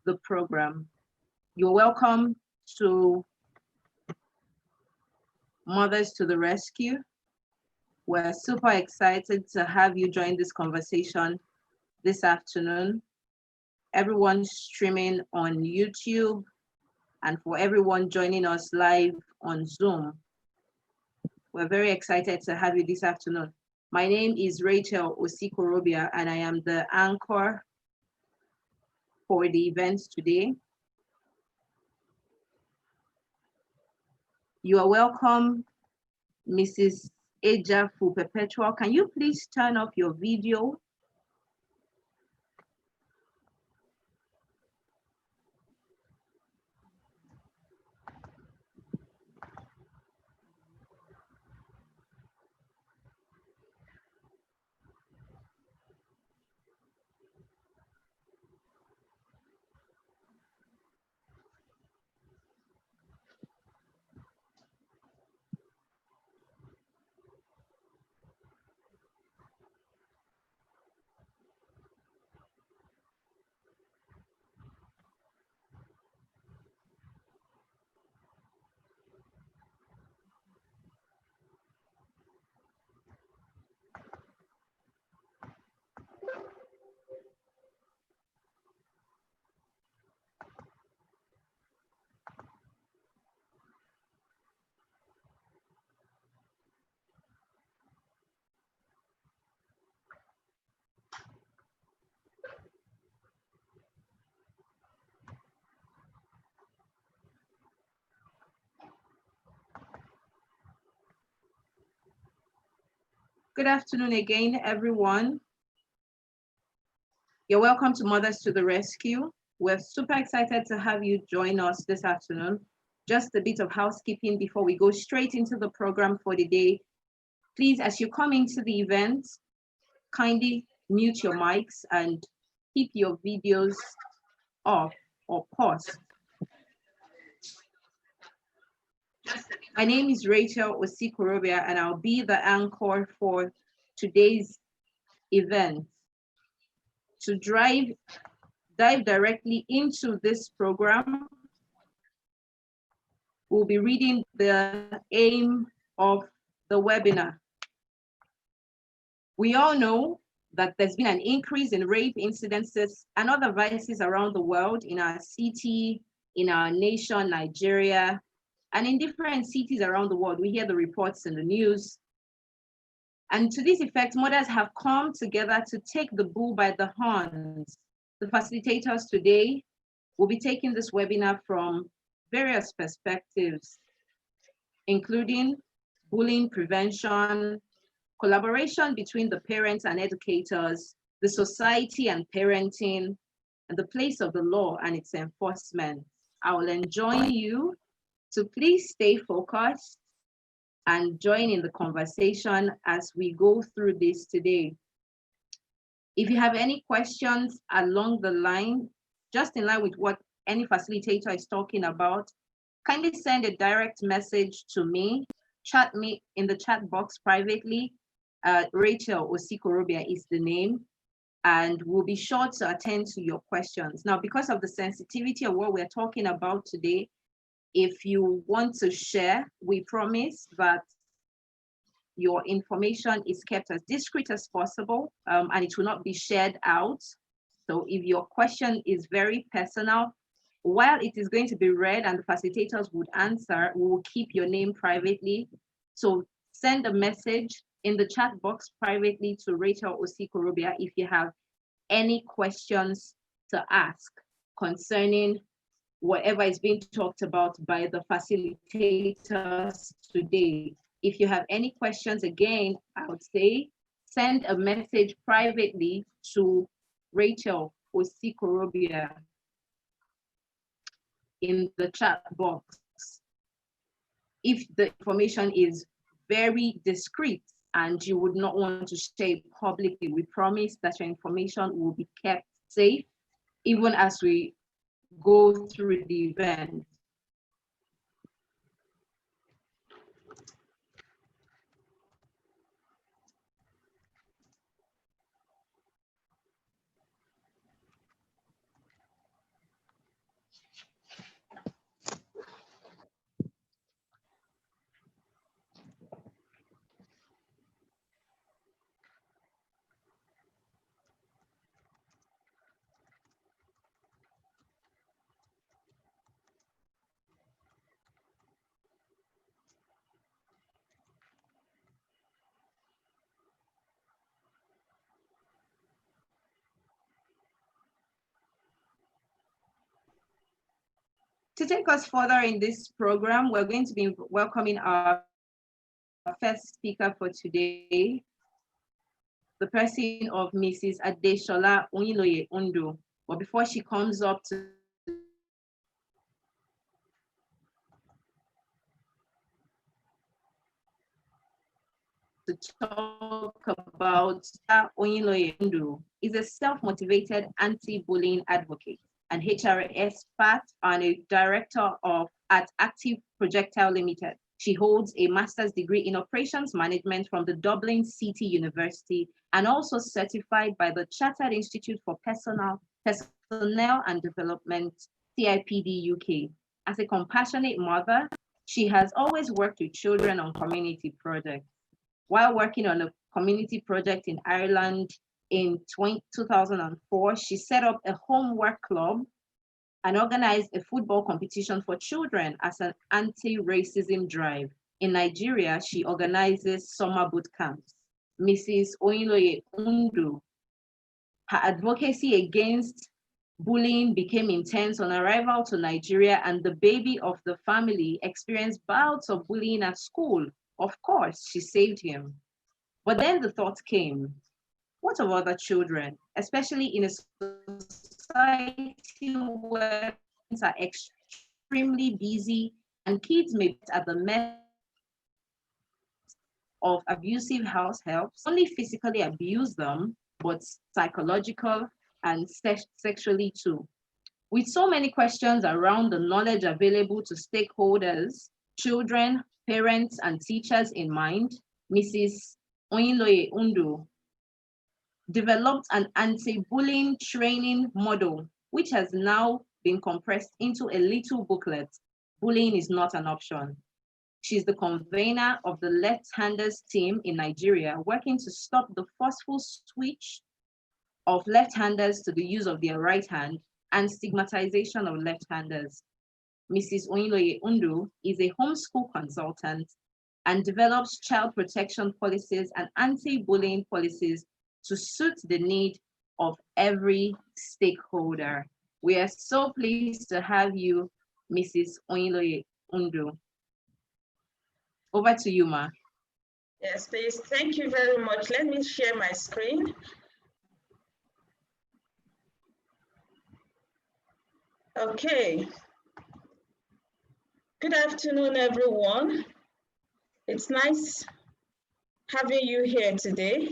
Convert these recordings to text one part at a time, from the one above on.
the program. You're welcome to Mothers to the Rescue. We're super excited to have you join this conversation this afternoon. Everyone streaming on YouTube and for everyone joining us live on Zoom. We're very excited to have you this afternoon. My name is Rachel Osikorobia and I am the anchor for the event today. You are welcome, Mrs. Ejafu Perpetual. Can you please turn off your video? Good afternoon again, everyone. You're welcome to Mothers to the Rescue. We're super excited to have you join us this afternoon. Just a bit of housekeeping before we go straight into the program for the day. Please, as you come into the event, kindly mute your mics and keep your videos off or paused. My name is Rachel Osikorobia and I'll be the anchor for today's event. To dive directly into this program, we'll be reading the aim of the webinar. We all know that there's been an increase in rape incidences and other vices around the world, in our city, in our nation, Nigeria, and in different cities around the world. We hear the reports in the news. And to this effect, mothers have come together to take the bull by the horns. The facilitators today will be taking this webinar from various perspectives, including bullying prevention, collaboration between the parents and educators, the society and parenting, and the place of the law and its enforcement. I will enjoin you to please stay focused and join in the conversation as we go through this today. If you have any questions along the line, just in line with what any facilitator is talking about, kindly send a direct message to me, chat me in the chat box privately. Rachel Osikorobia is the name, and we'll be sure to attend to your questions. Now, because of the sensitivity of what we're talking about today, if you want to share, we promise that your information is kept as discreet as possible, and it will not be shared out. So if your question is very personal, while it is going to be read and the facilitators would answer, we will keep your name privately. So send a message in the chat box privately to Rachel Osikorobia if you have any questions to ask concerning whatever is being talked about by the facilitators today. If you have any questions, again, I would say send a message privately to Rachel Osikorobia in the chat box. If the information is very discreet and you would not want to share it publicly, we promise that your information will be kept safe even as we go through the event. To take us further in this program, we're going to be welcoming our first speaker for today, the person of Mrs. Adeshola Oyinloye Undu. But before she comes up to talk about Oyinloye Undu, is a self-motivated anti-bullying advocate, an HRS expert, and a director at Active Projectile Limited. She holds a master's degree in operations management from the Dublin City University and also certified by the Chartered Institute for Personnel and Development, CIPD UK. As a compassionate mother, she has always worked with children on community projects. While working on a community project in Ireland in 2004, she set up a homework club and organized a football competition for children as an anti-racism drive. In Nigeria, she organizes summer boot camps. Mrs. Oyinloye Undu, her advocacy against bullying became intense on arrival to Nigeria, and the baby of the family experienced bouts of bullying at school. Of course, she saved him. But then the thought came, what of other children, especially in a society where parents are extremely busy and kids may be at the mercy of abusive house helps, only physically abuse them, but psychological and sexually too. With so many questions around the knowledge available to stakeholders, children, parents, and teachers in mind, Mrs. Oyinloye Undu developed an anti-bullying training model, which has now been compressed into a little booklet, Bullying is Not an Option. She's the convener of the left-handers team in Nigeria, working to stop the forceful switch of left-handers to the use of their right hand and stigmatization of left-handers. Mrs. Oyinloye Undu is a homeschool consultant and develops child protection policies and anti-bullying policies to suit the need of every stakeholder. We are so pleased to have you, Mrs. Oyinloye Undu. Over to you, Ma. Yes, please. Thank you very much. Let me share my screen. Okay. Good afternoon, everyone. It's nice having you here today.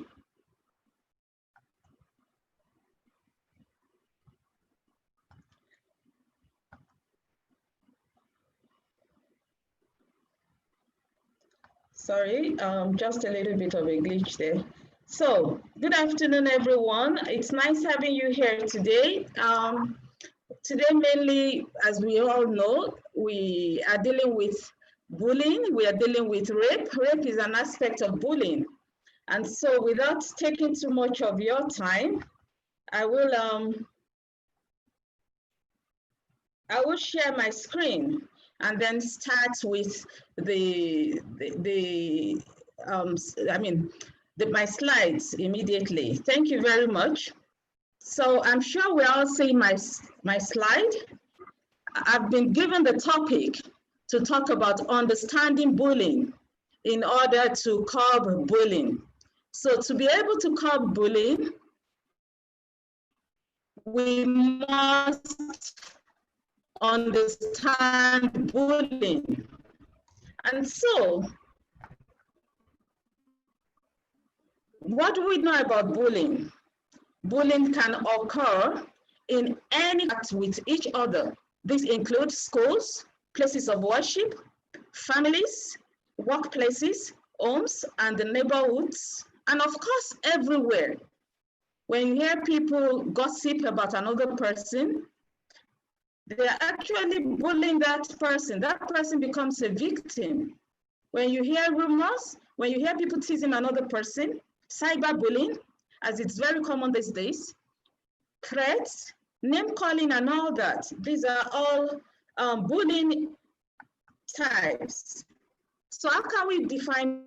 Sorry, just a little bit of a glitch there. So, good afternoon, everyone. It's nice having you here today. Today, mainly, as we all know, we are dealing with bullying. We are dealing with rape. Rape is an aspect of bullying. And so, without taking too much of your time, I will share my screen and then start with my slides immediately. Thank you very much. So I'm sure we all see my slide. I've been given the topic to talk about understanding bullying in order to curb bullying. So to be able to curb bullying, we must understand bullying. And so, what do we know about bullying? Bullying can occur in any act with each other. This includes schools, places of worship, families, workplaces, homes, and the neighborhoods, and of course, everywhere. When you hear people gossip about another person, they are actually bullying that person becomes a victim. When you hear rumors, when you hear people teasing another person, cyberbullying, as it's very common these days, threats, name calling and all that, these are all bullying types. So how can we define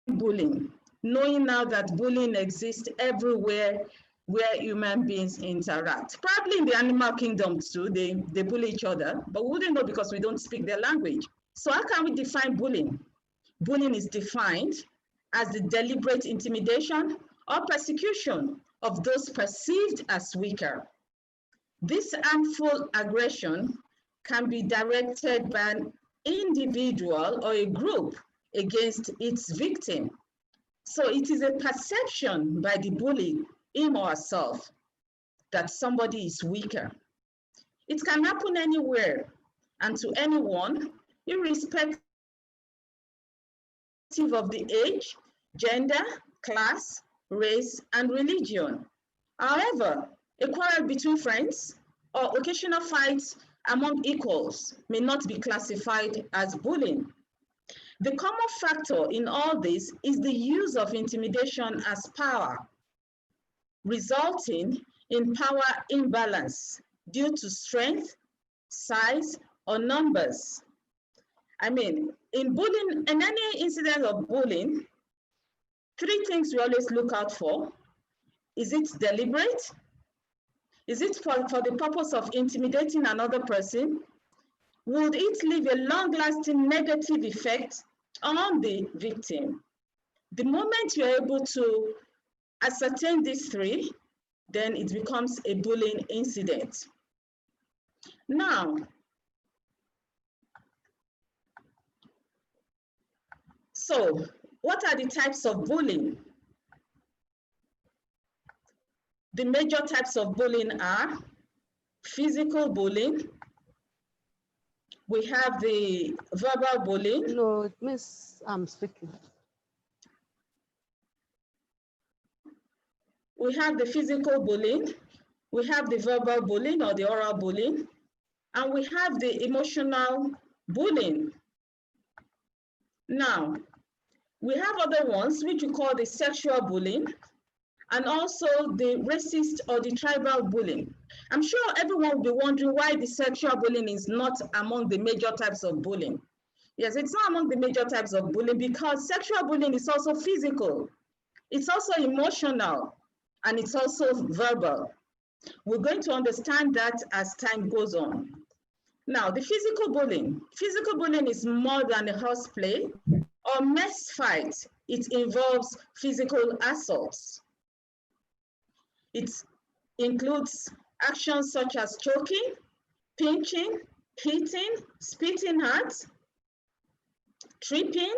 bullying? Knowing now that bullying exists everywhere where human beings interact. Probably in the animal kingdom too, they bully each other, but we wouldn't know because we don't speak their language. So how can we define bullying? Bullying is defined as the deliberate intimidation or persecution of those perceived as weaker. This harmful aggression can be directed by an individual or a group against its victim. So it is a perception by the bully, him or herself, that somebody is weaker. It can happen anywhere and to anyone, irrespective of the age, gender, class, race, and religion. However, a quarrel between friends or occasional fights among equals may not be classified as bullying. The common factor in all this is the use of intimidation as power, resulting in power imbalance due to strength, size, or numbers. I mean, in bullying, in any incident of bullying, three things we always look out for. Is it deliberate? Is it for the purpose of intimidating another person? Would it leave a long-lasting negative effect on the victim? The moment you're able to ascertain these three, then it becomes a bullying incident. Now, so what are the types of bullying? The major types of bullying are physical bullying. We have the verbal bullying. No, Miss, I'm speaking. We have the physical bullying. We have the verbal bullying or the oral bullying. And we have the emotional bullying. Now, we have other ones which we call the sexual bullying, and also the racist or the tribal bullying. I'm sure everyone will be wondering why the sexual bullying is not among the major types of bullying. Yes, it's not among the major types of bullying because sexual bullying is also physical, it's also emotional, and it's also verbal. We're going to understand that as time goes on. Now, the physical bullying is more than a horseplay or mess fight. It involves physical assaults. It includes actions such as choking, pinching, hitting, spitting at, tripping,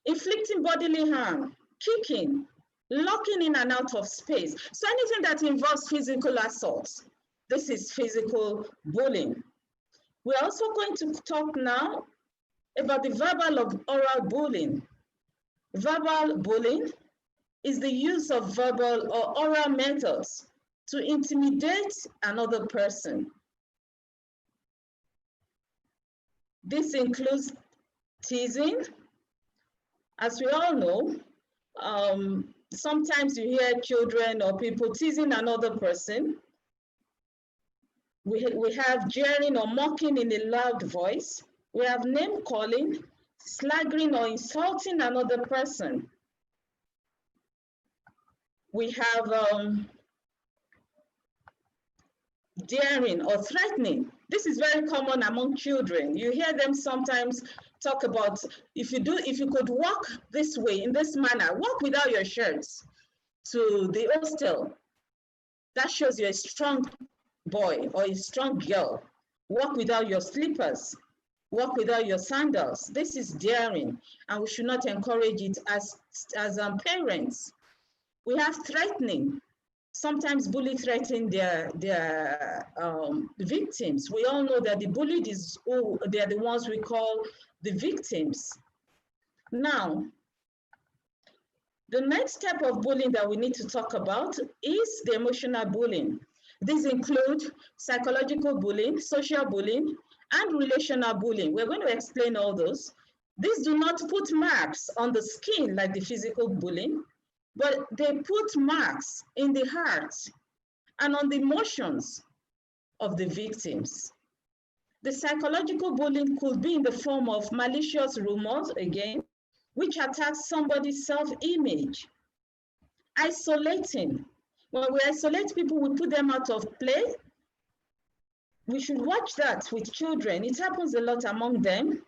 inflicting bodily harm, kicking, locking in and out of space. So anything that involves physical assaults, this is physical bullying. We're also going to talk now about the verbal or oral bullying. Verbal bullying is the use of verbal or oral methods to intimidate another person. This includes teasing. As we all know, sometimes you hear children or people teasing another person. We have jeering or mocking in a loud voice. We have name calling, slaggering or insulting another person. We have daring or threatening. This is very common among children. You hear them sometimes talk about, if you could walk this way, in this manner, walk without your shirts to the hostel. That shows you're a strong boy or a strong girl. Walk without your slippers. Walk without your sandals. This is daring, and we should not encourage it as parents. We have threatening. Sometimes bullies threaten their victims. We all know that the bullied they are the ones we call the victims. Now, the next type of bullying that we need to talk about is the emotional bullying. These include psychological bullying, social bullying, and relational bullying. We're going to explain all those. These do not put marks on the skin like the physical bullying, but they put marks in the heart and on the emotions of the victims. The psychological bullying could be in the form of malicious rumors, again, which attacks somebody's self-image. Isolating, When we isolate people, we put them out of play. We should watch that with children. It happens a lot among them.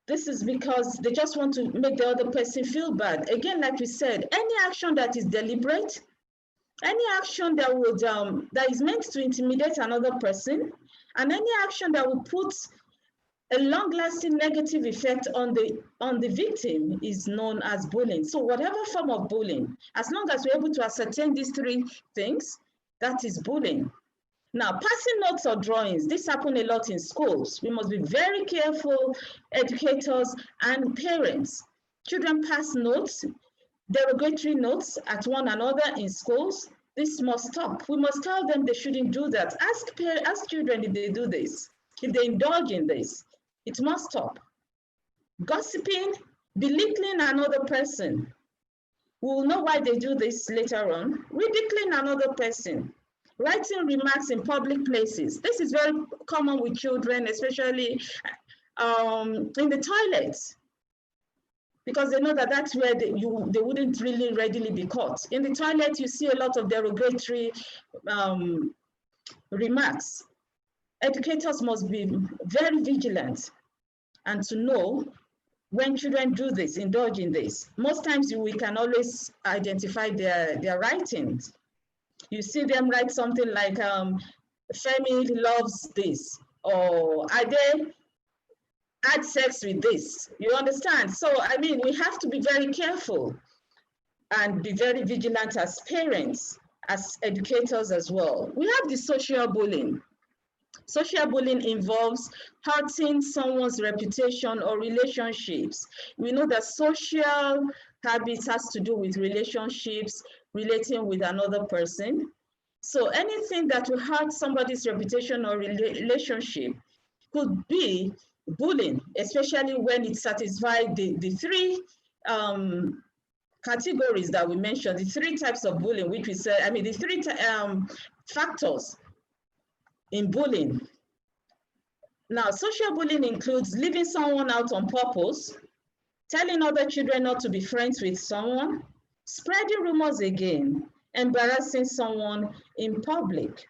This is because they just want to make the other person feel bad. Again, like we said, any action that is deliberate, any action that would that is meant to intimidate another person, and any action that will put a long-lasting negative effect on the victim is known as bullying. So whatever form of bullying, as long as we're able to ascertain these three things, that is bullying. Now, passing notes or drawings, this happens a lot in schools. We must be very careful, educators and parents. Children pass notes, derogatory notes at one another in schools. This must stop. We must tell them they shouldn't do that. Ask children if they do this, if they indulge in this. It must stop. Gossiping, belittling another person. We will know why they do this later on. Ridiculing another person. Writing remarks in public places. This is very common with children, especially in the toilets, because they know that that's where they wouldn't really readily be caught. In the toilet, you see a lot of derogatory remarks. Educators must be very vigilant and to know when children do this, indulge in this. Most times we can always identify their writings. You see them write something like, Femi loves this, or Ade had sex with this. You understand? So, I mean, we have to be very careful and be very vigilant as parents, as educators as well. We have the social bullying. Social bullying involves hurting someone's reputation or relationships. We know that social habits has to do with relationships, relating with another person. So anything that will hurt somebody's reputation or relationship could be bullying, especially when it satisfies the three categories that we mentioned, the three types of bullying, which we said, I mean, the three factors in bullying. Now, social bullying includes leaving someone out on purpose, telling other children not to be friends with someone, spreading rumors again, embarrassing someone in public.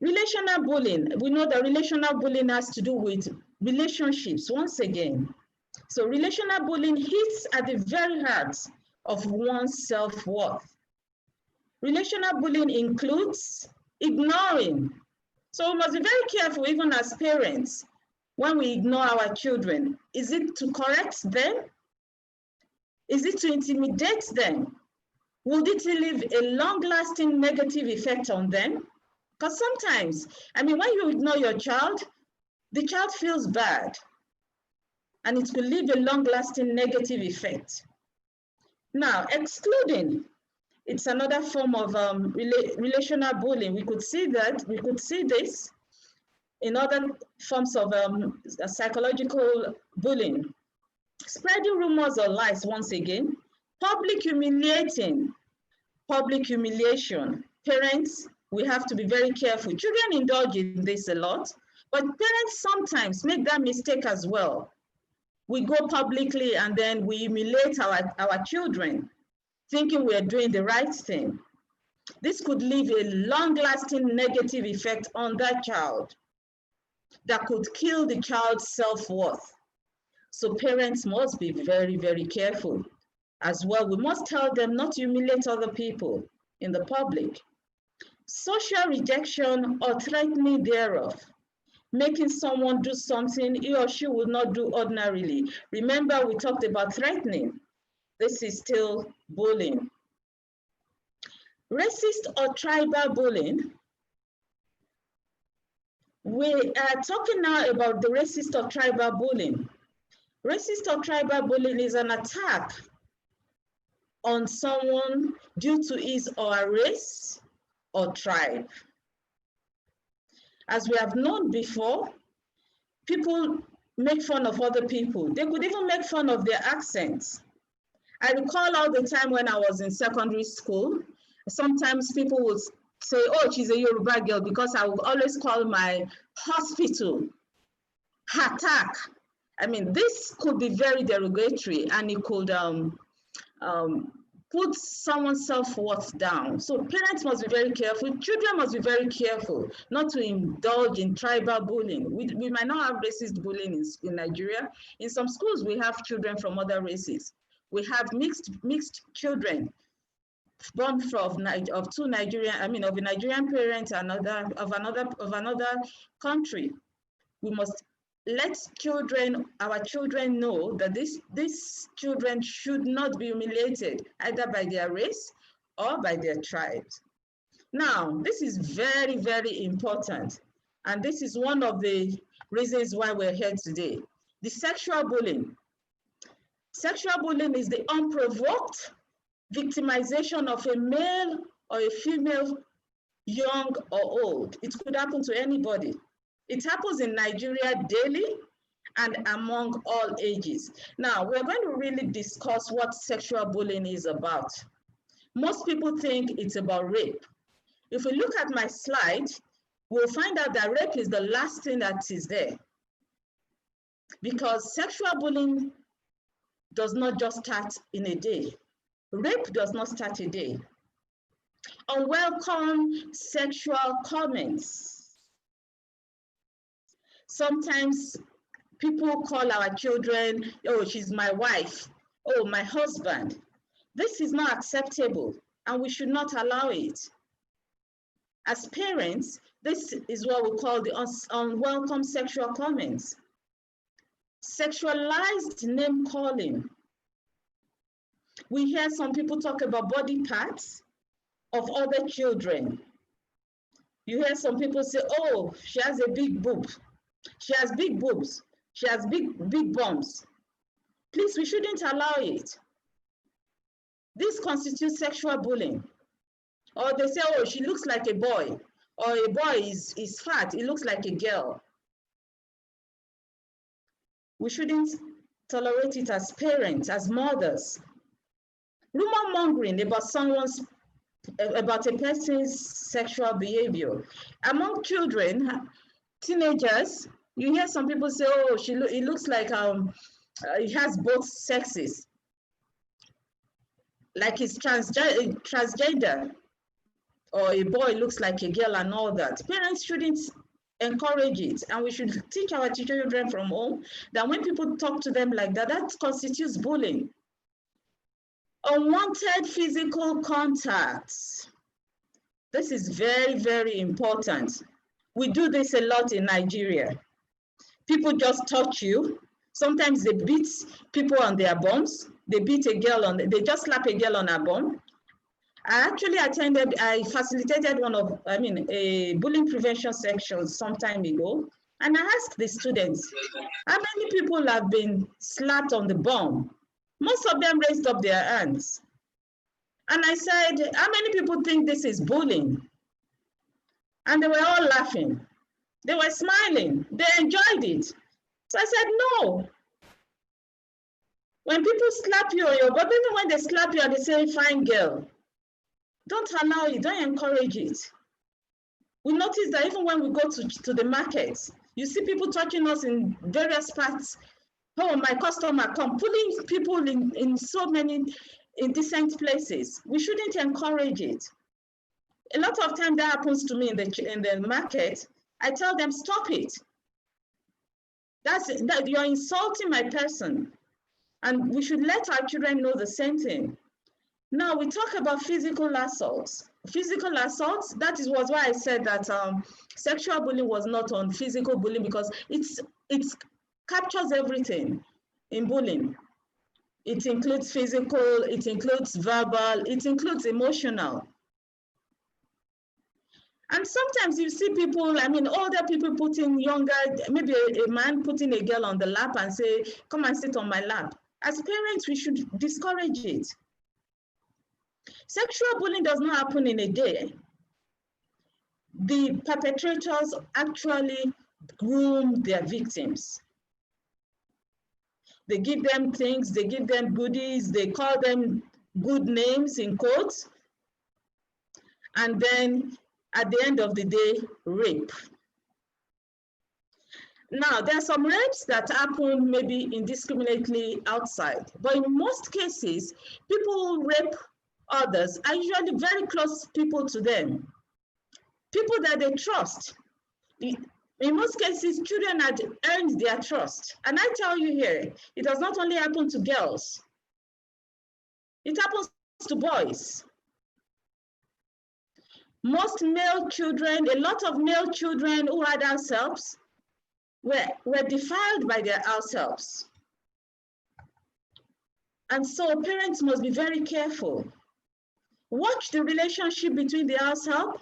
Relational bullying, we know that relational bullying has to do with relationships once again. So relational bullying hits at the very heart of one's self-worth. Relational bullying includes ignoring. So we must be very careful, even as parents, when we ignore our children. Is it to correct them? Is it to intimidate them? Will it leave a long-lasting negative effect on them? Because sometimes, I mean, when you ignore your child, the child feels bad, and it will leave a long-lasting negative effect. Now, excluding, it's another form of relational bullying. We could see this in other forms of psychological bullying. Spreading rumors or lies, once again. Public humiliation. Parents, we have to be very careful. Children indulge in this a lot, but parents sometimes make that mistake as well. We go publicly and then we humiliate our children, thinking we're doing the right thing. This could leave a long-lasting negative effect on that child that could kill the child's self-worth. So parents must be very, very careful. As well, we must tell them not to humiliate other people in the public. Social rejection or threatening thereof, making someone do something he or she would not do ordinarily. Remember, we talked about threatening. This is still bullying. Racist or tribal bullying. We are talking now about the racist or tribal bullying. Racist or tribal bullying is an attack on someone due to his or her race or tribe. As we have known before, people make fun of other people. They could even make fun of their accents. I recall all the time when I was in secondary school, sometimes people would say, oh, she's a Yoruba girl, because I would always call my hospital Hatak. I mean, this could be very derogatory, and it could put someone's self-worth down. So parents must be very careful. Children must be very careful not to indulge in tribal bullying. We might not have racist bullying in Nigeria. In some schools, we have children from other races. We have mixed children born of two Nigerian, of a Nigerian parent and of another country. We must let our children know that these children should not be humiliated either by their race or by their tribes. Now, this is very, very important. And this is one of the reasons why we're here today. The sexual bullying. Sexual bullying is the unprovoked victimization of a male or a female, young or old. It could happen to anybody. It happens in Nigeria daily and among all ages. Now, we're going to really discuss what sexual bullying is about. Most people think it's about rape. If we look at my slide, we'll find out that rape is the last thing that is there. Because sexual bullying does not just start in a day. Rape does not start a day. Unwelcome sexual comments. Sometimes people call our children, oh, she's my wife, oh, my husband. This is not acceptable, and we should not allow it. As parents, this is what we call the unwelcome sexual comments. Sexualized name calling. We hear some people talk about body parts of other children. You hear some people say, oh, she has a big boob. She has big boobs. She has big bums. Please, we shouldn't allow it. This constitutes sexual bullying. Or they say, oh, she looks like a boy. Or a boy is fat, he looks like a girl. We shouldn't tolerate it as parents, as mothers. Rumor mongering about a person's sexual behavior. Among children, teenagers, you hear some people say, oh, it looks like he has both sexes. Like he's transgender. Or a boy looks like a girl and all that. Parents shouldn't encourage it. And we should teach our children from home that when people talk to them like that, that constitutes bullying. Unwanted physical contacts. This is very, very important. We do this a lot in Nigeria. People just touch you. Sometimes they beat people on their bums. They beat a girl they just slap a girl on her bum. I facilitated a bullying prevention section some time ago. And I asked the students, how many people have been slapped on the bum? Most of them raised up their hands. And I said, how many people think this is bullying? And they were all laughing. They were smiling. They enjoyed it. So I said, no. When people slap you on your butt, even when they slap you and they say, fine girl, don't allow it, don't encourage it. We notice that even when we go to the market, you see people touching us in various parts. Oh, my customer come, pulling people in so many indecent places. We shouldn't encourage it. A lot of time that happens to me in the market. I tell them, stop it. That you're insulting my person. And we should let our children know the same thing. Now we talk about physical assaults. Physical assaults, that was why I said that sexual bullying was not on physical bullying, because it captures everything in bullying. It includes physical, it includes verbal, it includes emotional. And sometimes you see people, older people putting younger, maybe a man putting a girl on the lap and say, come and sit on my lap. As parents, we should discourage it. Sexual bullying does not happen in a day. The perpetrators actually groom their victims. They give them things, they give them goodies, they call them good names in quotes, and then at the end of the day, rape. Now, there are some rapes that happen maybe indiscriminately outside, but in most cases, people rape others are usually very close people to them, people that they trust. In most cases, children had earned their trust. And I tell you here, it does not only happen to girls, it happens to boys. Most male children, a lot of male children who had house helps were defiled by their house helps. And so parents must be very careful. Watch the relationship between the house help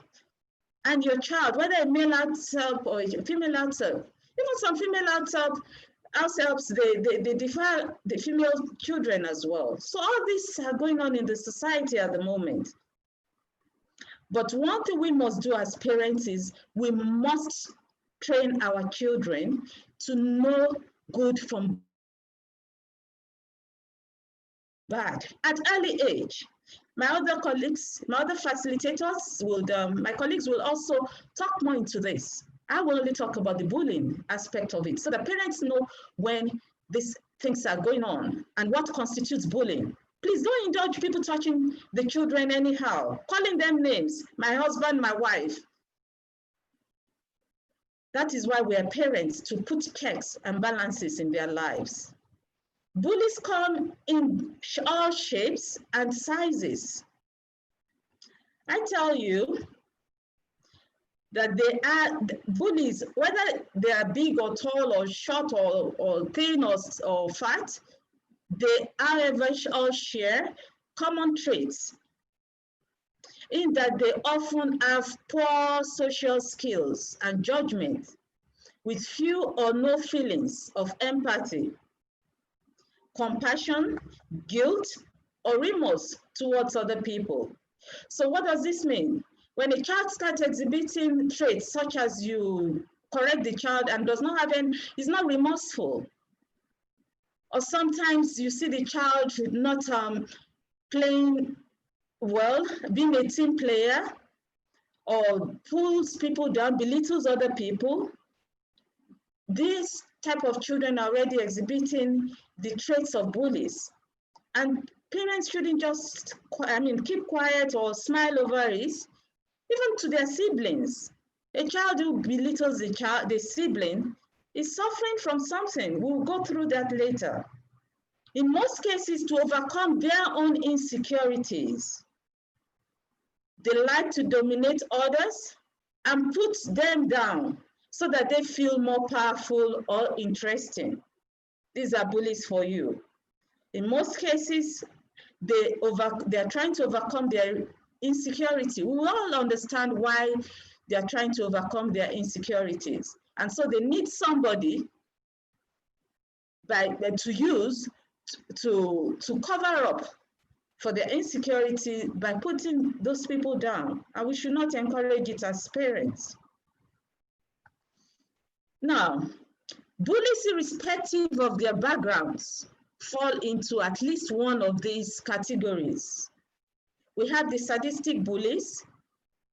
and your child, whether a male house help or a female house help. Even some female house helps, they defile the female children as well. So all these are going on in the society at the moment. But one thing we must do as parents is we must train our children to know good from bad at early age. My other colleagues, my other facilitators my colleagues will also talk more into this. I will only talk about the bullying aspect of it so that parents know when these things are going on and what constitutes bullying. Please don't indulge people touching the children anyhow, calling them names, my husband, my wife. That is why we are parents, to put checks and balances in their lives. Bullies come in all shapes and sizes. I tell you that they are bullies, whether they are big or tall or short or thin or fat, they all share common traits in that they often have poor social skills and judgment with few or no feelings of empathy, compassion, guilt, or remorse towards other people. So what does this mean? When a child starts exhibiting traits such as you correct the child and does not have any, is not remorseful, or sometimes you see the child not playing well, being a team player, or pulls people down, belittles other people, these type of children are already exhibiting the traits of bullies. And parents shouldn't just, keep quiet or smile over it, even to their siblings. A child who belittles the sibling is suffering from something. We'll go through that later. In most cases, to overcome their own insecurities, they like to dominate others and put them down so that they feel more powerful or interesting. These are bullies for you. In most cases, they are trying to overcome their insecurity. We all understand why they are trying to overcome their insecurities. And so they need somebody to use to cover up for their insecurity by putting those people down. And we should not encourage it as parents. Now, bullies, irrespective of their backgrounds, fall into at least one of these categories. We have the sadistic bullies.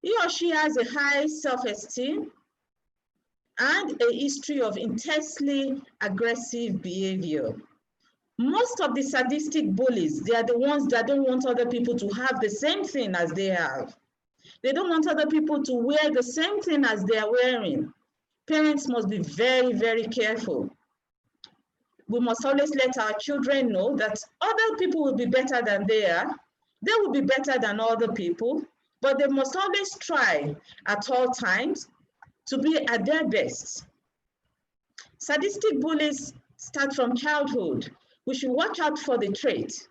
He or she has a high self-esteem and a history of intensely aggressive behavior. Most of the sadistic bullies, they are the ones that don't want other people to have the same thing as they have. They don't want other people to wear the same thing as they are wearing. Parents must be very, very careful. We must always let our children know that other people will be better than they are. They will be better than other people, but they must always try at all times to be at their best. Sadistic bullies start from childhood. We should watch out for the trait.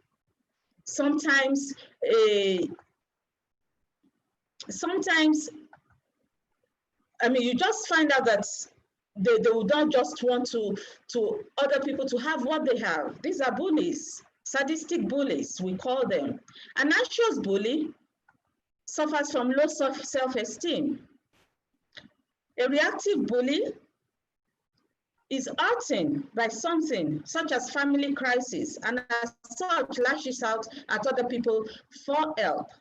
Sometimes you just find out that they would not just want to other people to have what they have. These are bullies, sadistic bullies, we call them. An anxious bully suffers from low self-esteem. A reactive bully is hurting by something such as family crisis, and as such lashes out at other people for help.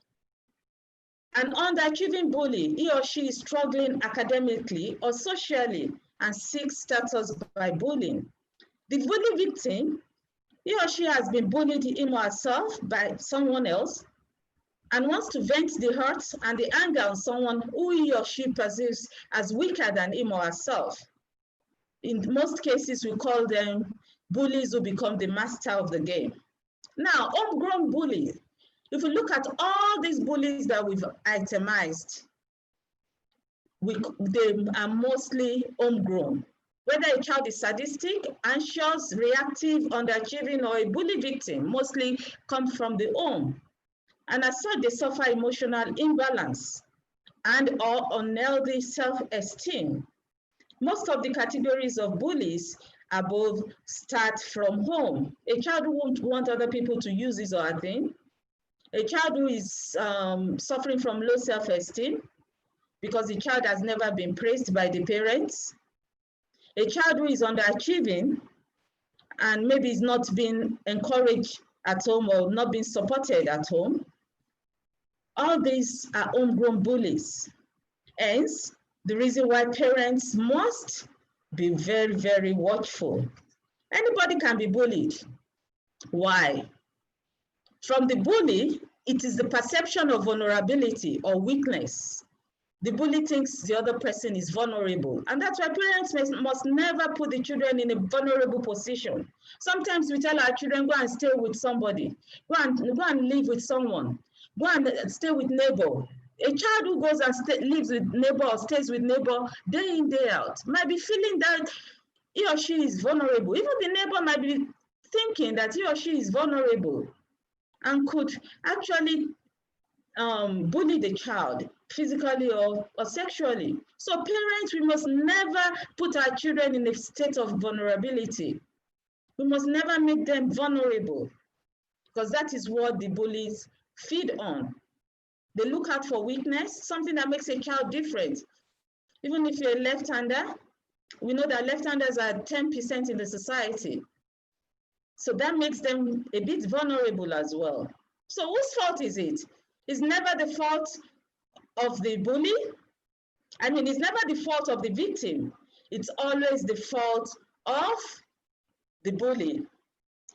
An underachieving bully, he or she is struggling academically or socially and seeks status by bullying. The bully victim, he or she has been bullied him or herself by someone else, and wants to vent the hurt and the anger on someone who he or she perceives as weaker than him or herself. In most cases, we call them bullies who become the master of the game. Now, homegrown bullies, if we look at all these bullies that we've itemized, they are mostly homegrown. Whether a child is sadistic, anxious, reactive, underachieving, or a bully victim, mostly come from the home. And as such, they suffer emotional imbalance and or unhealthy self-esteem. Most of the categories of bullies above start from home. A child who won't want other people to use his or her thing. A child who is suffering from low self-esteem because the child has never been praised by the parents. A child who is underachieving and maybe is not being encouraged at home or not being supported at home. All these are homegrown bullies. Hence, the reason why parents must be very, very watchful. Anybody can be bullied. Why? From the bully, it is the perception of vulnerability or weakness. The bully thinks the other person is vulnerable. And that's why parents must never put the children in a vulnerable position. Sometimes we tell our children, go and stay with somebody. Go and live with someone. Go and stay with neighbor. A child who goes and lives with neighbor or stays with neighbor day in, day out might be feeling that he or she is vulnerable. Even the neighbor might be thinking that he or she is vulnerable and could actually bully the child physically or sexually. So parents, we must never put our children in a state of vulnerability. We must never make them vulnerable because that is what the bullies feed on. They look out for weakness, something that makes a child different. Even if you're a left-hander, we know that left-handers are 10% in the society. So that makes them a bit vulnerable as well. So whose fault is it? It's never the fault of the bully. I mean, it's never the fault of the victim. It's always the fault of the bully.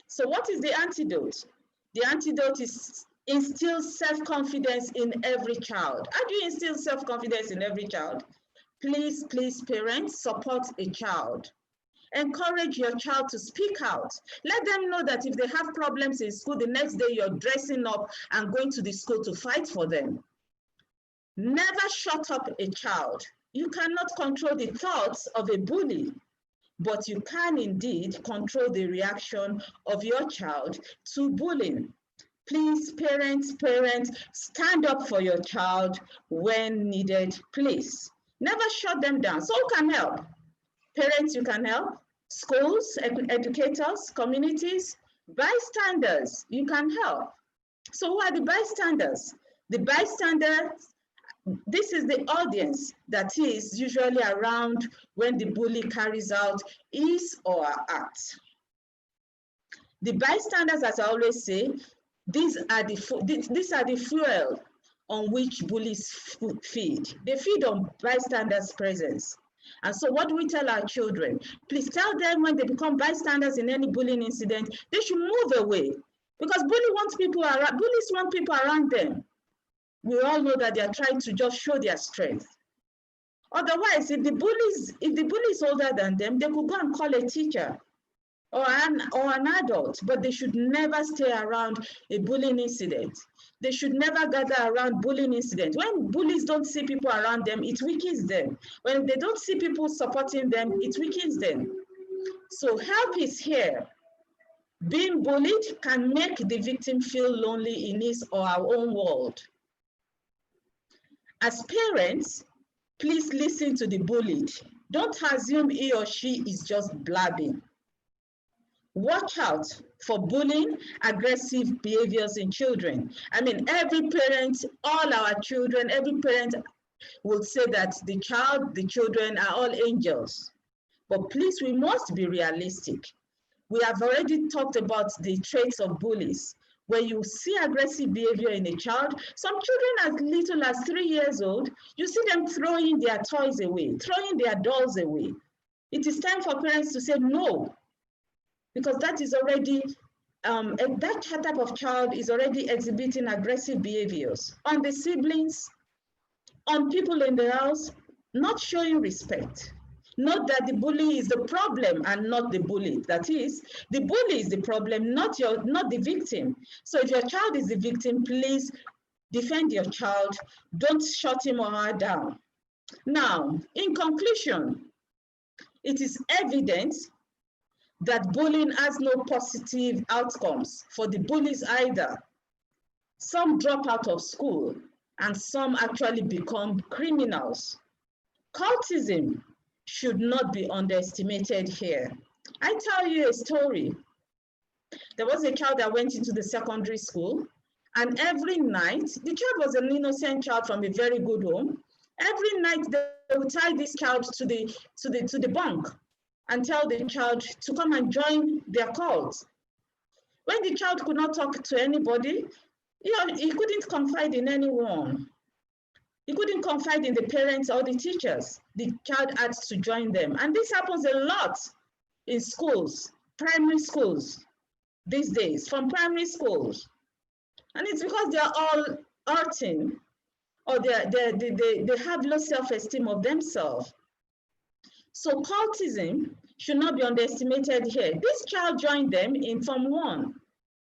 So what is the antidote? The antidote is instill self-confidence in every child. How do you instill self-confidence in every child? Please, please, parents, support a child. Encourage your child to speak out. Let them know that if they have problems in school, the next day you're dressing up and going to the school to fight for them. Never shut up a child. You cannot control the thoughts of a bully, but you can indeed control the reaction of your child to bullying. Please, parents, stand up for your child when needed, please. Never shut them down. So who can help? Parents, you can help. Schools, educators, communities, bystanders, you can help. So who are the bystanders? The bystanders, this is the audience that is usually around when the bully carries out his or her act. The bystanders, as I always say, these are the fuel on which bullies feed. They feed on bystanders' presence. And so what do we tell our children? Please tell them when they become bystanders in any bullying incident, they should move away because bullies want people around them. We all know that they are trying to just show their strength. Otherwise, if the bully is older than them, they could go and call a teacher or an adult, but they should never stay around a bullying incident. They should never gather around bullying incidents. When bullies don't see people around them, it weakens them. When they don't see people supporting them, it weakens them. So help is here. Being bullied can make the victim feel lonely in his or her own world. As parents, please listen to the bullied. Don't assume he or she is just blabbing. Watch out for bullying, aggressive behaviors in children. I mean, every parent, all our children, every parent will say that the children are all angels. But please, we must be realistic. We have already talked about the traits of bullies. When you see aggressive behavior in a child, some children as little as 3 years old, you see them throwing their toys away, throwing their dolls away. It is time for parents to say no, because that is already that type of child is already exhibiting aggressive behaviors on the siblings, on people in the house, not showing respect. Not that the bully is the problem and not the bully. That is, the bully is the problem, not the victim. So if your child is the victim, please defend your child. Don't shut him or her down. Now, in conclusion, it is evident that bullying has no positive outcomes for the bullies either. Some drop out of school and some actually become criminals. Cultism should not be underestimated here. I tell you a story. There was a child that went into the secondary school, and every night, the child was an innocent child from a very good home. Every night they would tie this child to the bunk and tell the child to come and join their cult. When the child could not talk to anybody, he couldn't confide in anyone. He couldn't confide in the parents or the teachers. The child had to join them. And this happens a lot in schools, primary schools these days, from primary schools. And it's because they are all hurting, or they have low self-esteem of themselves. So cultism should not be underestimated here. This child joined them in Form 1.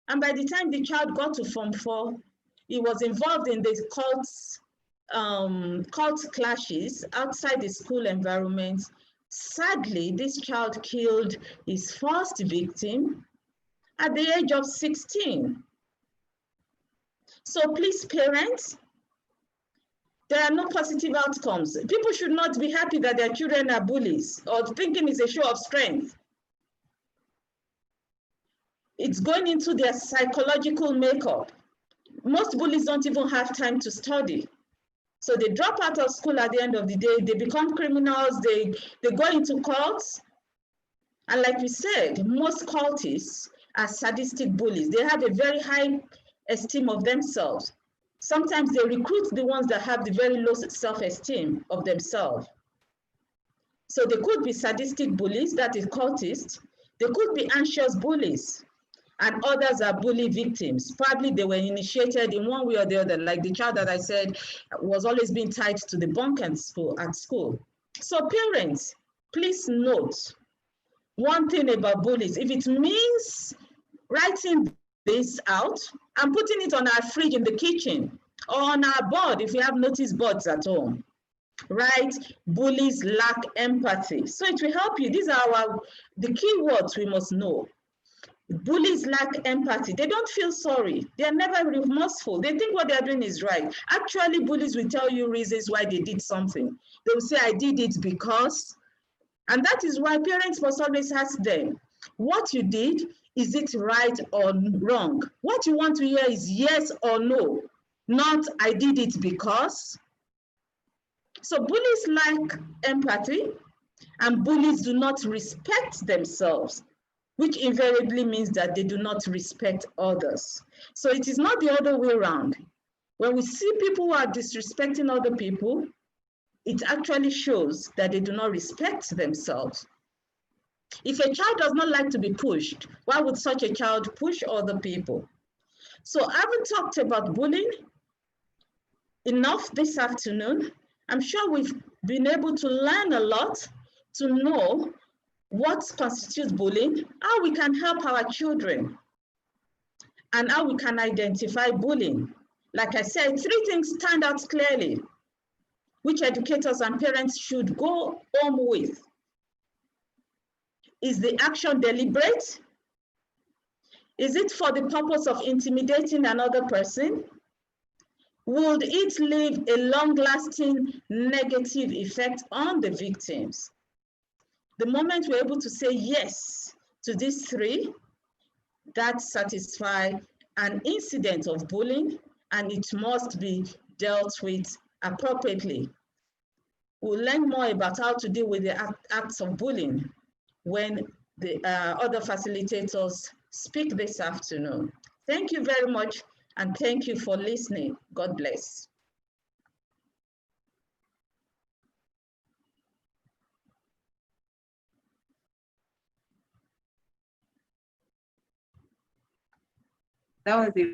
And by the time the child got to Form 4, he was involved in the cult clashes outside the school environment. Sadly, this child killed his first victim at the age of 16. So please, parents, there are no positive outcomes. People should not be happy that their children are bullies or thinking it's a show of strength. It's going into their psychological makeup. Most bullies don't even have time to study. So they drop out of school at the end of the day, they become criminals, they go into cults. And like we said, most cultists are sadistic bullies. They have a very high esteem of themselves. Sometimes they recruit the ones that have the very low self-esteem of themselves. So they could be sadistic bullies, that is cultists. They could be anxious bullies, and others are bully victims. Probably they were initiated in one way or the other, like the child that I said was always being tied to the bunk at school. So parents, please note one thing about bullies. If it means writing this out and putting it on our fridge in the kitchen or on our board if we have notice boards at home, right? Bullies lack empathy. So it will help you. These are the key words we must know. Bullies lack empathy. They don't feel sorry. They are never remorseful. They think what they are doing is right. Actually, bullies will tell you reasons why they did something. They will say, I did it because, and that is why parents must always ask them, what you did, is it right or wrong? What you want to hear is yes or no, not I did it because. So bullies lack empathy, and bullies do not respect themselves, which invariably means that they do not respect others. So it is not the other way around. When we see people who are disrespecting other people, it actually shows that they do not respect themselves. If a child does not like to be pushed, why would such a child push other people? So having talked about bullying enough this afternoon, I'm sure we've been able to learn a lot to know what constitutes bullying, how we can help our children, and how we can identify bullying. Like I said, 3 things stand out clearly, which educators and parents should go home with. Is the action deliberate? Is it for the purpose of intimidating another person? Would it leave a long-lasting negative effect on the victims? The moment we're able to say yes to these 3, that satisfies an incident of bullying, and it must be dealt with appropriately. We'll learn more about how to deal with the acts of bullying when the other facilitators speak this afternoon. Thank you very much, and thank you for listening. God bless. That was it.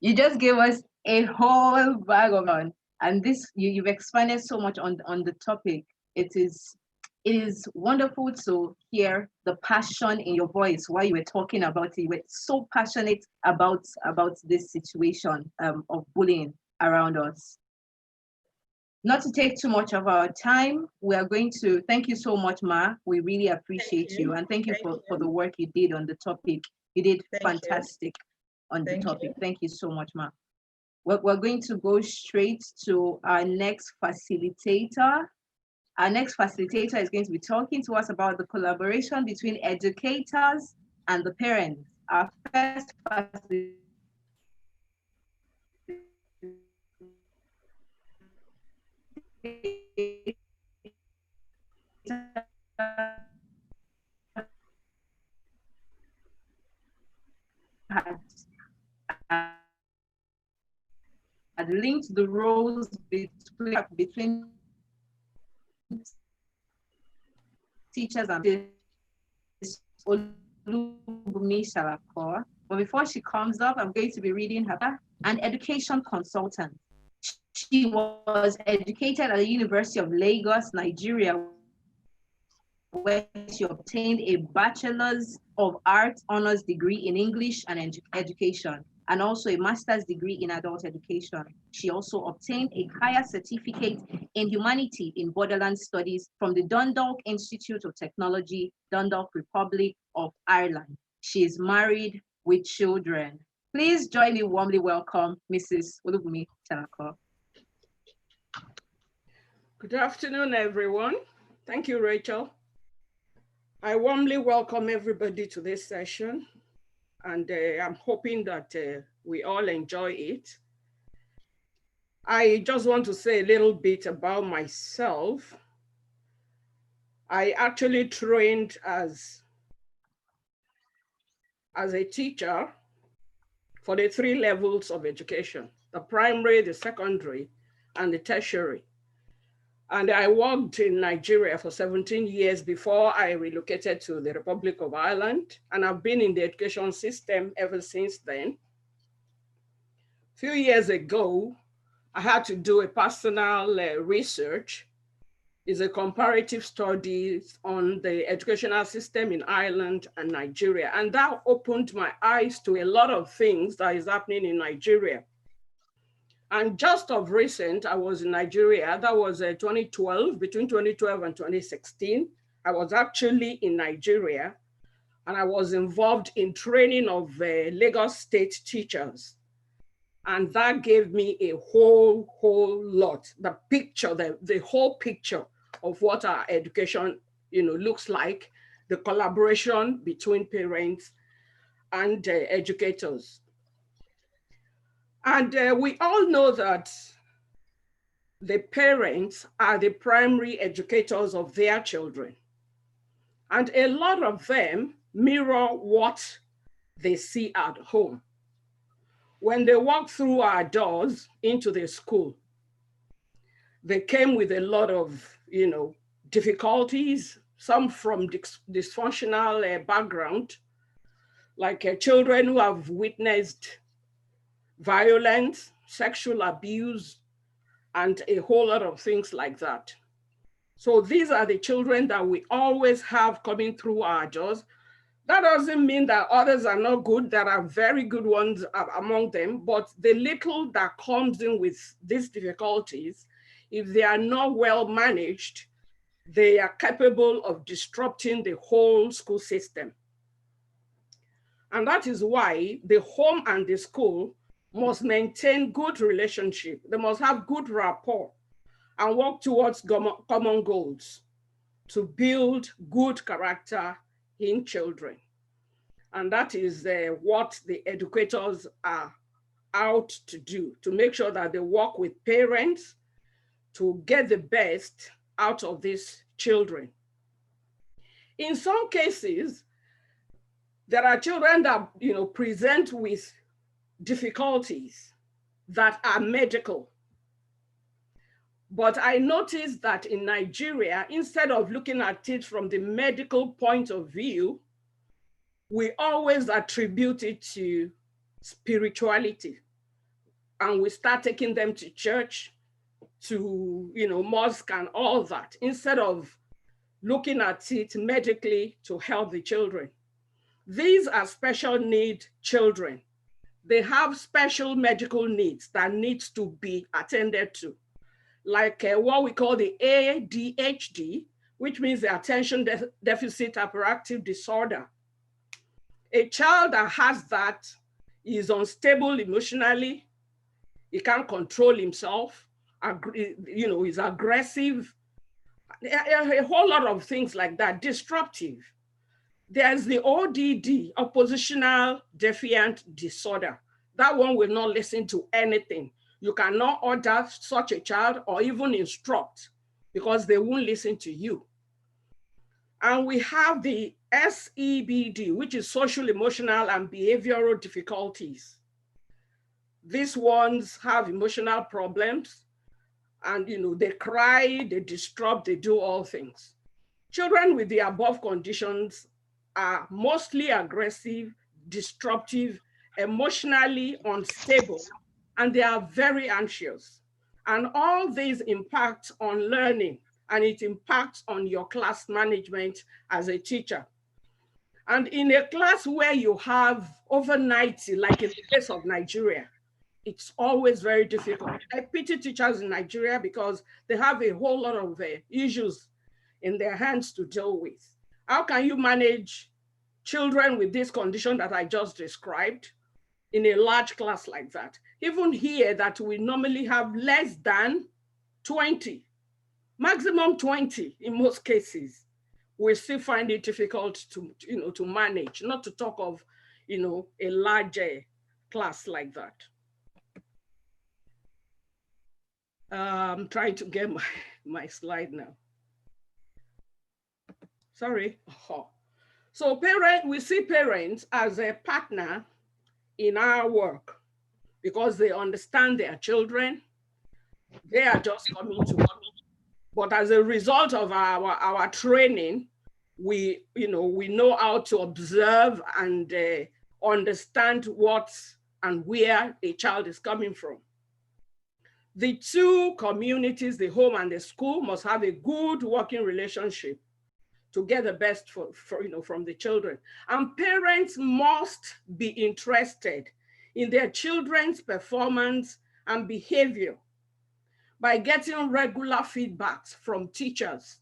You just gave us a whole bag of on, and this you've expanded so much on the topic. It is wonderful to hear the passion in your voice while you were talking about it. You were so passionate about this situation of bullying around us. Not to take too much of our time, we are going to thank you so much, Ma. We really appreciate you. And thank you for the work you did on the topic. You did fantastic on the topic. Thank you so much, Ma. We're going to go straight to our next facilitator. Our next facilitator is going to be talking to us about the collaboration between educators and the parents. Our first facilitator had linked the roles between teachers and Olubunmi Shalako. But before she comes up, I'm going to be reading her. An education consultant. She was educated at the University of Lagos, Nigeria, where she obtained a Bachelor's of Arts honors degree in English and education, and also a master's degree in adult education. She also obtained a higher certificate in humanity in borderland studies from the Dundalk Institute of Technology, Dundalk, Republic of Ireland. She is married with children. Please join me warmly welcome Mrs. Olubunmi Shalako. Good afternoon, everyone. Thank you, Rachel. I warmly welcome everybody to this session, and I'm hoping that we all enjoy it. I just want to say a little bit about myself. I actually trained as a teacher for the 3 levels of education, the primary, the secondary, and the tertiary. And I worked in Nigeria for 17 years before I relocated to the Republic of Ireland. And I've been in the education system ever since then. A few years ago, I had to do a personal research. It's a comparative study on the educational system in Ireland and Nigeria. And that opened my eyes to a lot of things that is happening in Nigeria. And just of recent, I was in Nigeria. That was 2012, between 2012 and 2016. I was actually in Nigeria, and I was involved in training of Lagos State teachers. And that gave me a whole lot, the picture, the whole picture of what our education looks like, the collaboration between parents and educators. And we all know that the parents are the primary educators of their children. And a lot of them mirror what they see at home. When they walk through our doors into the school, they came with a lot of, difficulties, some from dysfunctional background, like children who have witnessed violence, sexual abuse, and a whole lot of things like that. So these are the children that we always have coming through our doors. That doesn't mean that others are not good. There are very good ones among them, but the little that comes in with these difficulties, if they are not well managed, they are capable of disrupting the whole school system. And that is why the home and the school must maintain good relationship. They must have good rapport and work towards common goals to build good character in children. And that is what the educators are out to do, to make sure that they work with parents to get the best out of these children. In some cases, there are children that present with difficulties that are medical. But I noticed that in Nigeria, instead of looking at it from the medical point of view, we always attribute it to spirituality. And we start taking them to church, to, mosque and all that, instead of looking at it medically to help the children. These are special need children. They have special medical needs that needs to be attended to, like what we call the ADHD, which means the attention deficit hyperactive disorder. A child that has that is unstable emotionally. He can't control himself. He's aggressive. A whole lot of things like that, disruptive. There's the ODD, oppositional defiant disorder. That one will not listen to anything. You cannot order such a child or even instruct because they won't listen to you. And we have the SEBD, which is social, emotional, and behavioral difficulties. These ones have emotional problems and they cry, they disrupt, they do all things. Children with the above conditions are mostly aggressive, disruptive, emotionally unstable, and they are very anxious. And all these impact on learning, and it impacts on your class management as a teacher. And in a class where you have over 90, like in the case of Nigeria, it's always very difficult. I pity teachers in Nigeria because they have a whole lot of issues in their hands to deal with. How can you manage children with this condition that I just described in a large class like that? Even here that we normally have less than 20, maximum 20 in most cases, we still find it difficult to manage, not to talk of, a larger class like that. I'm trying to get my slide now. Sorry. So we see parents as a partner in our work because they understand their children. They are just coming to work. But as a result of our training, we know how to observe and understand what and where a child is coming from. The two communities, the home and the school, must have a good working relationship to get the best from the children. And parents must be interested in their children's performance and behavior by getting regular feedbacks from teachers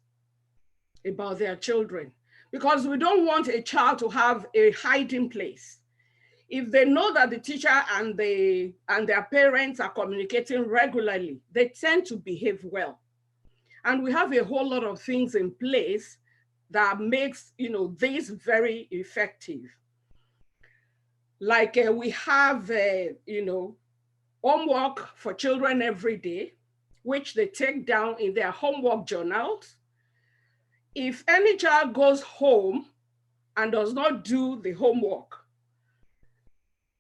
about their children, because we don't want a child to have a hiding place. If they know that the teacher and their parents are communicating regularly, they tend to behave well. And we have a whole lot of things in place that makes this very effective. Like we have homework for children every day, which they take down in their homework journals. If any child goes home and does not do the homework,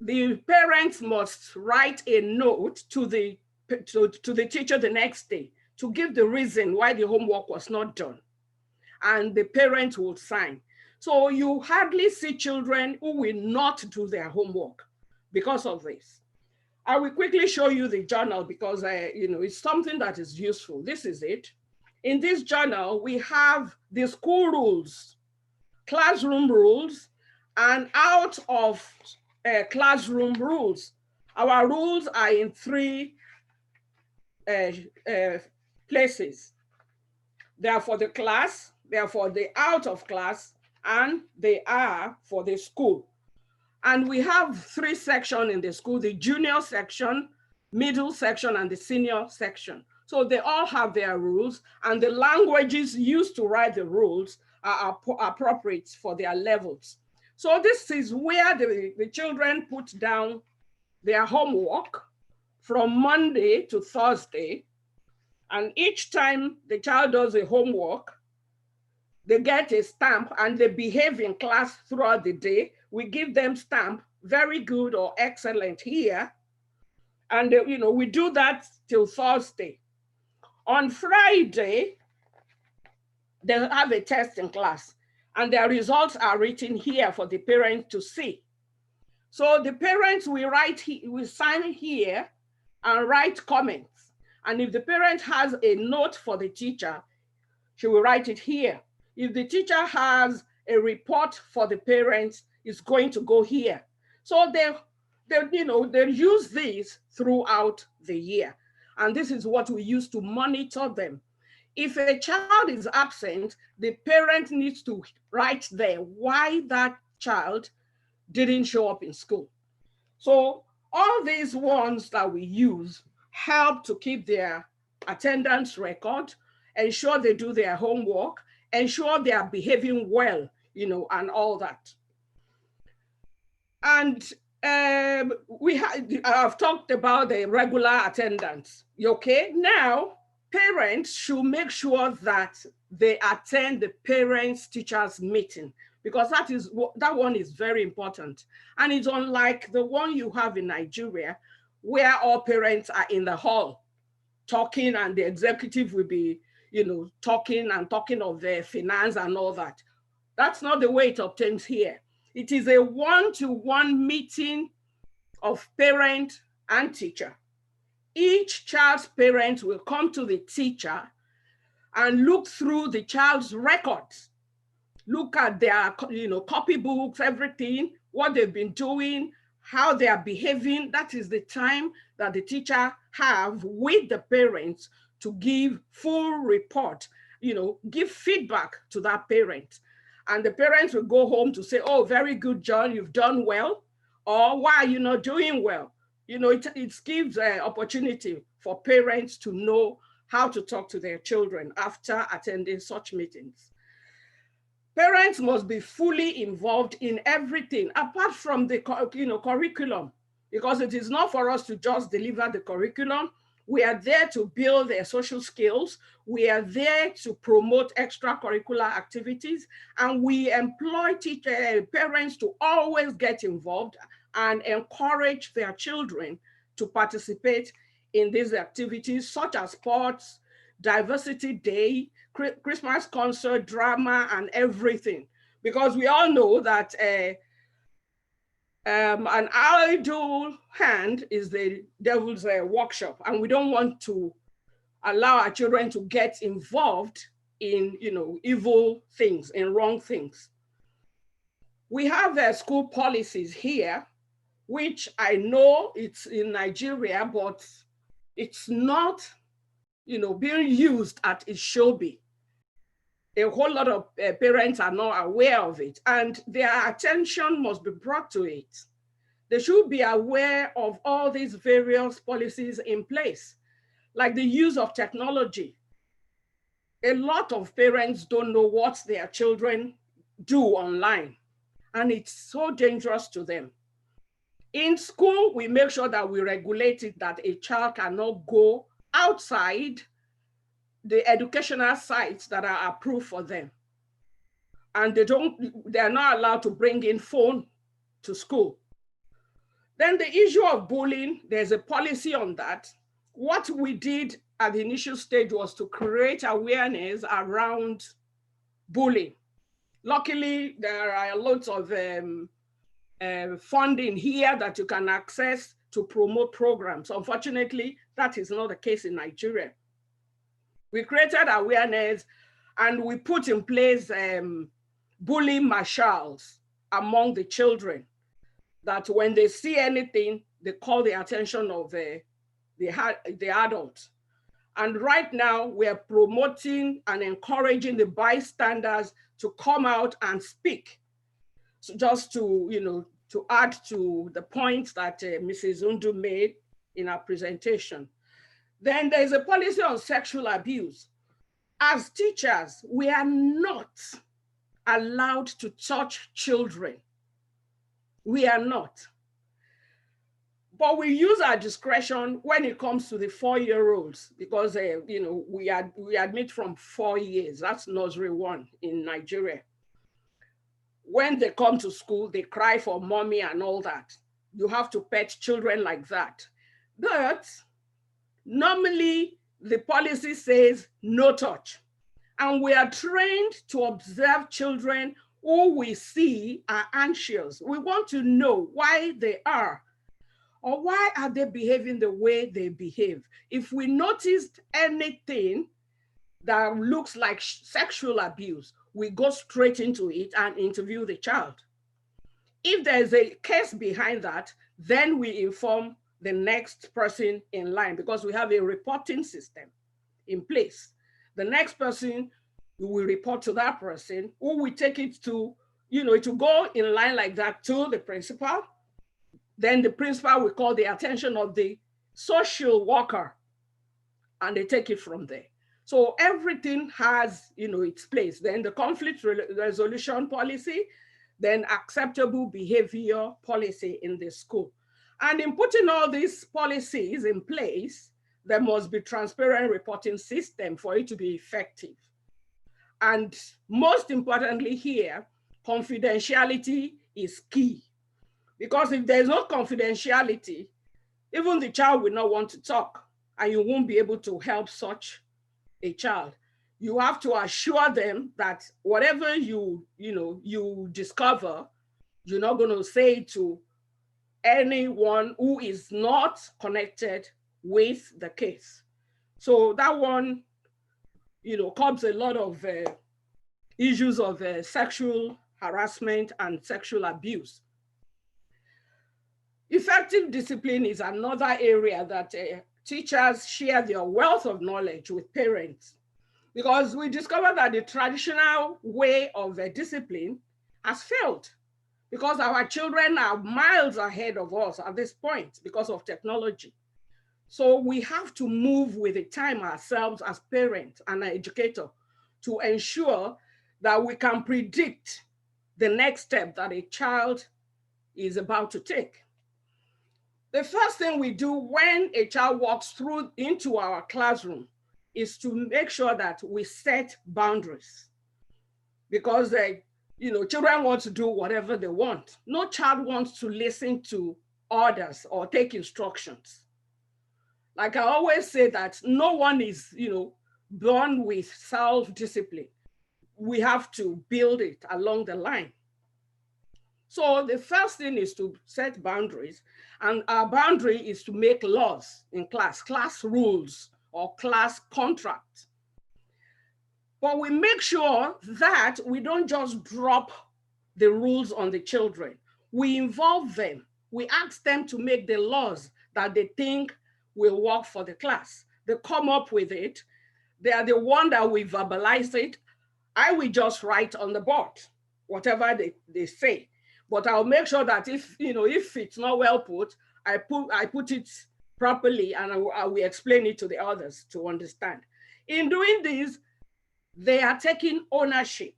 the parents must write a note to the teacher the next day to give the reason why the homework was not done. And the parent will sign. So you hardly see children who will not do their homework because of this. I will quickly show you the journal because it's something that is useful. This is it. In this journal, we have the school rules, classroom rules, and out of classroom rules. Our rules are in three places. They are for the class, they are for the out of class, and they are for the school. And we have three sections in the school: the junior section, middle section, and the senior section. So they all have their rules, and the languages used to write the rules are appropriate for their levels. So this is where the children put down their homework from Monday to Thursday. And each time the child does a homework, they get a stamp and they behave in class throughout the day. We give them stamp, very good or excellent here. And we do that till Thursday. On Friday, they have a test in class, and their results are written here for the parents to see. So the parents will will sign here and write comments. And if the parent has a note for the teacher, she will write it here. If the teacher has a report for the parents, it's going to go here. So they use these throughout the year. And this is what we use to monitor them. If a child is absent, the parent needs to write there why that child didn't show up in school. So all these ones that we use help to keep their attendance record, ensure they do their homework, ensure they are behaving well, and all that. And I've talked about the regular attendance. Okay, now parents should make sure that they attend the parents-teachers meeting, because that one is very important. And it's unlike the one you have in Nigeria, where all parents are in the hall talking, and the executive will be, talking of their finance and all that. That's not the way it obtains here. It is a one-to-one meeting of parent and teacher. Each child's parent will come to the teacher and look through the child's records, look at their copybooks, everything, what they've been doing, how they are behaving. That is the time that the teacher have with the parents to give full report, give feedback to that parent. And the parents will go home to say, oh, very good, John, you've done well. Or why are you not doing well? It gives an opportunity for parents to know how to talk to their children after attending such meetings. Parents must be fully involved in everything apart from the curriculum, because it is not for us to just deliver the curriculum. We are there to build their social skills. We are there to promote extracurricular activities, and we employ parents to always get involved and encourage their children to participate in these activities, such as sports, diversity day, Christmas concert, drama, and everything. Because we all know that an idle hand is the devil's workshop, and we don't want to allow our children to get involved in evil things, in wrong things. We have school policies here, which I know it's in Nigeria, but it's not being used as it should be. A whole lot of parents are not aware of it, and their attention must be brought to it. They should be aware of all these various policies in place, like the use of technology. A lot of parents don't know what their children do online, and it's so dangerous to them. In school, we make sure that we regulate it, that a child cannot go outside the educational sites that are approved for them. And they are not allowed to bring in phone to school. Then the issue of bullying, there's a policy on that. What we did at the initial stage was to create awareness around bullying. Luckily, there are lots of funding here that you can access to promote programs. Unfortunately, that is not the case in Nigeria. We created awareness, and we put in place bullying marshals among the children, that when they see anything, they call the attention of the adult. And right now, we are promoting and encouraging the bystanders to come out and speak. So just to add to the points that Mrs. Undu made in her presentation. Then there's a policy on sexual abuse. As teachers, we are not allowed to touch children. We are not. But we use our discretion when it comes to the 4-year-olds, because we admit from 4 years. That's nursery 1 in Nigeria. When they come to school, they cry for mommy and all that. You have to pet children like that. But normally, the policy says no touch. And we are trained to observe children who we see are anxious. We want to know why they are, or why are they behaving the way they behave. If we noticed anything that looks like sexual abuse, we go straight into it and interview the child. If there's a case behind that, then we inform the next person in line, because we have a reporting system in place. The next person, we will report to that person, who we take it to, to go in line like that to the principal. Then the principal will call the attention of the social worker, and they take it from there. So everything has, its place. Then the conflict resolution policy, then acceptable behavior policy in the school. And in putting all these policies in place, there must be transparent reporting system for it to be effective. And most importantly here, confidentiality is key. Because if there's no confidentiality, even the child will not want to talk, and you won't be able to help such a child. You have to assure them that whatever you discover, you're not going to say to anyone who is not connected with the case. So that one, causes a lot of issues of sexual harassment and sexual abuse. Effective discipline is another area that teachers share their wealth of knowledge with parents, because we discovered that the traditional way of discipline has failed, because our children are miles ahead of us at this point because of technology. So we have to move with the time ourselves as parents and educators to ensure that we can predict the next step that a child is about to take. The first thing we do when a child walks through into our classroom is to make sure that we set boundaries, because children want to do whatever they want. No child wants to listen to orders or take instructions. Like I always say that no one is, born with self-discipline. We have to build it along the line. So the first thing is to set boundaries, and our boundary is to make laws in class rules or class contracts. But we make sure that we don't just drop the rules on the children. We involve them. We ask them to make the laws that they think will work for the class. They come up with it. They are the one that we verbalize it. I will just write on the board whatever they say. But I'll make sure that if it's not well put, I put it properly, and I will explain it to the others to understand. In doing this, they are taking ownership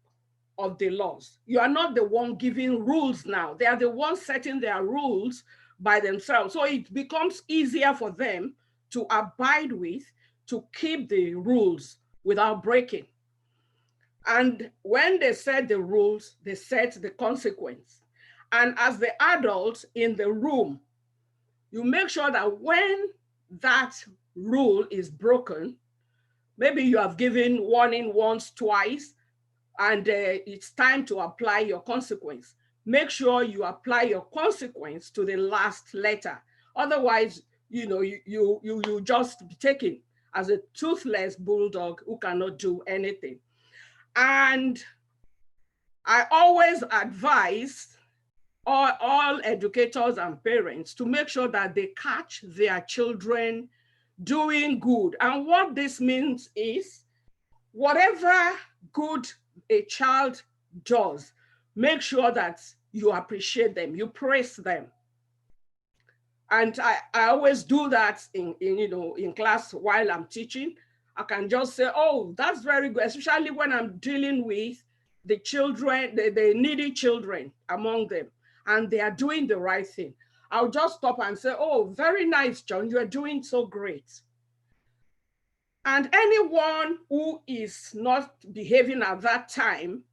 of the laws. You are not the one giving rules now. They are the ones setting their rules by themselves. So it becomes easier for them to abide with, to keep the rules without breaking. And when they set the rules, they set the consequence. And as the adult in the room, you make sure that when that rule is broken, maybe you have given warning once, twice, and it's time to apply your consequence. Make sure you apply your consequence to the last letter. Otherwise, you just be taken as a toothless bulldog who cannot do anything. And I always advise all educators and parents to make sure that they catch their children doing good. And what this means is, whatever good a child does, make sure that you appreciate them, you praise them. And I always do that in class while I'm teaching. I can just say, oh, that's very good, especially when I'm dealing with the children, the needy children among them, and they are doing the right thing. I'll just stop and say, oh, very nice, John, you are doing so great. And anyone who is not behaving at that time,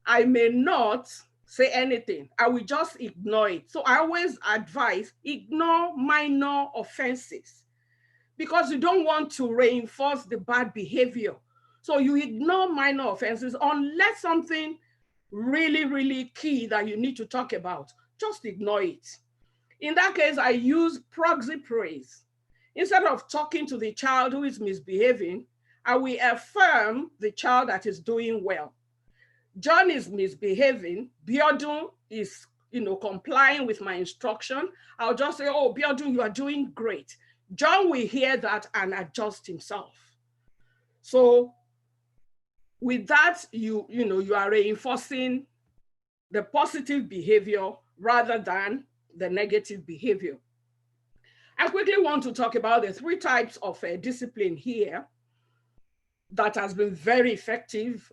I may not say anything. I will just ignore it. So I always advise, ignore minor offenses. because you don't want to reinforce the bad behavior. So you ignore minor offenses unless something really, really key that you need to talk about. Just ignore it. In that case, I use proxy praise. Instead of talking to the child who is misbehaving, I will affirm the child that is doing well. John is misbehaving. Biodun is, complying with my instruction. I'll just say, oh, Biodun, you are doing great. John will hear that and adjust himself. So with that, you are reinforcing the positive behavior rather than the negative behavior. I quickly want to talk about the 3 types of discipline here that has been very effective,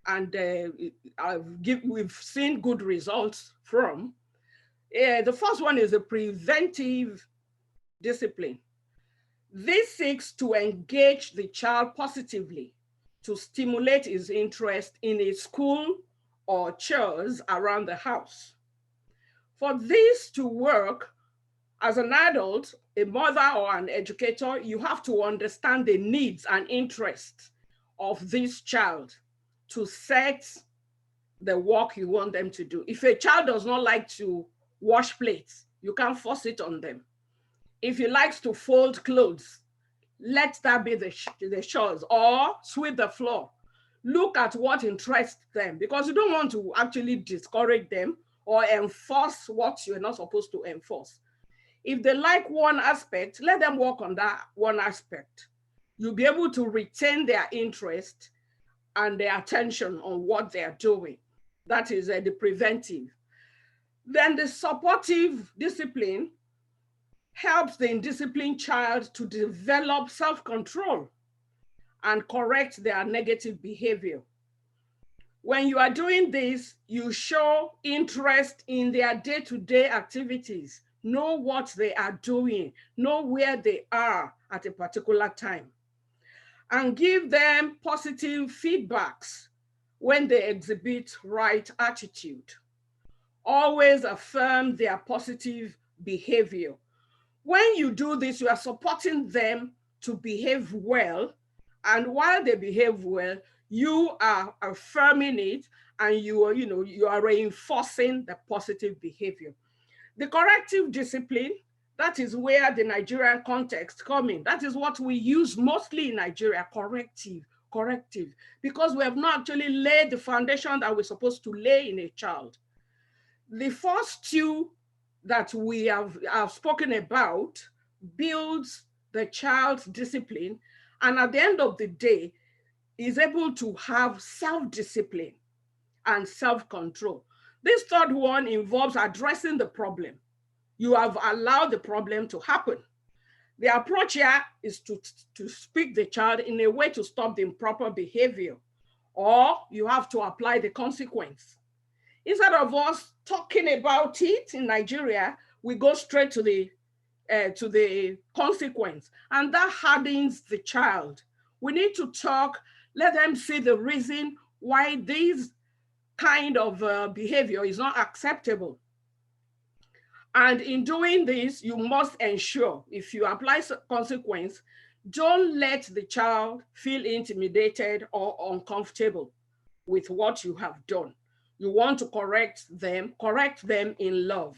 and we've seen good results from. The first one is a preventive discipline. This seeks to engage the child positively to stimulate his interest in a school or chores around the house. For this to work, as an adult, a mother or an educator, you have to understand the needs and interests of this child to set the work you want them to do. If a child does not like to wash plates, you can't force it on them. If he likes to fold clothes, let that be the chores, or sweep the floor. Look at what interests them, because you don't want to actually discourage them or enforce what you're not supposed to enforce. If they like one aspect, let them work on that one aspect. You'll be able to retain their interest and their attention on what they're doing. That is the preventive. Then the supportive discipline helps the indisciplined child to develop self-control and correct their negative behavior. When you are doing this, you show interest in their day-to-day activities, know what they are doing, know where they are at a particular time, and give them positive feedbacks when they exhibit right attitude. Always affirm their positive behavior. When you do this, you are supporting them to behave well, and while they behave well, you are affirming it, and you are reinforcing the positive behavior. The corrective discipline, that is where the Nigerian context comes in. That is what we use mostly in Nigeria, corrective, because we have not actually laid the foundation that we're supposed to lay in a child. The first 2 that we have spoken about builds the child's discipline, and at the end of the day, is able to have self-discipline and self-control. This 3rd one involves addressing the problem. You have allowed the problem to happen. The approach here is to speak the child in a way to stop the improper behavior, or you have to apply the consequence. Instead of us talking about it in Nigeria, we go straight to the consequence, and that hardens the child. We need to talk, let them see the reason why this kind of behavior is not acceptable. And in doing this, you must ensure, if you apply consequence, don't let the child feel intimidated or uncomfortable with what you have done. You want to correct them in love.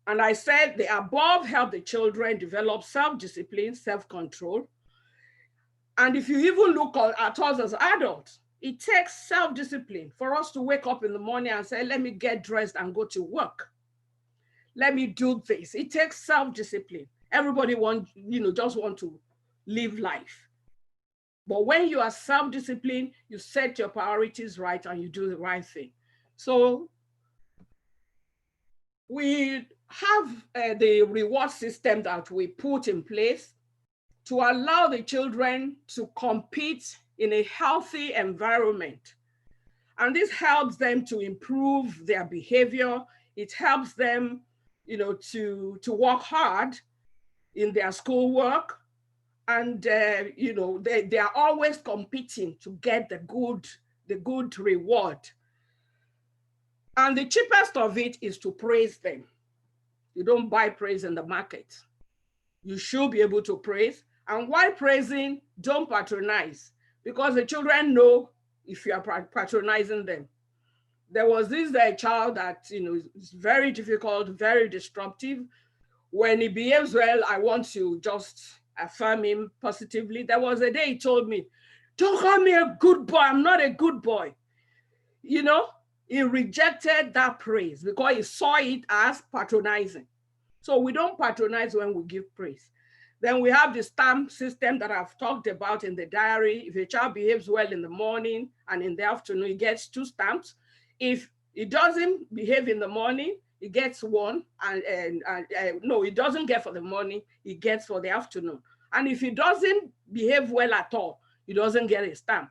And I said the above help the children develop self-discipline, self-control. And if you even look at us as adults, it takes self-discipline for us to wake up in the morning and say, let me get dressed and go to work. Let me do this. It takes self-discipline. Everybody just want to live life. But when you are self-disciplined, you set your priorities right and you do the right thing. So we have the reward system that we put in place to allow the children to compete in a healthy environment. And this helps them to improve their behavior. It helps them, to work hard in their schoolwork. And, they are always competing to get the good reward. And the cheapest of it is to praise them. You don't buy praise in the market. You should be able to praise. And while praising, don't patronize, because the children know if you are patronizing them. There was this child that, is very difficult, very disruptive. When he behaves well, I want to just affirm him positively. There was a day he told me, "Don't call me a good boy. I'm not a good boy." He rejected that praise because he saw it as patronizing. So we don't patronize when we give praise. Then we have the stamp system that I've talked about in the diary. If a child behaves well in the morning and in the afternoon, he gets 2 stamps. If he doesn't behave in the morning, he gets 1. No, he doesn't get for the morning, he gets for the afternoon. And if he doesn't behave well at all, he doesn't get a stamp.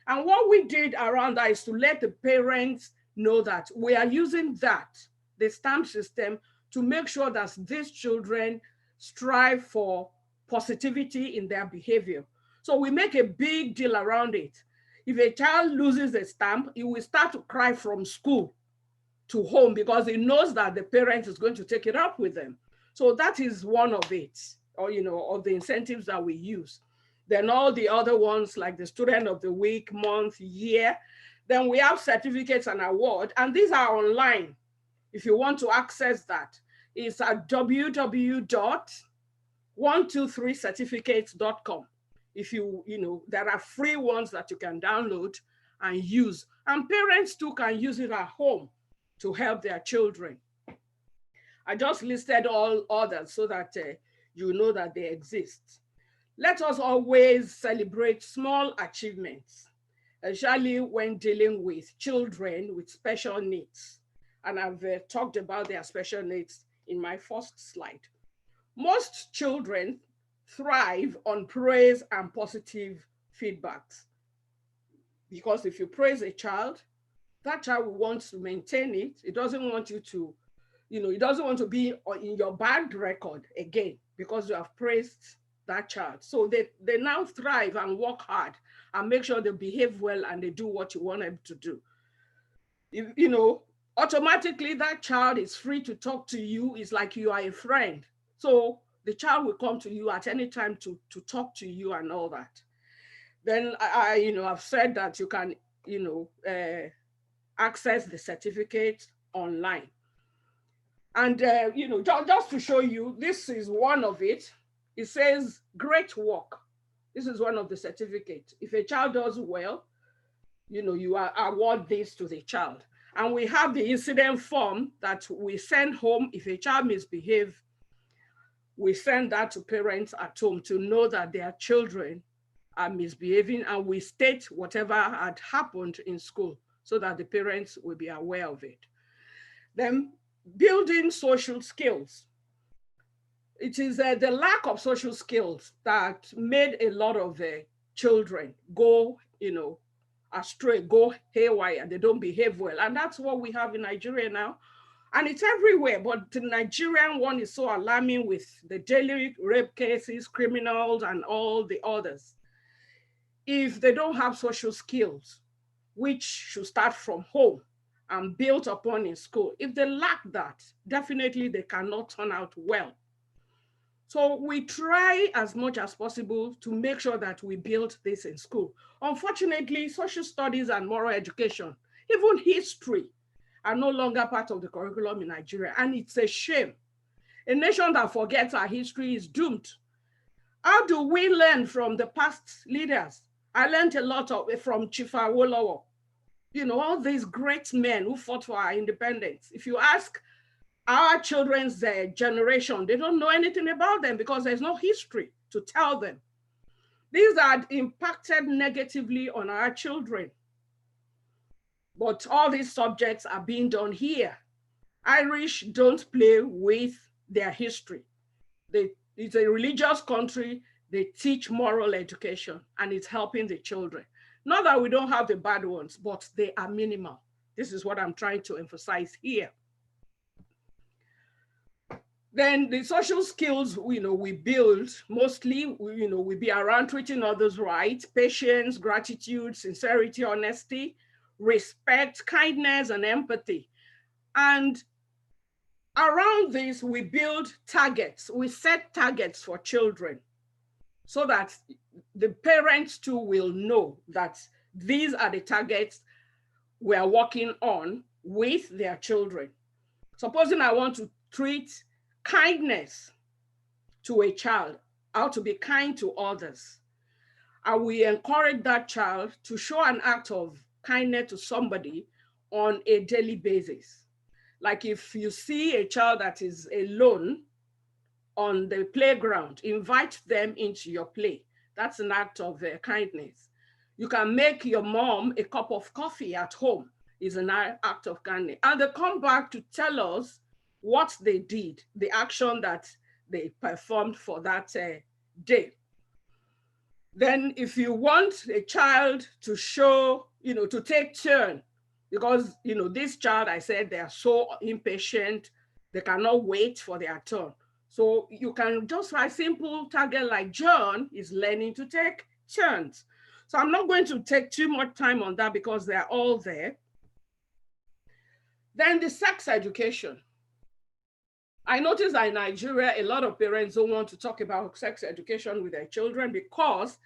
And what we did around that is to let the parents know that we are using the stamp system, to make sure that these children strive for positivity in their behavior. So we make a big deal around it. If a child loses a stamp, he will start to cry from school to home because he knows that the parent is going to take it up with them. So that is one of it, or of the incentives that we use. Then all the other ones, like the Student of the Week, month, year. Then we have certificates and awards, and these are online. If you want to access that, it's at www.123certificates.com. If there are free ones that you can download and use. And parents too can use it at home to help their children. I just listed all others so that you know that they exist. Let us always celebrate small achievements, especially when dealing with children with special needs. And I've talked about their special needs in my first slide. Most children thrive on praise and positive feedbacks. Because if you praise a child, that child wants to maintain it. It doesn't want you to, it doesn't want to be in your bad record again because you have praised that child. So they now thrive and work hard and make sure they behave well and they do what you want them to do. Automatically that child is free to talk to you. It's like you are a friend. So the child will come to you at any time to talk to you and all that. Then I've said that you can, access the certificate online. And, just to show you, this is one of it. It says, great work. This is one of the certificates. If a child does well, you award this to the child. And we have the incident form that we send home. If a child misbehaves, we send that to parents at home to know that their children are misbehaving, and we state whatever had happened in school so that the parents will be aware of it. Then building social skills. It is the lack of social skills that made a lot of children go, astray, go haywire. They don't behave well. And that's what we have in Nigeria now. And it's everywhere, but the Nigerian one is so alarming with the daily rape cases, criminals, and all the others. If they don't have social skills, which should start from home and built upon in school, if they lack that, definitely they cannot turn out well. So we try as much as possible to make sure that we build this in school. Unfortunately, social studies and moral education, even history, are no longer part of the curriculum in Nigeria, and it's a shame. A nation that forgets our history is doomed. How do we learn from the past leaders? I learned a lot from Chief Awolowo. All these great men who fought for our independence. If you ask our children's generation, they don't know anything about them because there's no history to tell them. These are impacted negatively on our children. But all these subjects are being done here. Irish don't play with their history. It's a religious country. They teach moral education, and it's helping the children. Not that we don't have the bad ones, but they are minimal. This is what I'm trying to emphasize here. Then the social skills, we build mostly, we be around treating others right, patience, gratitude, sincerity, honesty, respect, kindness, and empathy. And Around this, we build targets. We set targets for children so that the parents too will know that these are the targets we are working on with their children. Supposing I want to treat kindness to a child, how to be kind to others, I will encourage that child to show an act of kindness to somebody on a daily basis. Like if you see a child that is alone on the playground, invite them into your play. That's an act of kindness. You can make your mom a cup of coffee at home, is an act of kindness. And they come back to tell us what they did, the action that they performed for that day. Then if you want a child to show, to take turn, because, this child, I said, they are so impatient, they cannot wait for their turn. So you can just write simple target like John is learning to take turns. So I'm not going to take too much time on that because they're all there. Then the sex education. I notice that in Nigeria, a lot of parents don't want to talk about sex education with their children because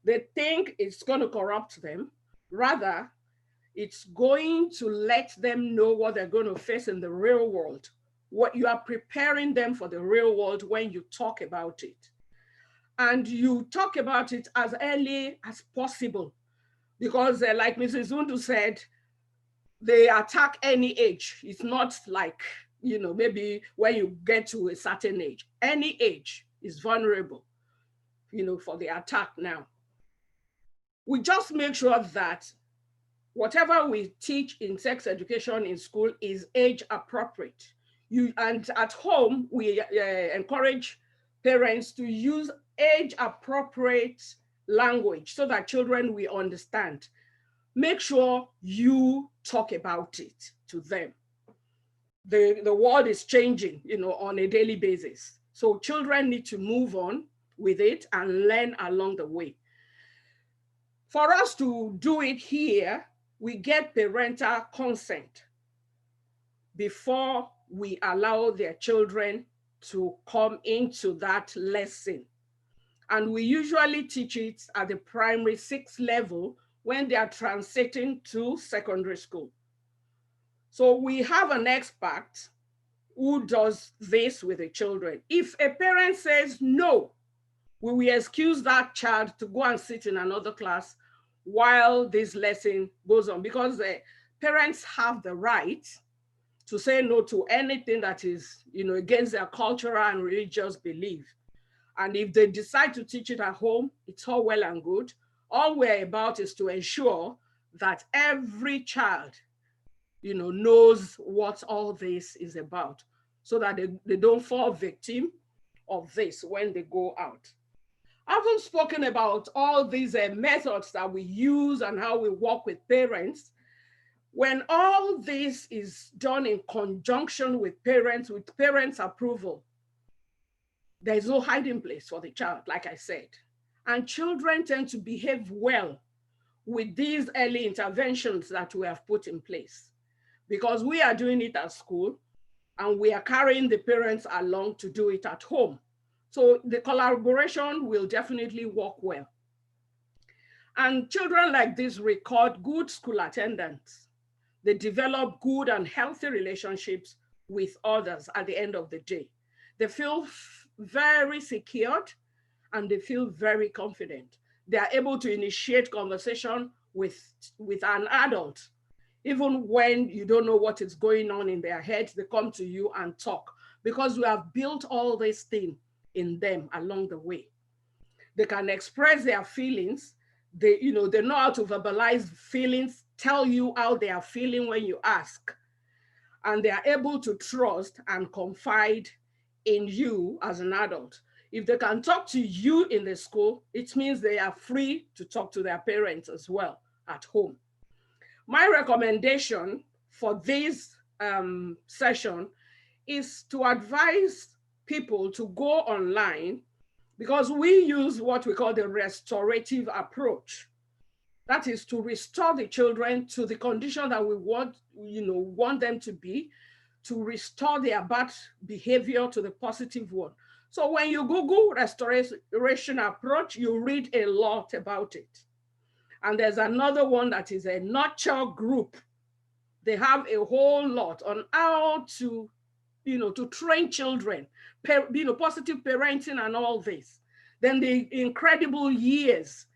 they think it's going to corrupt them. Rather, it's going to let them know what they're going to face in the real world. What you are preparing them for the real world when you talk about it. And you talk about it as early as possible because like Mrs. Undu said, they attack any age. It's not like, maybe when you get to a certain age. Any age is vulnerable, for the attack now. We just make sure that whatever we teach in sex education in school is age appropriate. And at home, we encourage parents to use age appropriate language so that children will understand. Make sure you talk about it to them. The world is changing, on a daily basis. So children need to move on with it and learn along the way. For us to do it here, we get parental consent before we allow their children to come into that lesson. And we usually teach it at the primary 6 level when they are transiting to secondary school. So we have an expert who does this with the children. If a parent says no, we will excuse that child to go and sit in another class while this lesson goes on, because parents have the right to say no to anything that is, against their cultural and religious belief. And if they decide to teach it at home, it's all well and good. All we're about is to ensure that every child, knows what all this is about, so that they don't fall victim of this when they go out. I haven't spoken about all these methods that we use and how we work with parents. When all this is done in conjunction with parents' approval, there is no hiding place for the child, like I said. And children tend to behave well with these early interventions that we have put in place, because we are doing it at school and we are carrying the parents along to do it at home. So the collaboration will definitely work well. And children like this record good school attendance. They develop good and healthy relationships with others at the end of the day. They feel very secured and they feel very confident. They are able to initiate conversation with an adult. Even when you don't know what is going on in their heads, they come to you and talk, because we have built all these things in them along the way. They can express their feelings. They know how to verbalize feelings, tell you how they are feeling when you ask. And they are able to trust and confide in you as an adult. If they can talk to you in the school, it means they are free to talk to their parents as well at home. My recommendation for this session is to advise people to go online, because we use what we call the restorative approach. That is to restore the children to the condition that we want them to be, to restore their bad behavior to the positive one. So when you Google restoration approach, you read a lot about it. And there's another one that is a nurture group. They have a whole lot on how to, to train children, positive parenting and all this. Then the incredible years,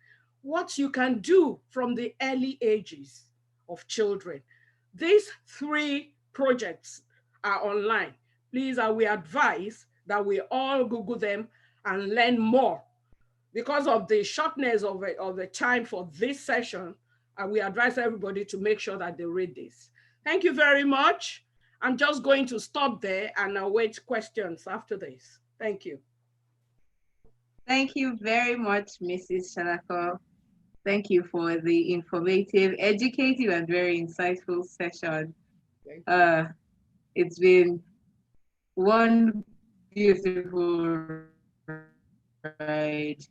what you can do from the early ages of children. These 3 projects are online. Please, I will advise that we all Google them and learn more. Because of the shortness of the time for this session, I will advise everybody to make sure that they read this. Thank you very much. I'm just going to stop there and await questions after this. Thank you. Thank you very much, Mrs. Shanako. Thank you for the informative, educative, and very insightful session. It's been one beautiful ride.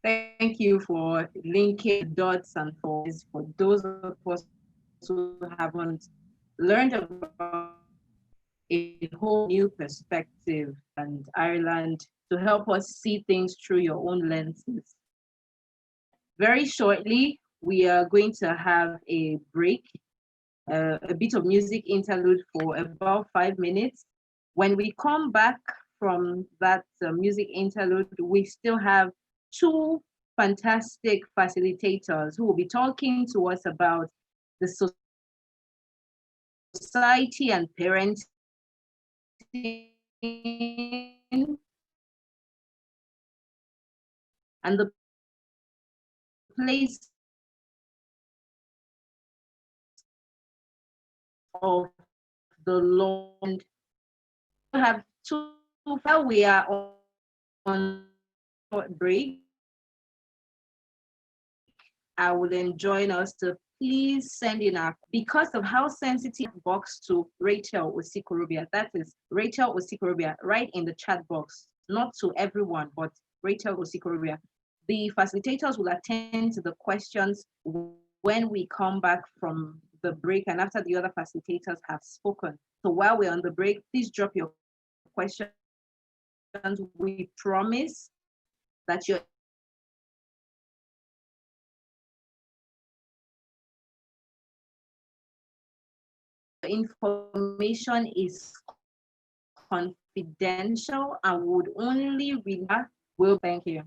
Thank you for linking dots and for those of us who haven't learned about a whole new perspective and Ireland, to help us see things through your own lenses. Very shortly, we are going to have a break, a bit of music interlude for about 5 minutes. When we come back from that music interlude, we still have 2 fantastic facilitators who will be talking to us about the society and parenting and the place of the Lord. We have 2 while we are on break. I would enjoin us to please send in because of how sensitive box to Rachel Osikorobia. That is Rachel Osikorobia, right in the chat box, not to everyone, but Rachel Osikorobia. The facilitators will attend to the questions when we come back from the break and after the other facilitators have spoken. So while we're on the break, please drop your questions. We promise that your information is confidential and would only read. Will, thank you.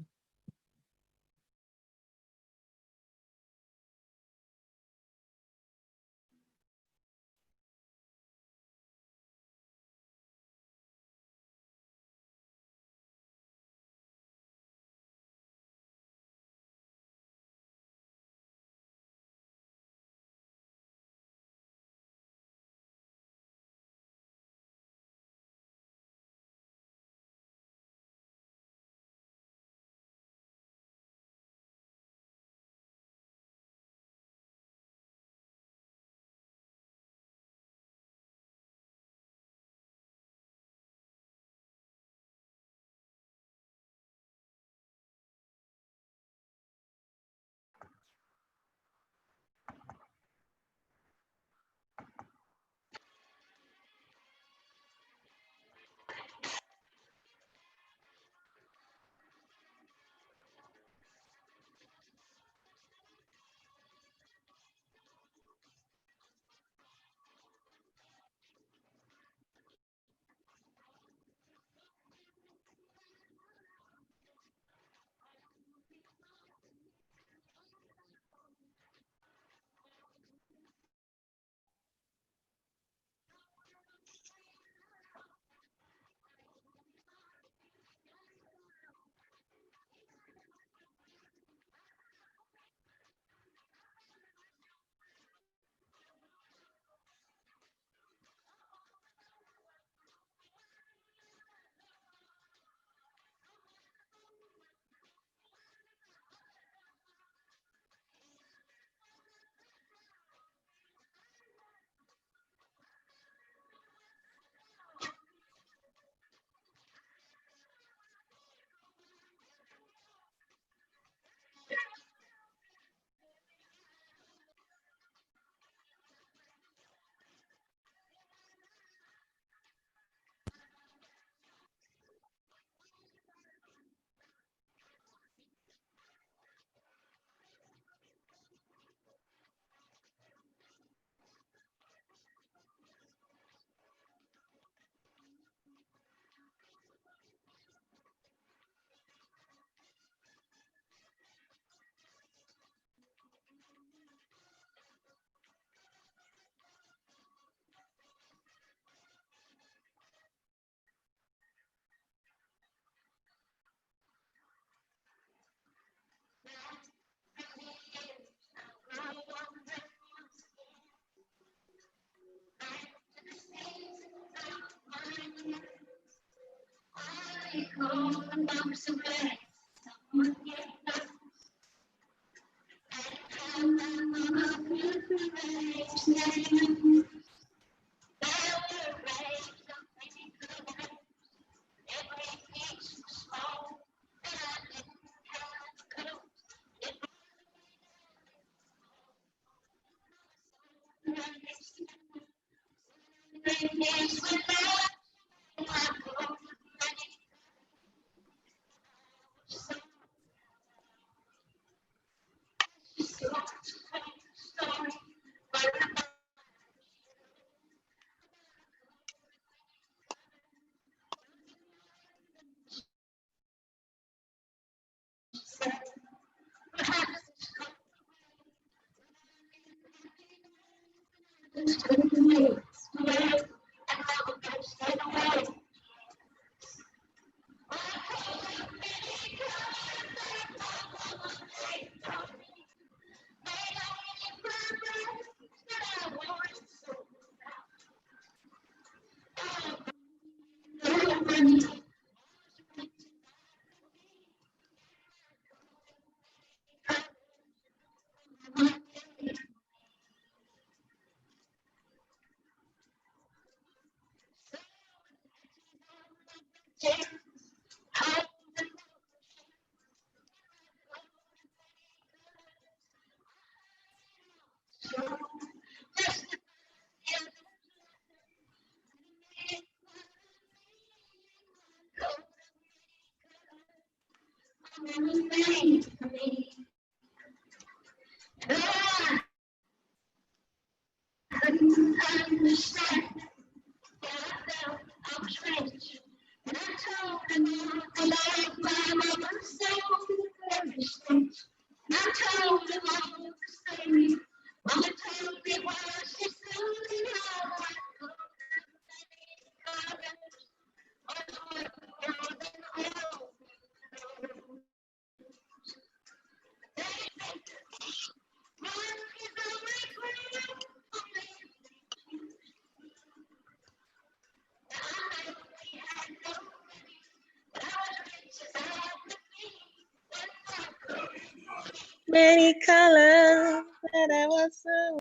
Many colors that I was so.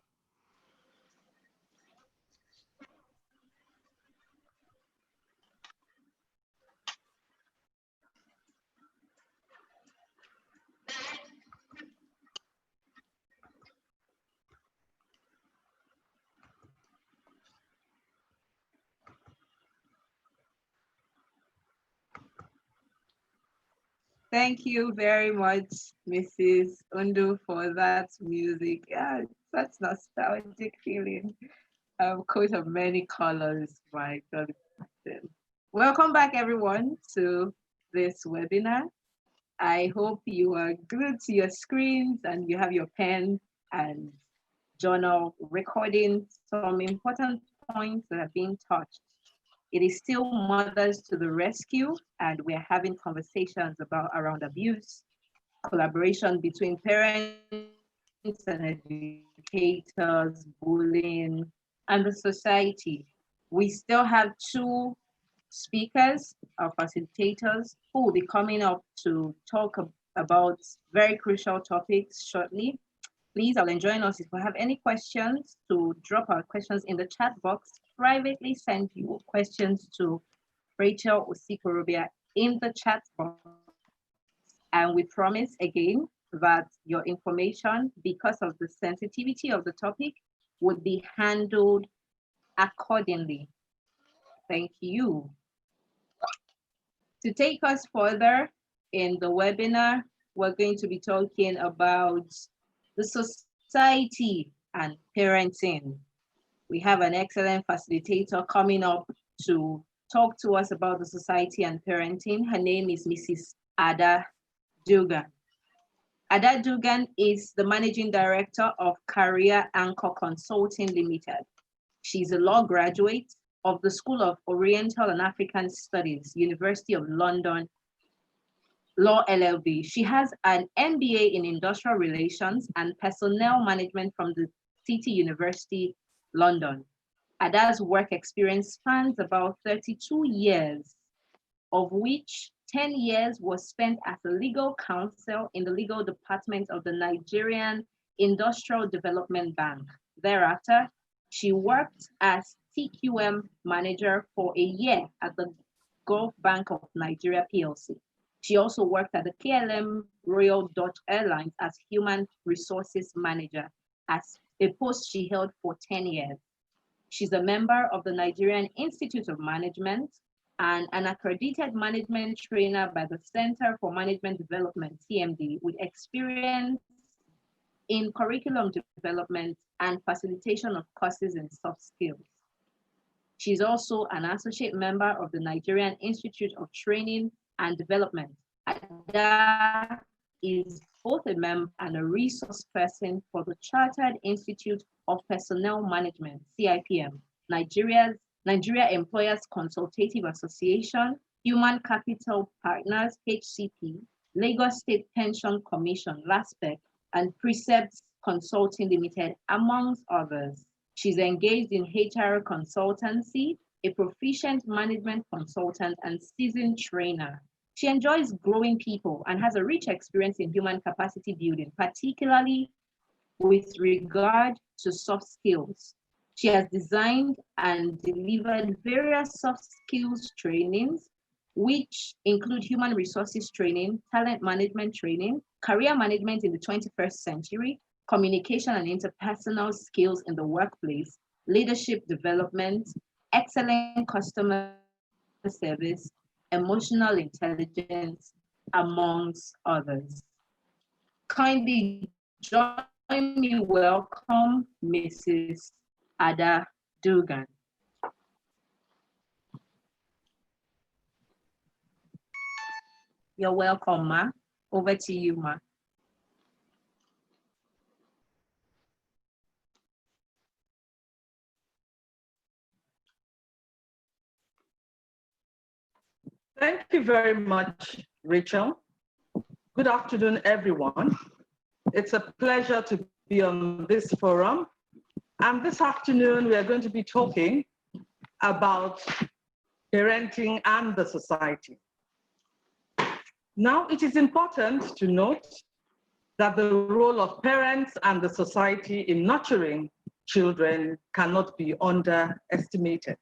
Thank you very much, Mrs. Undu, for that music. Yeah, such nostalgic feeling. Coat of many colors, my God. Welcome back, everyone, to this webinar. I hope you are glued to your screens and you have your pen and journal recording some important points that are being touched. It is still Mothers to the Rescue, and we're having conversations around abuse, collaboration between parents and educators, bullying, and the society. We still have two speakers, our facilitators, who will be coming up to talk about very crucial topics shortly. Please, I'll join us if you have any questions to drop our questions in the chat box. Privately send your questions to Rachel Osikorobia in the chat box. And we promise again that your information, because of the sensitivity of the topic, would be handled accordingly. Thank you. To take us further in the webinar, we're going to be talking about the society and parenting. We have an excellent facilitator coming up to talk to us about the society and parenting. Her name is Mrs. Ada Dugan. Ada Dugan is the managing director of Career Anchor Consulting Limited. She's a law graduate of the School of Oriental and African Studies, University of London, Law LLB. She has an MBA in Industrial Relations and Personnel Management from the City University, London. Ada's work experience spans about 32 years, of which 10 years was spent as a legal counsel in the legal department of the Nigerian Industrial Development Bank. Thereafter, she worked as TQM manager for a year at the Gulf Bank of Nigeria PLC. She also worked at the KLM Royal Dutch Airlines as human resources manager, as a post she held for 10 years. She's a member of the Nigerian Institute of Management and an accredited management trainer by the Center for Management Development, CMD, with experience in curriculum development and facilitation of courses in soft skills. She's also an associate member of the Nigerian Institute of Training and Development. Ada is both a member and a resource person for the Chartered Institute of Personnel Management, CIPM, Nigeria Employers Consultative Association, Human Capital Partners, HCP, Lagos State Pension Commission, LASPEC, and Precepts Consulting Limited, amongst others. She's engaged in HR consultancy, a proficient management consultant, and seasoned trainer. She enjoys growing people and has a rich experience in human capacity building, particularly with regard to soft skills. She has designed and delivered various soft skills trainings, which include human resources training, talent management training, career management in the 21st century, communication and interpersonal skills in the workplace, leadership development, excellent customer service, emotional intelligence, amongst others. Kindly join me welcome Mrs. Ada Dugan. You're welcome, Ma. Over to you, Ma. Thank you very much, Rachel. Good afternoon, everyone. It's a pleasure to be on this forum. And this afternoon, we are going to be talking about parenting and the society. Now, it is important to note that the role of parents and the society in nurturing children cannot be underestimated.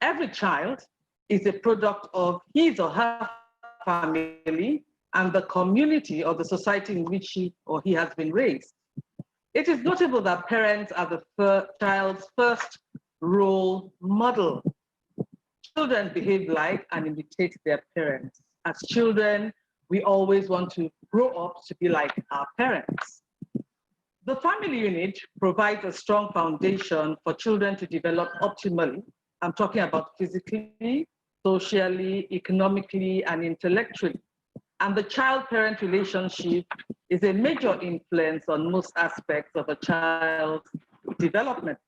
Every child is a product of his or her family and the community or the society in which she or he has been raised. It is notable that parents are the child's first role model. Children behave like and imitate their parents. As children, we always want to grow up to be like our parents. The family unit provides a strong foundation for children to develop optimally. I'm talking about physically, socially, economically, and intellectually. And the child-parent relationship is a major influence on most aspects of a child's development.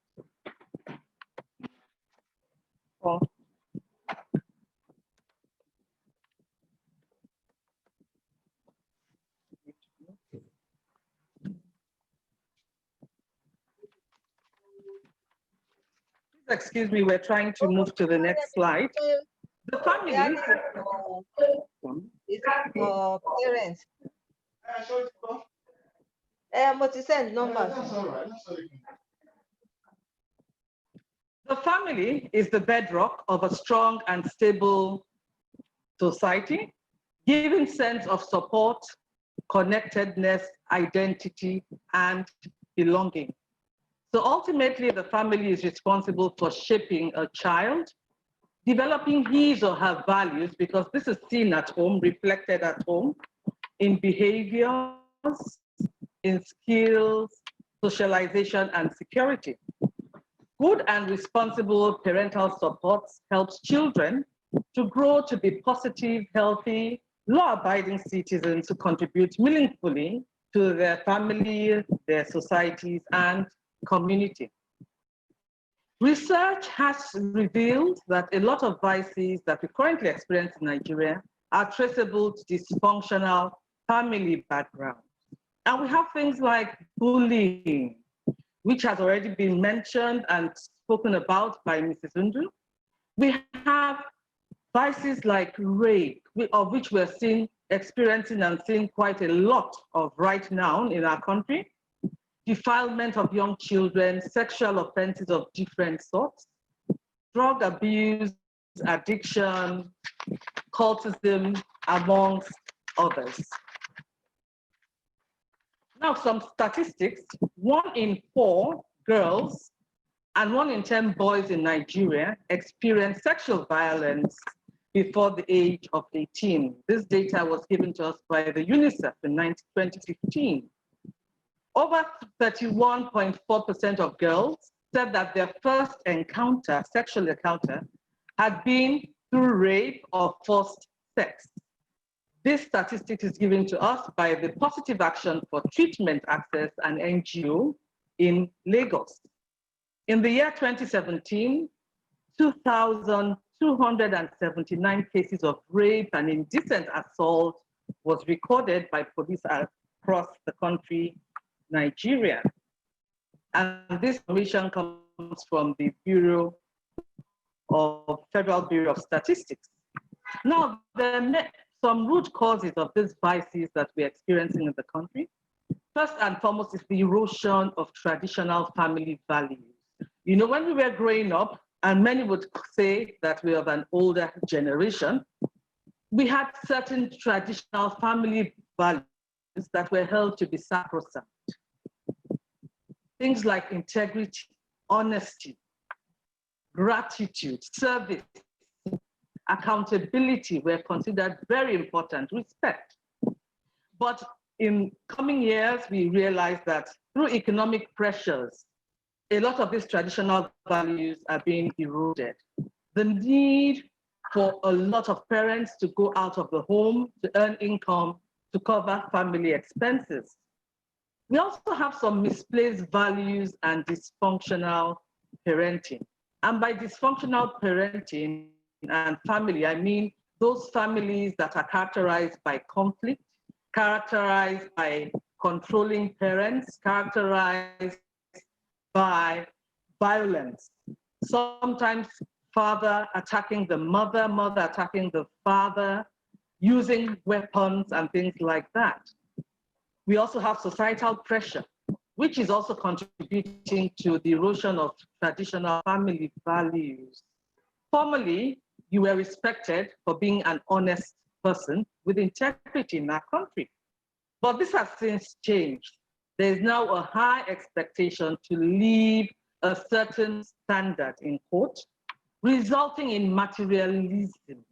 Excuse me, we're trying to move to the next slide. The family is for parents. What you send numbers? The family is the bedrock of a strong and stable society, giving sense of support, connectedness, identity, and belonging. So ultimately, the family is responsible for shaping a child, developing his or her values, because this is seen at home, reflected at home, in behaviors, in skills, socialization, and security. Good and responsible parental support helps children to grow to be positive, healthy, law-abiding citizens who contribute meaningfully to their family, their societies, and community. Research has revealed that a lot of vices that we currently experience in Nigeria are traceable to dysfunctional family backgrounds. And we have things like bullying, which has already been mentioned and spoken about by Mrs. Undu. We have Vices like rape, of which we're experiencing and seeing quite a lot of right now in our country, defilement of young children, sexual offenses of different sorts, drug abuse, addiction, cultism, amongst others. Now, some statistics: 1 in 4 girls and 1 in 10 boys in Nigeria experience sexual violence before the age of 18. This data was given to us by the UNICEF in 2015. Over 31.4% of girls said that their first encounter, sexual encounter, had been through rape or forced sex. This statistic is given to us by the Positive Action for Treatment Access, an NGO in Lagos. In the year 2017, 2,279 cases of rape and indecent assault was recorded by police across the country, Nigeria. And this information comes from the Federal Bureau of Statistics. Now, there are some root causes of these vices that we're experiencing in the country. First and foremost is the erosion of traditional family values. You know, when we were growing up, and many would say that we are of an older generation, we had certain traditional family values that were held to be sacrosanct. Things like integrity, honesty, gratitude, service, accountability were considered very important, respect. But in coming years, we realized that through economic pressures, a lot of these traditional values are being eroded. The need for a lot of parents to go out of the home to earn income to cover family expenses. We also have some misplaced values and dysfunctional parenting. And by dysfunctional parenting and family, I mean those families that are characterized by conflict, characterized by controlling parents, characterized by violence. Sometimes father attacking the mother, mother attacking the father, using weapons and things like that. We also have societal pressure, which is also contributing to the erosion of traditional family values. Formerly, you were respected for being an honest person with integrity in our country. But this has since changed. There is now a high expectation to live a certain standard in court, resulting in materialism,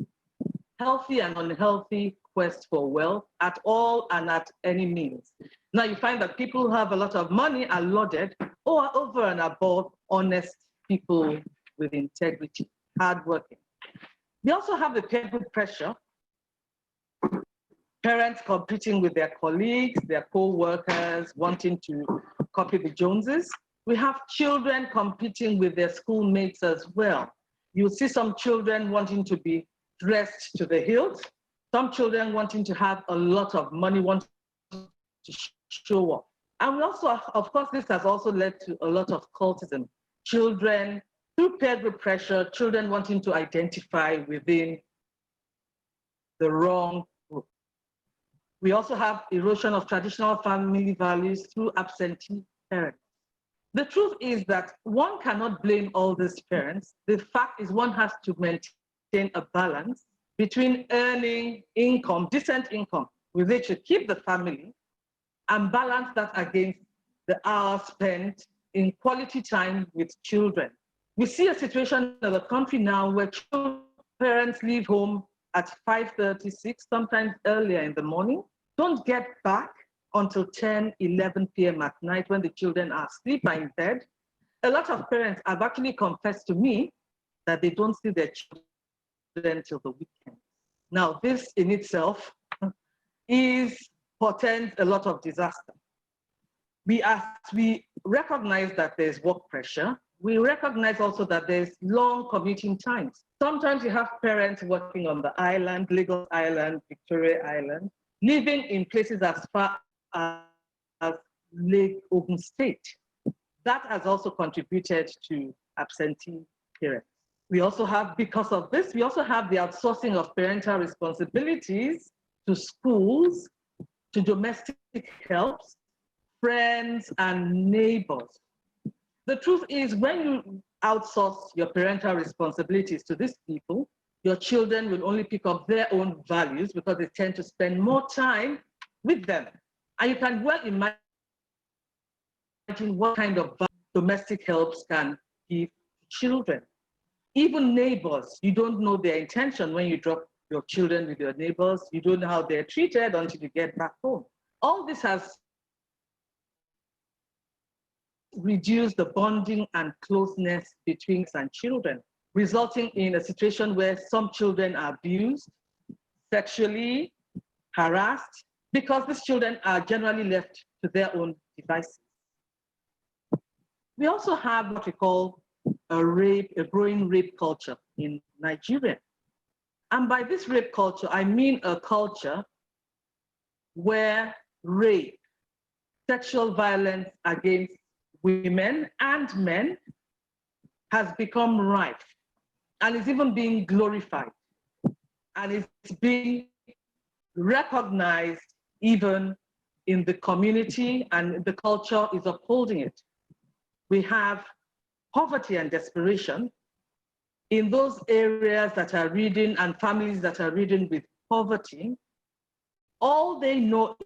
healthy and unhealthy quest for wealth at all and at any means. Now you find that people who have a lot of money are lauded or are over and above honest people with integrity, hardworking. We also have the peer group pressure, parents competing with their colleagues, their co-workers, wanting to copy the Joneses. We have children competing with their schoolmates as well. You see some children wanting to be dressed to the hilt, some children wanting to have a lot of money, wanting to show off. And we also, of course, this has also led to a lot of cultism. Children, through peer group pressure, children wanting to identify within the wrong group. We also have erosion of traditional family values through absentee parents. The truth is that one cannot blame all these parents. The fact is one has to maintain a balance between earning income, decent income, with which to keep the family, and balance that against the hours spent in quality time with children. We see a situation in the country now where parents leave home at 5:36, sometimes earlier in the morning, don't get back until 10, 11 p.m. at night when the children are asleep in bed. A lot of parents have actually confessed to me that they don't see their children till the weekend. Now, this in itself portends a lot of disaster. As we recognize that there's work pressure, we recognize also that there's long commuting times. Sometimes you have parents working on the island, Lagos Island, Victoria Island, living in places as far as Lake Ogun State. That has also contributed to absentee parents. We also have, because of this, we also have the outsourcing of parental responsibilities to schools, to domestic helps, friends, and neighbors. The truth is, when you outsource your parental responsibilities to these people, your children will only pick up their own values because they tend to spend more time with them. And you can well imagine what kind of domestic helps can give children. Even neighbors, you don't know their intention when you drop your children with your neighbors. You don't know how they're treated until you get back home. All this has reduced the bonding and closeness between us and children, resulting in a situation where some children are abused, sexually harassed, because these children are generally left to their own devices. We also have what we call a growing rape culture in Nigeria. And by this rape culture, I mean a culture where rape, sexual violence against women and men has become rife and is even being glorified and it's being recognized even in the community, and the culture is upholding it. We have poverty and desperation in those areas that are ridden and families that are ridden with poverty. All they know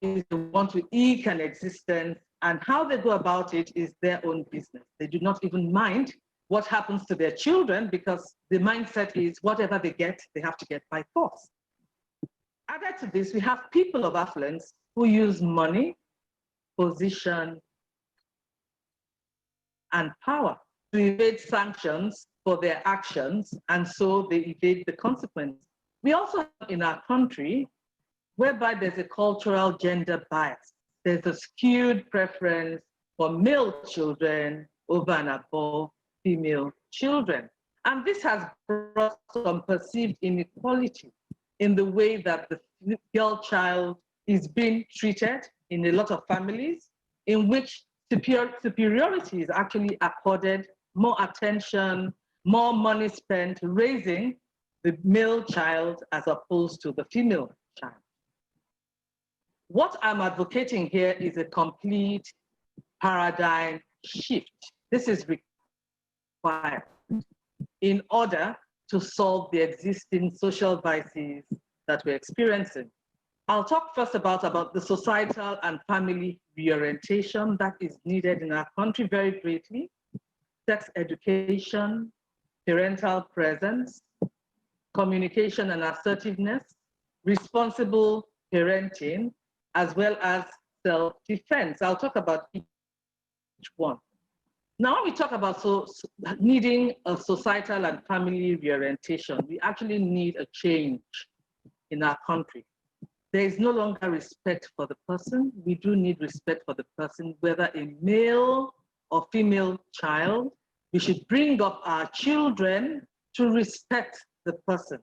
is they want to eke an existence, and how they go about it is their own business. They do not even mind what happens to their children because the mindset is whatever they get, they have to get by force. Added to this, we have people of affluence who use money, position, and power to evade sanctions for their actions, and so they evade the consequence. We also have in our country whereby there's a cultural gender bias. There's a skewed preference for male children over and above female children. And this has brought some perceived inequality in the way that the girl child is being treated in a lot of families, in which superiority is actually accorded more attention, more money spent raising the male child as opposed to the female child. What I'm advocating here is a complete paradigm shift. This is required in order to solve the existing social vices that we're experiencing. I'll talk first about the societal and family reorientation that is needed in our country very greatly: sex education, parental presence, communication and assertiveness, responsible parenting, as well as self-defense. I'll talk about each one. Now, when we talk about needing a societal and family reorientation, we actually need a change in our country. There is no longer respect for the person. We do need respect for the person, whether a male or female child. We should bring up our children to respect the person.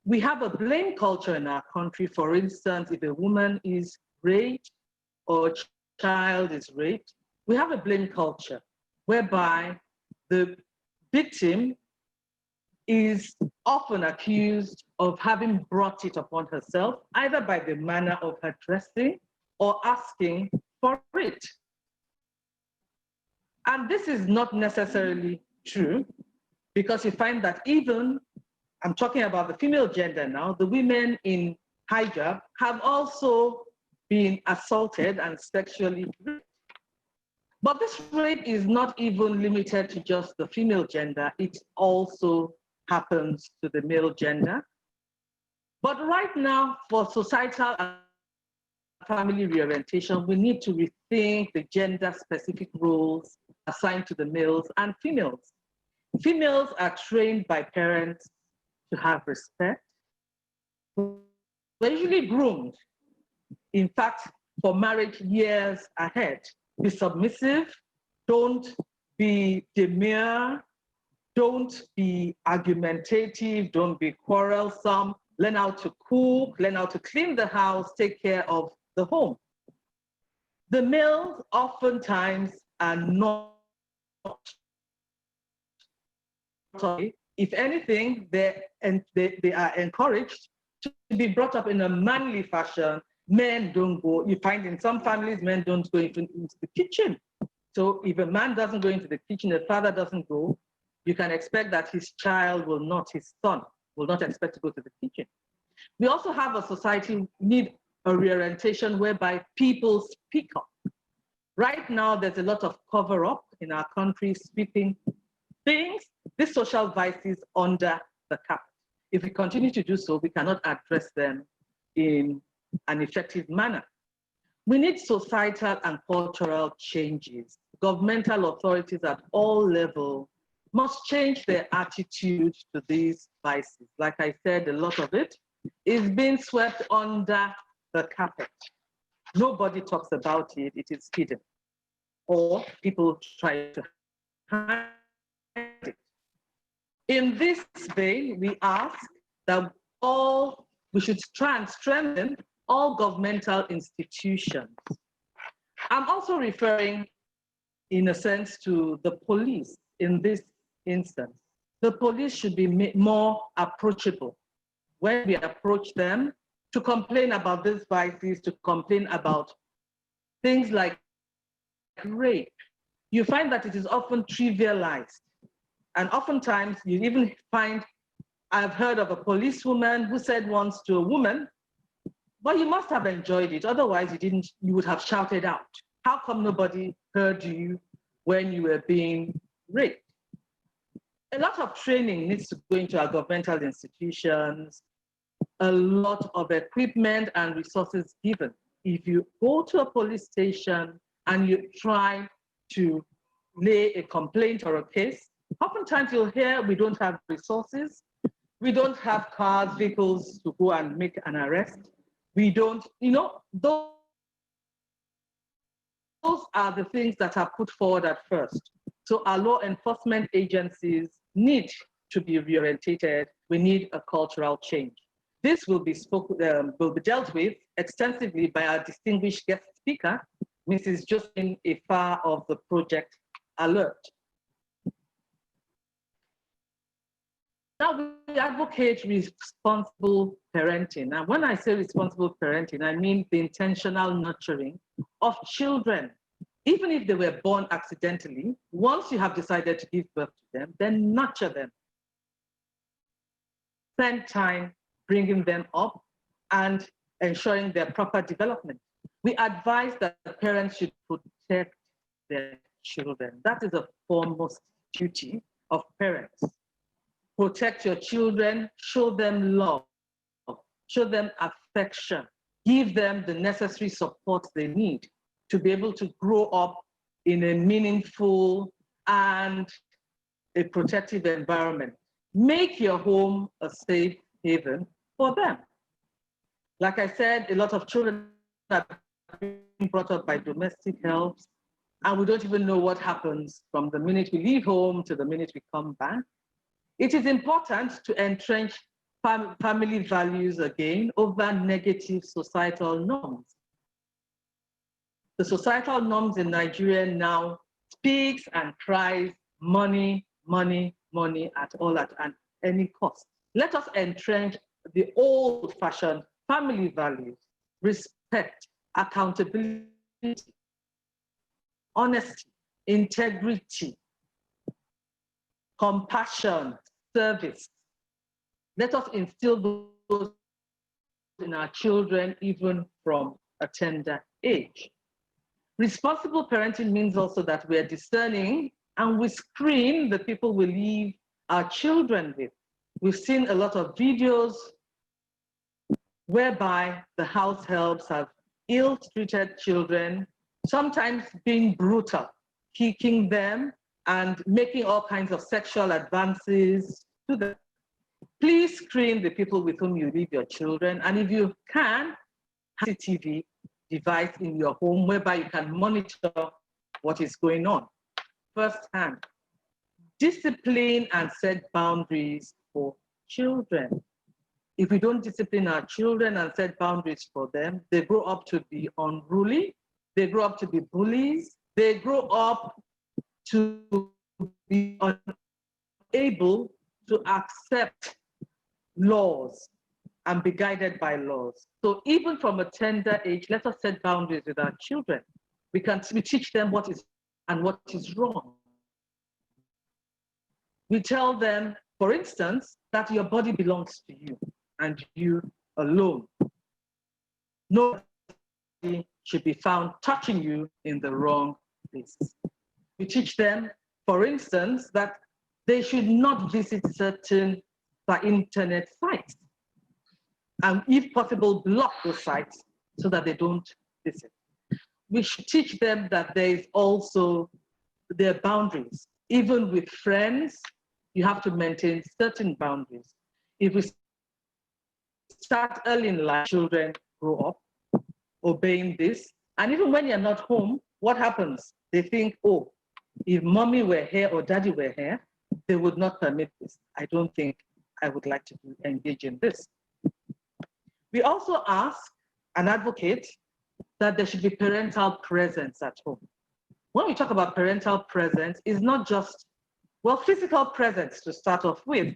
We have a blame culture in our country. For instance, if a woman is raped or a child is raped, we have a blame culture whereby the victim is often accused of having brought it upon herself, either by the manner of her dressing or asking for it. And this is not necessarily true, because you find that even, I'm talking about the female gender now, the women in hijab have also been assaulted and sexually raped. But this rape is not even limited to just the female gender, it also happens to the male gender. But right now, for societal and family reorientation, we need to rethink the gender-specific roles assigned to the males and females. Females are trained by parents to have respect. They're usually groomed, in fact, for marriage years ahead. Be submissive, don't be demure, don't be argumentative, don't be quarrelsome, learn how to cook, learn how to clean the house, take care of the home. The males oftentimes are not If anything, they are encouraged to be brought up in a manly fashion. Men don't go. You find in some families, men don't go into the kitchen. So if a man doesn't go into the kitchen, the father doesn't go, you can expect that his child will not, his son will not expect to go to the kitchen. We also have a society need a reorientation whereby people speak up. Right now, there's a lot of cover up in our country, sweeping things, these social vices under the carpet. If we continue to do so, we cannot address them in an effective manner. We need societal and cultural changes. Governmental authorities at all levels must change their attitude to these vices. Like I said, a lot of it is being swept under the carpet. Nobody talks about it, it is hidden. Or people try to hide it. In this vein, we ask that we should try and strengthen all governmental institutions. I'm also referring, in a sense, to the police in this instance. The police should be more approachable when we approach them to complain about these vices, to complain about things like rape. You find that it is often trivialized. And oftentimes you even find, I've heard of a policewoman who said once to a woman, "Well, you must have enjoyed it, otherwise you would have shouted out. How come nobody heard you when you were being raped?" A lot of training needs to go into our governmental institutions, a lot of equipment and resources given. If you go to a police station and you try to lay a complaint or a case, oftentimes you'll hear we don't have resources, we don't have cars, vehicles to go and make an arrest. We don't, those are the things that are put forward at first. So our law enforcement agencies need to be reorientated. We need a cultural change. This will be dealt with extensively by our distinguished guest speaker, Mrs. Josephine Ifa of the Project Alert. Now we advocate responsible parenting. And when I say responsible parenting, I mean the intentional nurturing of children. Even if they were born accidentally, once you have decided to give birth to them, then nurture them. Spend time bringing them up and ensuring their proper development. We advise that the parents should protect their children. That is the foremost duty of parents. Protect your children, show them love, show them affection, give them the necessary support they need to be able to grow up in a meaningful and a protective environment. Make your home a safe haven for them. Like I said, a lot of children are being brought up by domestic help, and we don't even know what happens from the minute we leave home to the minute we come back. It is important to entrench family values again over negative societal norms. The societal norms in Nigeria now speaks and cries money, money, money at any cost. Let us entrench the old-fashioned family values: respect, accountability, honesty, integrity, compassion, service. Let us instill those in our children even from a tender age. Responsible parenting means also that we are discerning and we screen the people we leave our children with. We've seen a lot of videos whereby the house helps have ill-treated children, sometimes being brutal, kicking them and making all kinds of sexual advances to them. Please screen the people with whom you leave your children, and if you can, have a CCTV device in your home whereby you can monitor what is going on firsthand. Discipline and set boundaries for children. If we don't discipline our children and set boundaries for them, they grow up to be unruly, they grow up to be bullies, they grow up to be able to accept laws and be guided by laws. So even from a tender age, let us set boundaries with our children. We teach them what is and what is wrong. We tell them, for instance, that your body belongs to you and you alone. Nobody should be found touching you in the wrong place. We teach them, for instance, that they should not visit certain internet sites. And if possible, block those sites so that they don't visit. We should teach them that there is also their boundaries. Even with friends, you have to maintain certain boundaries. If we start early in life, children grow up obeying this. And even when you're not home, what happens? They think, oh, if mommy were here or daddy were here, they would not permit this. I don't think I would like to engage in this. We also ask and advocate that there should be parental presence at home. When we talk about parental presence, it's not just, well, physical presence to start off with.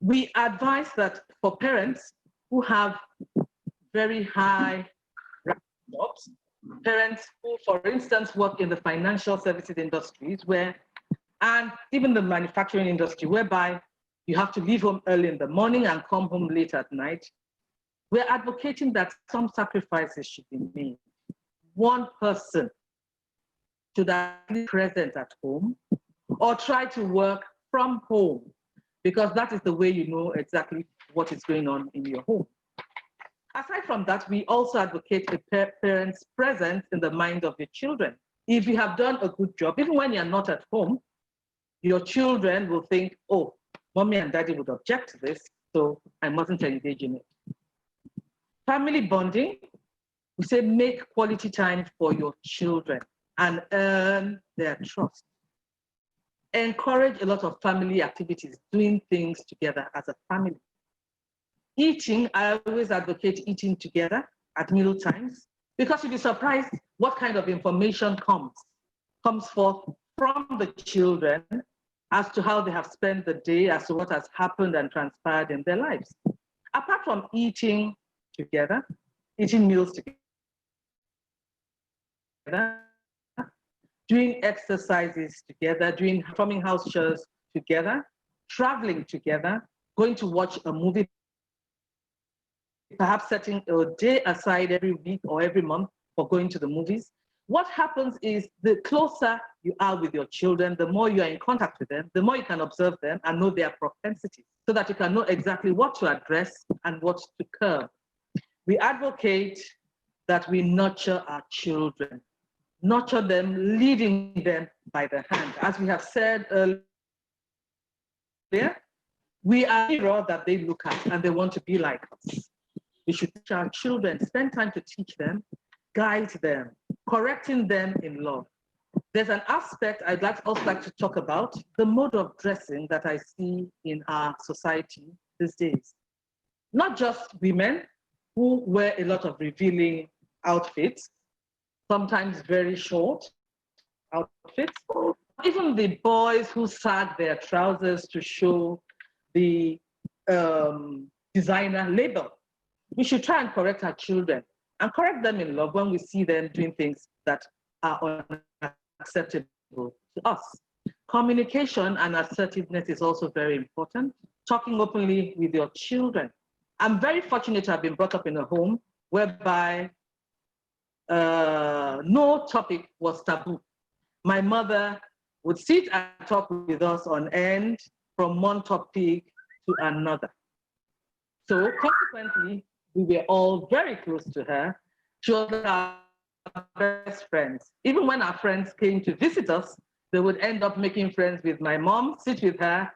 We advise that for parents who have very high jobs, parents who, for instance, work in the financial services industries and even the manufacturing industry, whereby you have to leave home early in the morning and come home late at night, we're advocating that some sacrifices should be made. One person should be present at home or try to work from home, because that is the way you know exactly what is going on in your home. Aside from that, we also advocate a parent's presence in the mind of your children. If you have done a good job, even when you're not at home, your children will think, oh, mommy and daddy would object to this, so I mustn't engage in it. Family bonding, we say make quality time for your children and earn their trust. Encourage a lot of family activities, doing things together as a family. Eating, I always advocate eating together at meal times, because you'll be surprised what kind of information comes forth from the children as to how they have spent the day, as to what has happened and transpired in their lives. Apart from eating together, eating meals together, doing exercises together, performing house chores together, traveling together, going to watch a movie, perhaps setting a day aside every week or every month for going to the movies. What happens is the closer you are with your children, the more you are in contact with them, the more you can observe them and know their propensities, so that you can know exactly what to address and what to curb. We advocate that we nurture our children, nurture them, leading them by the hand. As we have said earlier, we are the mirror that they look at and they want to be like us. We should teach our children, spend time to teach them, guide them, correcting them in love. There's an aspect I'd also like to talk about, the mode of dressing that I see in our society these days. Not just women who wear a lot of revealing outfits, sometimes very short outfits, even the boys who sag their trousers to show the designer label. We should try and correct our children and correct them in love when we see them doing things that are unacceptable to us. Communication and assertiveness is also very important. Talking openly with your children. I'm very fortunate to have been brought up in a home whereby no topic was taboo. My mother would sit and talk with us on end from one topic to another. So consequently, we were all very close to her. She was our best friends. Even when our friends came to visit us, they would end up making friends with my mom, sit with her,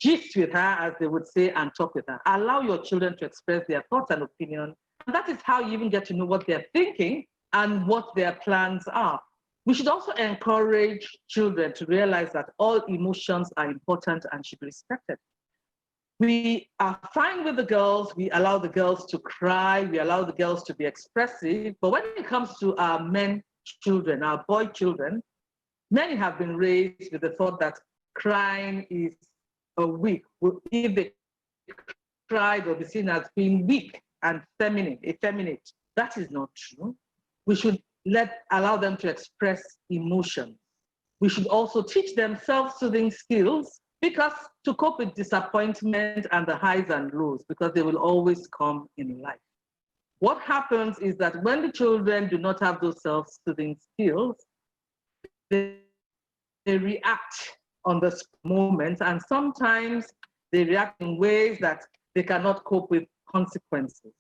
gist with her, as they would say, and talk with her. Allow your children to express their thoughts and opinions. And that is how you even get to know what they're thinking and what their plans are. We should also encourage children to realize that all emotions are important and should be respected. We are fine with the girls, we allow the girls to cry, we allow the girls to be expressive, but when it comes to our men children, our boy children, Many have been raised with the thought that crying is a weak. If they cry, they'll be seen as being weak and feminine, effeminate. That is not true. We should allow them to express emotion. We should also teach them self-soothing skills, because to cope with disappointment and the highs and lows, because they will always come in life. What happens is that when the children do not have those self-soothing skills, they react on the moment, and sometimes they react in ways that they cannot cope with consequences.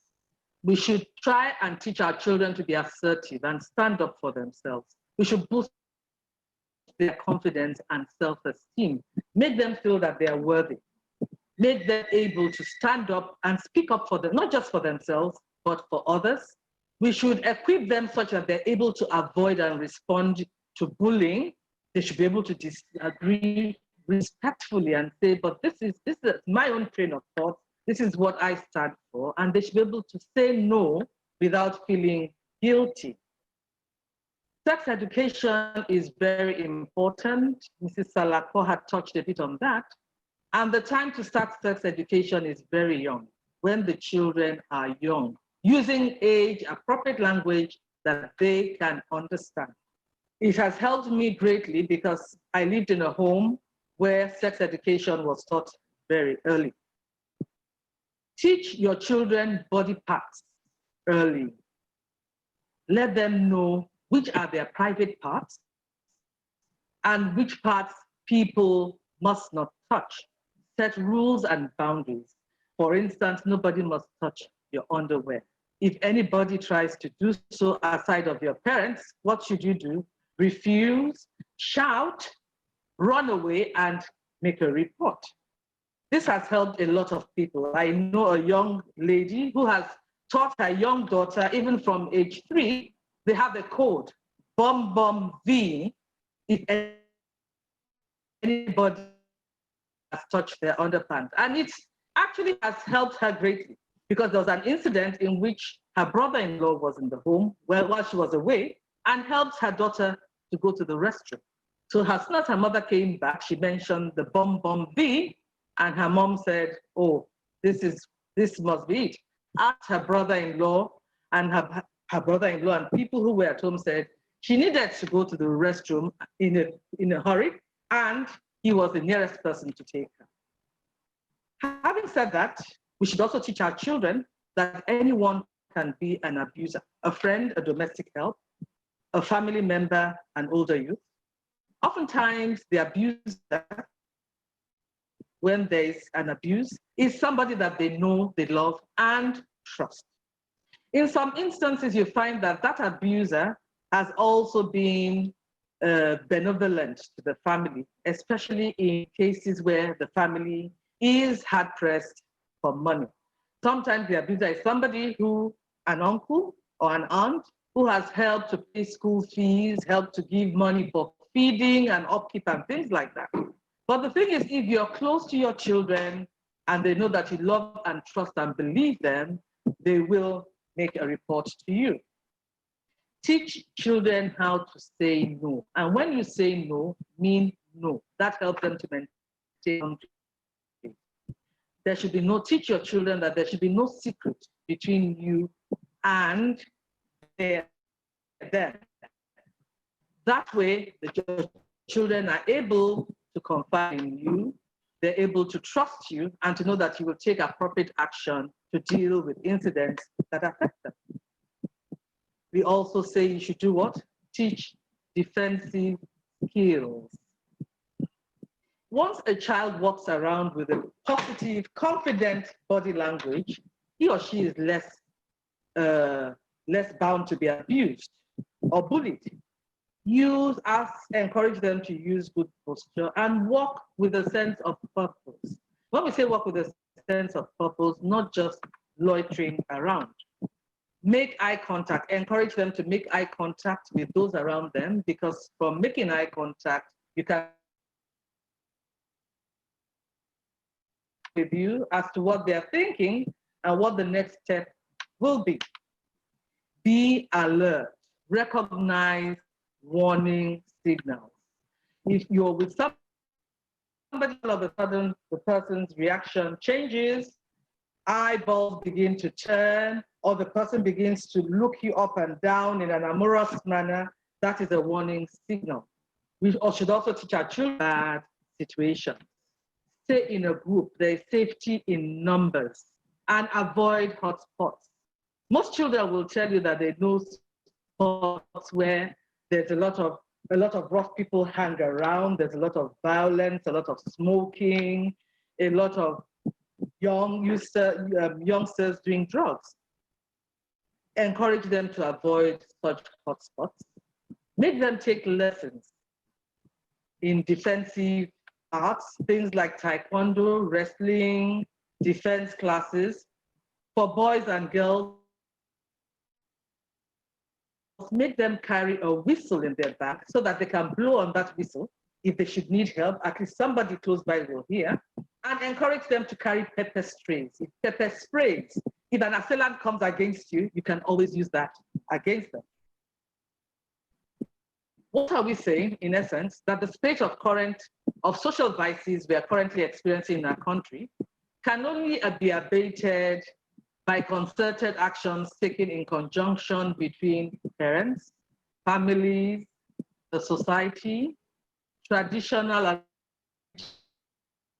We should try and teach our children to be assertive and stand up for themselves. We should boost their confidence and self-esteem, make them feel that they are worthy, make them able to stand up and speak up for them, not just for themselves, but for others. We should equip them such that they're able to avoid and respond to bullying. They should be able to disagree respectfully and say, but this is my own train of thought. This is what I stand for. And they should be able to say no without feeling guilty. Sex education is very important. Mrs. Salako had touched a bit on that. And the time to start sex education is very young, when the children are young, using age-appropriate language that they can understand. It has helped me greatly because I lived in a home where sex education was taught very early. Teach your children body parts early. Let them know which are their private parts and which parts people must not touch. Set rules and boundaries. For instance, nobody must touch your underwear. If anybody tries to do so aside of your parents, what should you do? Refuse, shout, run away, and make a report. This has helped a lot of people. I know a young lady who has taught her young daughter, even from age 3, they have a code, BOMB-V, if anybody has touched their underpants. And it actually has helped her greatly, because there was an incident in which her brother-in-law was in the home while she was away and helped her daughter to go to the restroom. So as soon as her mother came back, she mentioned the BOMB-V, and her mom said, oh, this must be it. Asked her brother-in-law, and her brother-in-law and people who were at home said she needed to go to the restroom in a hurry, and he was the nearest person to take her. Having said that, we should also teach our children that anyone can be an abuser, a friend, a domestic help, a family member, an older youth. Oftentimes, the abuser, when there is an abuse, is somebody that they know, they love, and trust. In some instances, you find that that abuser has also been benevolent to the family, especially in cases where the family is hard-pressed for money. Sometimes the abuser is somebody an uncle or an aunt, who has helped to pay school fees, helped to give money for feeding and upkeep and things like that. But the thing is, if you're close to your children and they know that you love and trust and believe them, they will make a report to you. Teach children how to say no. And when you say no, mean no. That helps them to maintain boundaries. There should be no, teach your children that there should be no secret between you and them. That way, the children are able to confide in you, they're able to trust you, and to know that you will take appropriate action to deal with incidents that affect them. We also say you should do what? Teach defensive skills. Once a child walks around with a positive, confident body language, he or she is less bound to be abused or bullied. Encourage them to use good posture and walk with a sense of purpose. When we say walk with a sense of purpose, not just loitering around. Make eye contact, encourage them to make eye contact with those around them, because from making eye contact, you can review as to what they're thinking and what the next step will be. Be alert, recognize warning signals. if you're with somebody, all of a sudden the person's reaction changes, eyeballs begin to turn, or the person begins to look you up and down in an amorous manner, that is a warning signal. We should also teach our children that situation. Stay in a group, there is safety in numbers, and avoid hotspots. Most children will tell you that they know spots where there's a lot of rough people hang around, there's a lot of violence, a lot of smoking, a lot of youngsters doing drugs. Encourage them to avoid such hotspots. Make them take lessons in defensive arts, things like taekwondo, wrestling, defense classes. For boys and girls, make them carry a whistle in their bag so that they can blow on that whistle. If they should need help, at least somebody close by will hear. And encourage them to carry pepper sprays. If an assailant comes against you, you can always use that against them. What are we saying, in essence? That the state of social vices we are currently experiencing in our country can only be abated by concerted actions taken in conjunction between parents, families, the society, traditional and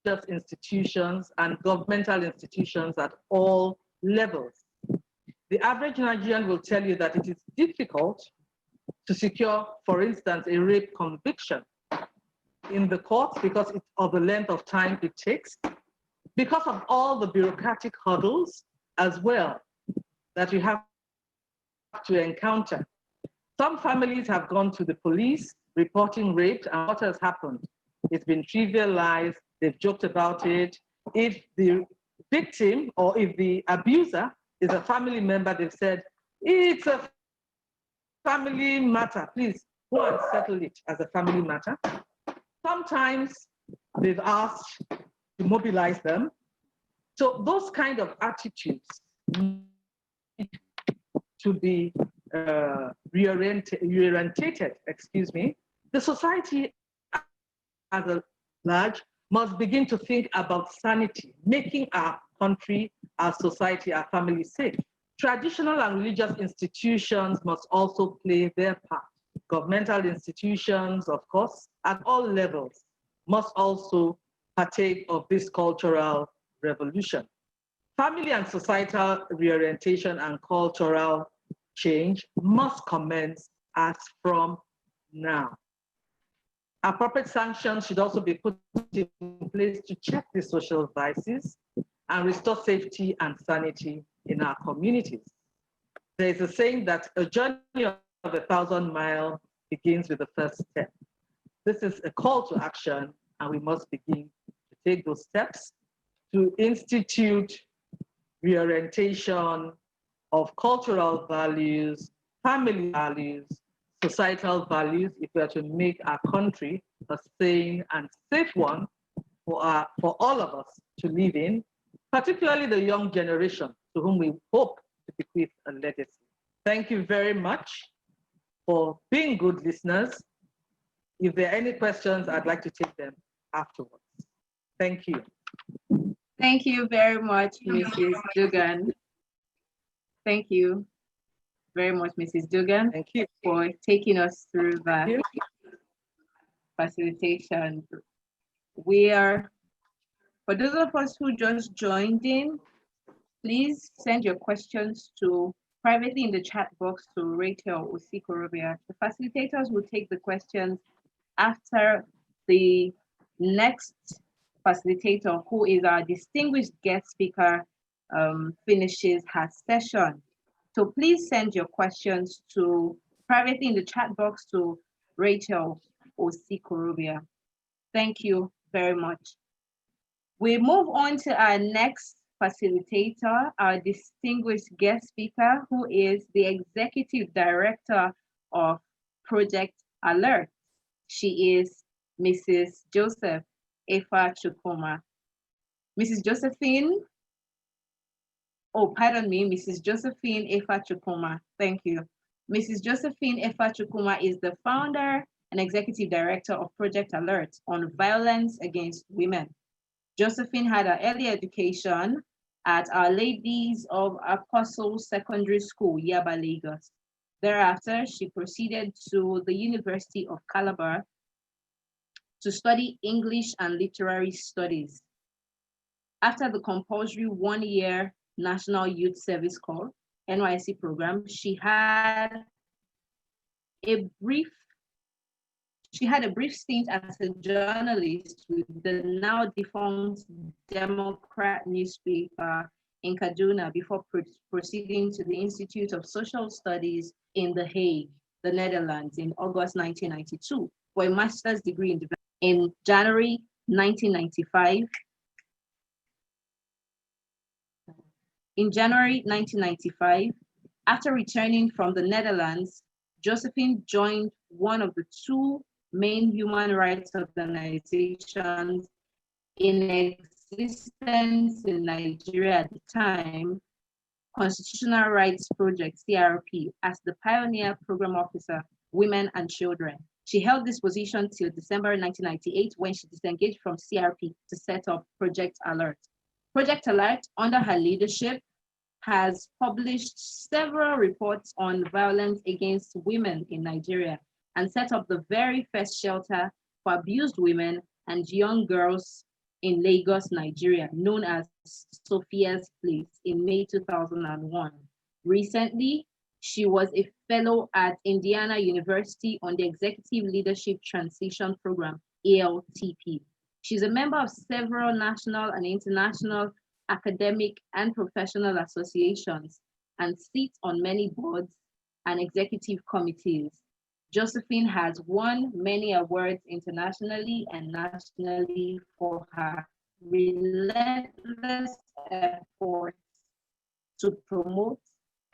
religious institutions, and governmental institutions at all levels. The average Nigerian will tell you that it is difficult to secure, for instance, a rape conviction in the courts because of the length of time it takes, because of all the bureaucratic hurdles as well that you have to encounter. Some families have gone to the police reporting rape, and what has happened? It's been trivialized, they've joked about it. If the victim or if the abuser is a family member, they've said, it's a family matter, please go and settle it as a family matter. Sometimes they've asked to mobilize them. So those kind of attitudes need to be reorientated, The society as a large must begin to think about sanity, making our country, our society, our family safe. Traditional and religious institutions must also play their part. Governmental institutions, of course, at all levels, must also partake of this cultural revolution. Family and societal reorientation and cultural change must commence as from now. Appropriate sanctions should also be put in place to check the social vices and restore safety and sanity in our communities. There is a saying that a journey of 1,000 miles begins with the first step. This is a call to action, and we must begin to take those steps to institute reorientation of cultural values, family values, societal values, if we are to make our country a sane and safe one for all of us to live in, particularly the young generation to whom we hope to bequeath a legacy. Thank you very much for being good listeners. If there are any questions, I'd like to take them afterwards. Thank you. Thank you very much, Mrs. Dugan. Thank you very much, Mrs. Dugan. Thank you for taking us through that facilitation. For those of us who just joined in, please send your questions privately in the chat box to Rachel Osikorobia. The facilitators will take the questions after the next facilitator, who is our distinguished guest speaker, finishes her session. So please send your questions privately in the chat box to Rachel Osikorobia. Thank you very much. We move on to our next facilitator, our distinguished guest speaker, who is the Executive Director of Project Alert. She is Mrs. Joseph Efa Chukwuma. Mrs. Josephine Efa Chukwuma. Thank you. Mrs. Josephine Efa Chukwuma is the founder and Executive Director of Project Alert on violence against women. Josephine had her early education at Our Ladies of Apostles Secondary School, Yaba, Lagos. Thereafter, she proceeded to the University of Calabar to study English and Literary Studies. After the compulsory one-year National Youth Service Corps, NYSC program, she had a brief stint as a journalist with the now defunct Democrat newspaper in Kaduna before proceeding to the Institute of Social Studies in The Hague, the Netherlands, in August 1992 for a master's degree in development. In January 1995, after returning from the Netherlands, Josephine joined one of the two main human rights organizations in existence in Nigeria at the time, Constitutional Rights Project, CRP, as the Pioneer Program Officer, Women and Children. She held this position till December 1998 when she disengaged from CRP to set up Project Alert. Project Alert, under her leadership, has published several reports on violence against women in Nigeria and set up the very first shelter for abused women and young girls in Lagos, Nigeria, known as Sophia's Place, in May 2001. Recently, she was a fellow at Indiana University on the Executive Leadership Transition Program, ALTP. She's a member of several national and international academic and professional associations and sits on many boards and executive committees. Josephine has won many awards internationally and nationally for her relentless efforts to promote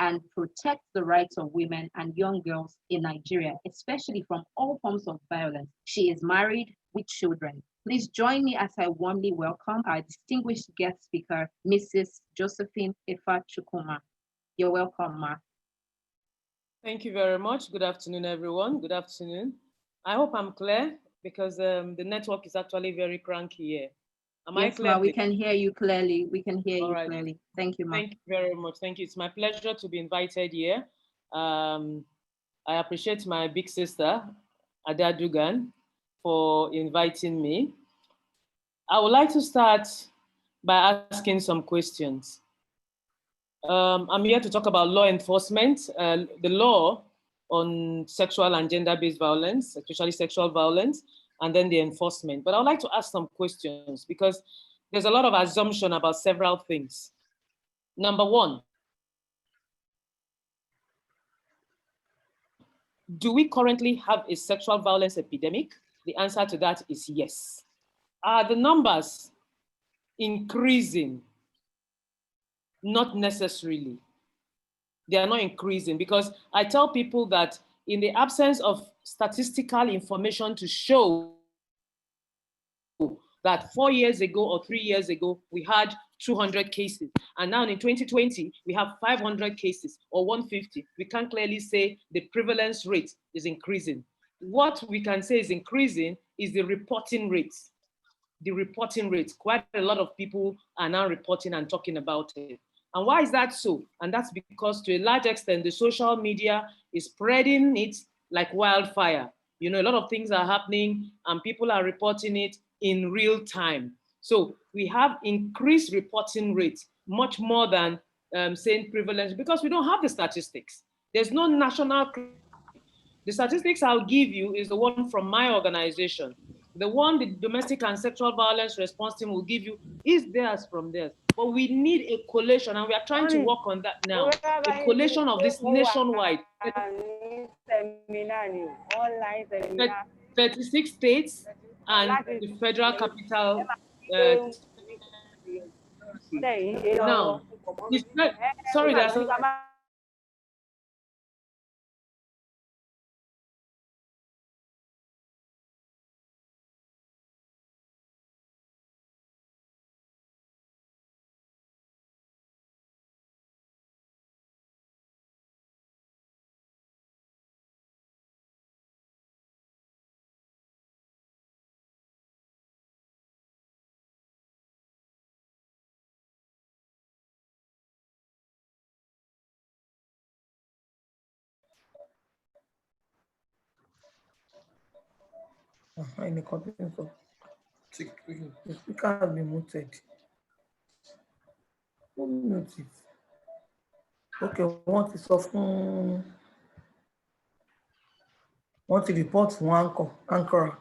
and protect the rights of women and young girls in Nigeria, especially from all forms of violence. She is married with children. Please join me as I warmly welcome our distinguished guest speaker, Mrs. Josephine Efa Chukuma. You're welcome, Ma. Thank you very much. Good afternoon, everyone. Good afternoon. I hope I'm clear because the network is actually very cranky here. Am I clear? Ma, we can hear you clearly. We can hear you right. clearly. Thank you, Ma. Thank you very much. Thank you. It's my pleasure to be invited here. I appreciate my big sister, Ada Dugan, for inviting me. I would like to start by asking some questions. I'm here to talk about law enforcement, the law on sexual and gender-based violence, especially sexual violence, and then the enforcement. But I would like to ask some questions because there's a lot of assumption about several things. Number one, do we currently have a sexual violence epidemic? The answer to that is yes. Are the numbers increasing? Not necessarily. They are not increasing because I tell people that in the absence of statistical information to show that 4 years ago or 3 years ago, we had 200 cases. And now in 2020, we have 500 cases or 150. We can clearly say the prevalence rate is increasing. What we can say is increasing is the reporting rates. The reporting rates, quite a lot of people are now reporting and talking about it. And why is that so? And that's because to a large extent, the social media is spreading it like wildfire. You know, a lot of things are happening and people are reporting it in real time. So we have increased reporting rates, much more than saying prevalence, because we don't have the statistics. There's no national. The statistics I'll give you is the one from my organization. The one the Domestic and Sexual Violence Response Team will give you is theirs from theirs. But we need a collation, and we are trying to work on that now. A collation of this nationwide. 36 states and the federal capital. Now, sorry, that's In the continent of the speaker has been muted. Who muted? Okay, wọ́n ti sọ fún wọ́n ti report fún anchor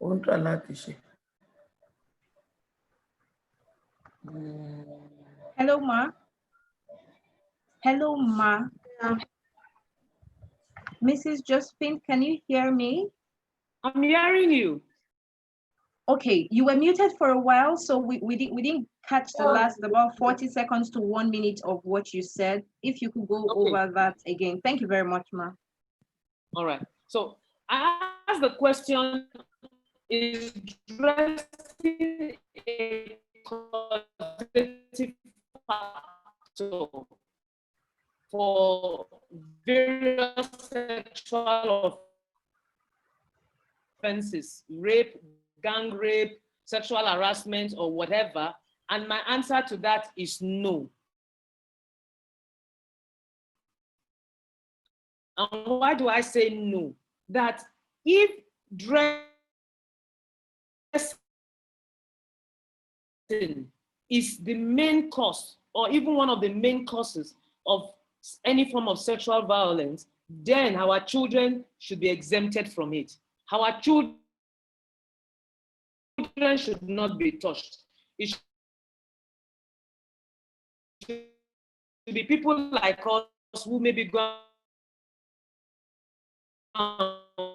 ó ń try láti ṣe. Hello, Ma. Hello, Ma. Mrs. Josephine, can you hear me? I'm hearing you. Okay, you were muted for a while, so we didn't catch the last about 40 seconds to 1 minute of what you said. If you could go over that again. Thank you very much, Ma. All right. So I asked the question, is dressing a causative factor for various sexual offenses, rape, gang rape, sexual harassment, or whatever? And my answer to that is no. And why do I say no? That if dressing is the main cause, or even one of the main causes of any form of sexual violence, then our children should be exempted from it. Our children should not be touched. It should be people like us who maybe go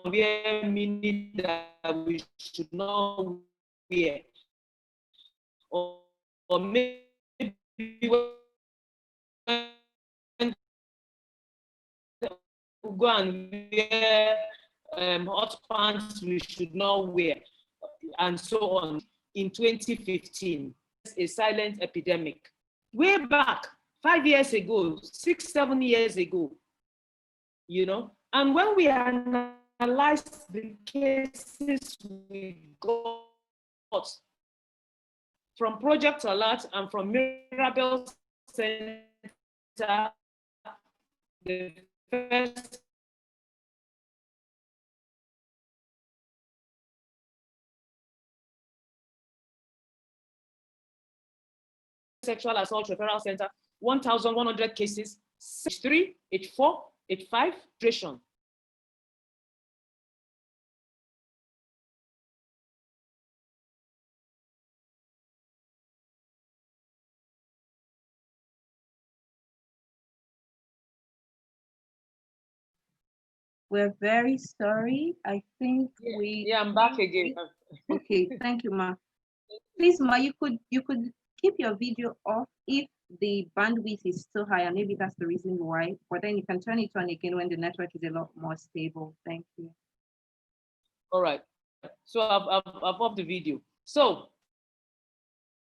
wear meaning that we should not wear, or maybe go and wear hot pants we should not wear, and so on. In 2015, a silent epidemic. Way back 5 years ago, 6, 7 years ago, you know, and when we analyzed the cases we got from Project Alert and from Mirabel Center, the first sexual assault referral center, 1,100 cases, age 3, age 4, age 5, duration. We're very sorry. I think I'm back again. Okay, thank you, Ma. Please, Ma, you could keep your video off if the bandwidth is still higher. Maybe that's the reason why. But then you can turn it on again when the network is a lot more stable. Thank you. All right. So I've off the video. So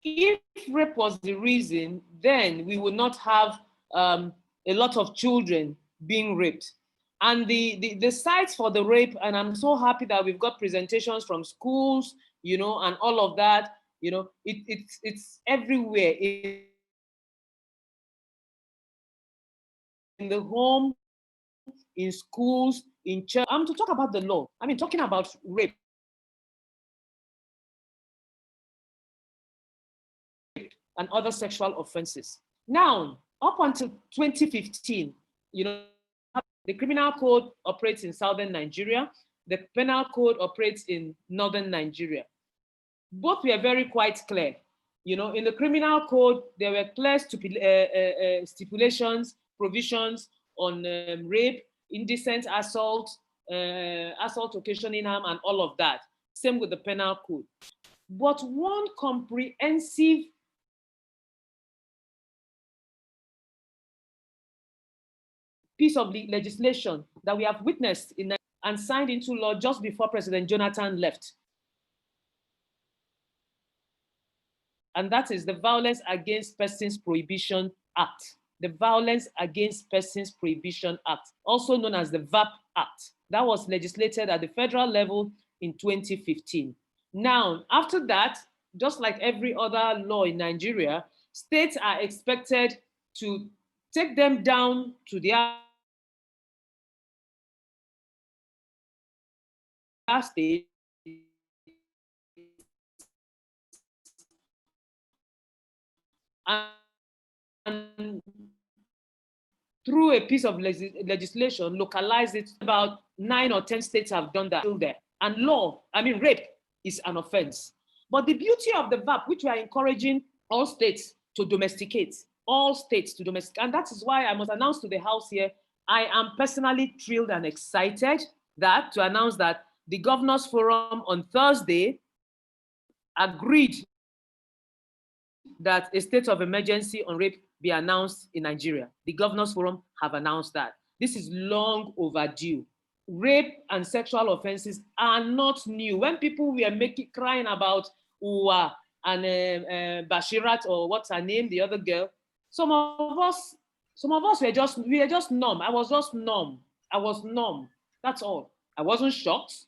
if rape was the reason, then we would not have a lot of children being raped. And the sites for the rape, and I'm so happy that we've got presentations from schools, you know, and all of that, you know, it's everywhere. In the home, in schools, in church. To talk about the law, I mean, talking about rape and other sexual offenses. Now, up until 2015, you know, the criminal code operates in southern Nigeria. The penal code operates in northern Nigeria. Both were very quite clear. You know, in the criminal code, there were clear stipulations, provisions on rape, indecent assault, assault occasioning harm, and all of that. Same with the penal code. But one comprehensive piece of legislation that we have witnessed in and signed into law just before President Jonathan left. And that is the Violence Against Persons Prohibition Act. The Violence Against Persons Prohibition Act, also known as the VAP Act. That was legislated at the federal level in 2015. Now, after that, just like every other law in Nigeria, states are expected to take them down to their state, and through a piece of legislation, localize it. About 9 or 10 states have done that. Still there. And rape is an offense. But the beauty of the VAP, which we are encouraging all states to domesticate, and that is why I must announce to the House here, I am personally thrilled and excited to announce that the Governors Forum on Thursday agreed that a state of emergency on rape be announced in Nigeria. The Governors Forum have announced that. This is long overdue. Rape and sexual offenses are not new. When people were crying about Uwa and Bashirat, or what's her name, the other girl, some of us were just numb. I was just numb. I was numb. That's all. I wasn't shocked,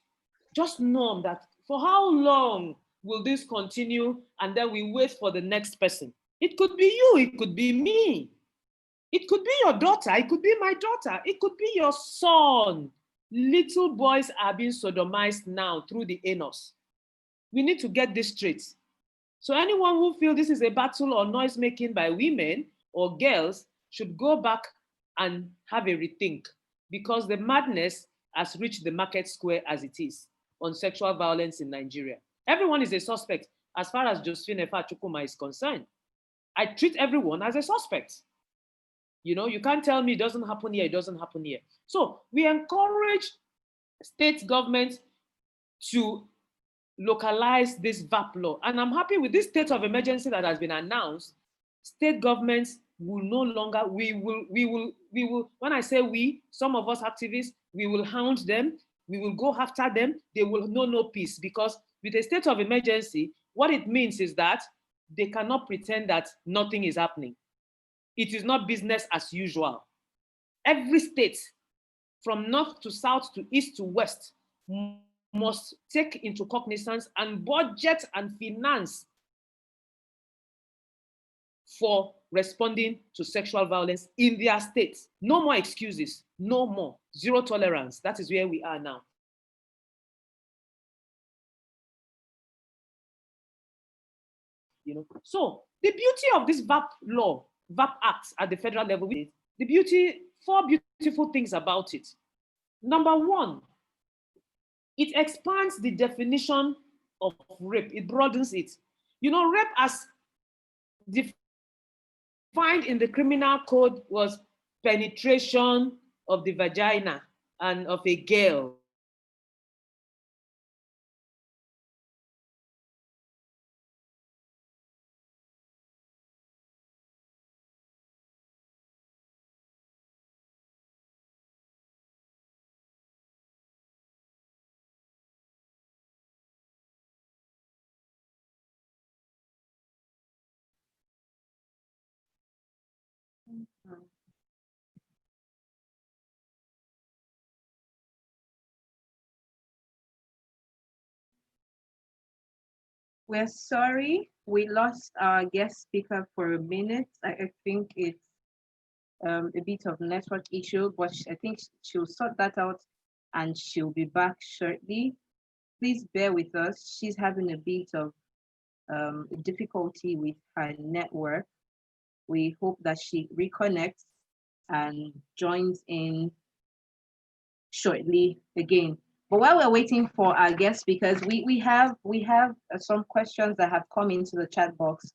just numb. That for how long will this continue? And then we wait for the next person. It could be you, it could be me. It could be your daughter, it could be my daughter, it could be your son. Little boys are being sodomized now through the anus. We need to get this straight. So anyone who feels this is a battle or noise making by women or girls should go back and have a rethink, because the madness has reached the market square as it is on sexual violence in Nigeria. Everyone is a suspect as far as Josephine Efa Chukuma is concerned. I treat everyone as a suspect. You can't tell me it doesn't happen here, it doesn't happen here. So we encourage state governments to localize this VAP law. And I'm happy with this state of emergency that has been announced. State governments will no longer, we will, when I say we, some of us activists, we will hound them, we will go after them, they will know no peace, because with a state of emergency, what it means is that they cannot pretend that nothing is happening. It is not business as usual. Every state, from north to south to east to west, must take into cognizance and budget and finance for responding to sexual violence in their states. No more excuses, no more. Zero tolerance. That is where we are now. So the beauty of this VAP law, VAP Act at the federal level, four beautiful things about it. Number one, it expands the definition of rape. It broadens it. Rape as defined in the criminal code was penetration of the vagina and of a girl. We're sorry, we lost our guest speaker for a minute. I think it's a bit of network issue, but I think she'll sort that out and she'll be back shortly. Please bear with us. She's having a bit of difficulty with her network. We hope that she reconnects and joins in shortly again. But while we're waiting for our guest speakers, we have some questions that have come into the chat box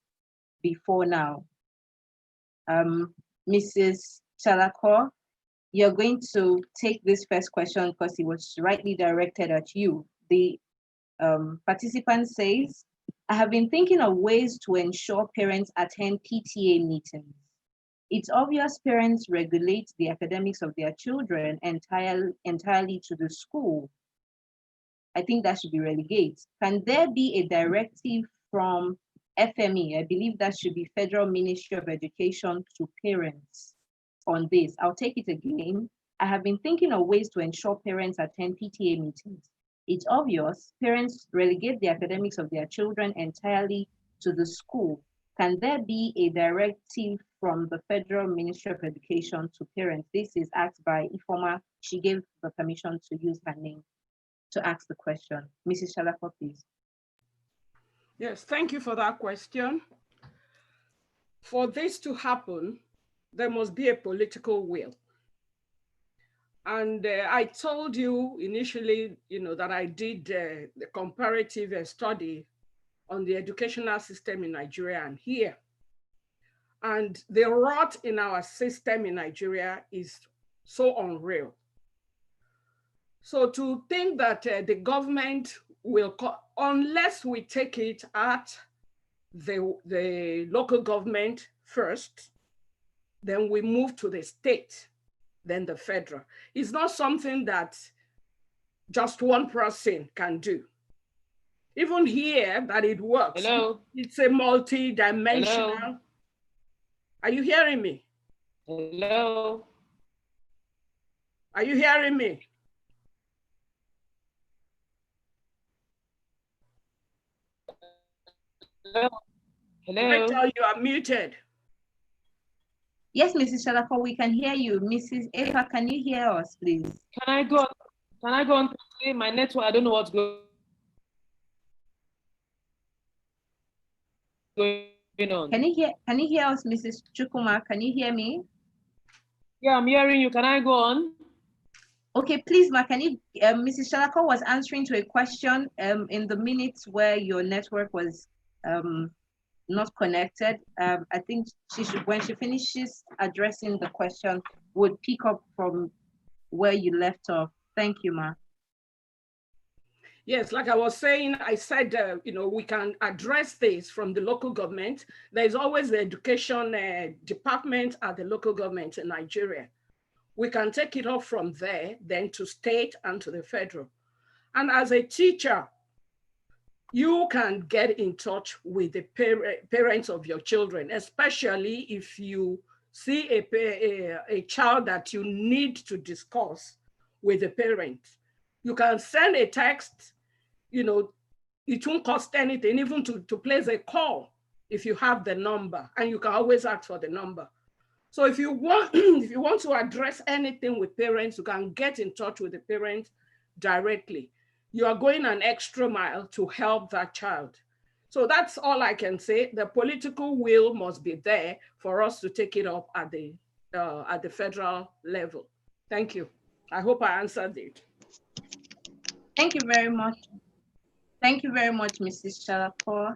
before now. Mrs. Chalako, you're going to take this first question because it was rightly directed at you. The participant says, I have been thinking of ways to ensure parents attend PTA meetings. It's obvious parents regulate the academics of their children entirely to the school. I think that should be relegated. Can there be a directive from FME? I believe that should be Federal Ministry of Education to parents on this. I'll take it again. I have been thinking of ways to ensure parents attend PTA meetings. It's obvious parents relegate the academics of their children entirely to the school. Can there be a directive from the Federal Ministry of Education to parents? This is asked by Ifoma. She gave the permission to use her name. to ask the question. Mrs. Shalako, please. Yes, thank you for that question. For this to happen, there must be a political will. And I told you initially, that I did the comparative study on the educational system in Nigeria and here. And the rot in our system in Nigeria is so unreal. So to think that the government will, unless we take it at the local government first, then we move to the state, then the federal. It's not something that just one person can do. Even here, that it works. Hello? It's a multi-dimensional. Hello? Are you hearing me? Hello? Are you hearing me? Hello? Hello? Rachel, you are muted. Yes, Mrs. Shalako, we can hear you. Mrs. Eva, can you hear us, please? Can I go? Can I go on to say my network? I don't know what's going on. Can you hear us, Mrs. Chukuma? Can you hear me? Yeah, I'm hearing you. Can I go on? Okay, please, Ma, can you, Mrs. Shalako was answering to a question in the minutes where your network was not connected. I think she should, when she finishes addressing the question, would pick up from where you left off. Thank you, Ma. Yes, like I was saying, I said, we can address this from the local government. There's always the education department at the local government in Nigeria. We can take it off from there, then to state and to the federal. And as a teacher, you can get in touch with the parents of your children, especially if you see a child that you need to discuss with the parent. You can send a text, it won't cost anything, even to place a call if you have the number, and you can always ask for the number. So if you want, if you want to address anything with parents, you can get in touch with the parent directly. You are going an extra mile to help that child. So that's all I can say. The political will must be there for us to take it up at the federal level. Thank you. I hope I answered it. Thank you very much. Thank you very much, Mrs. Shalako.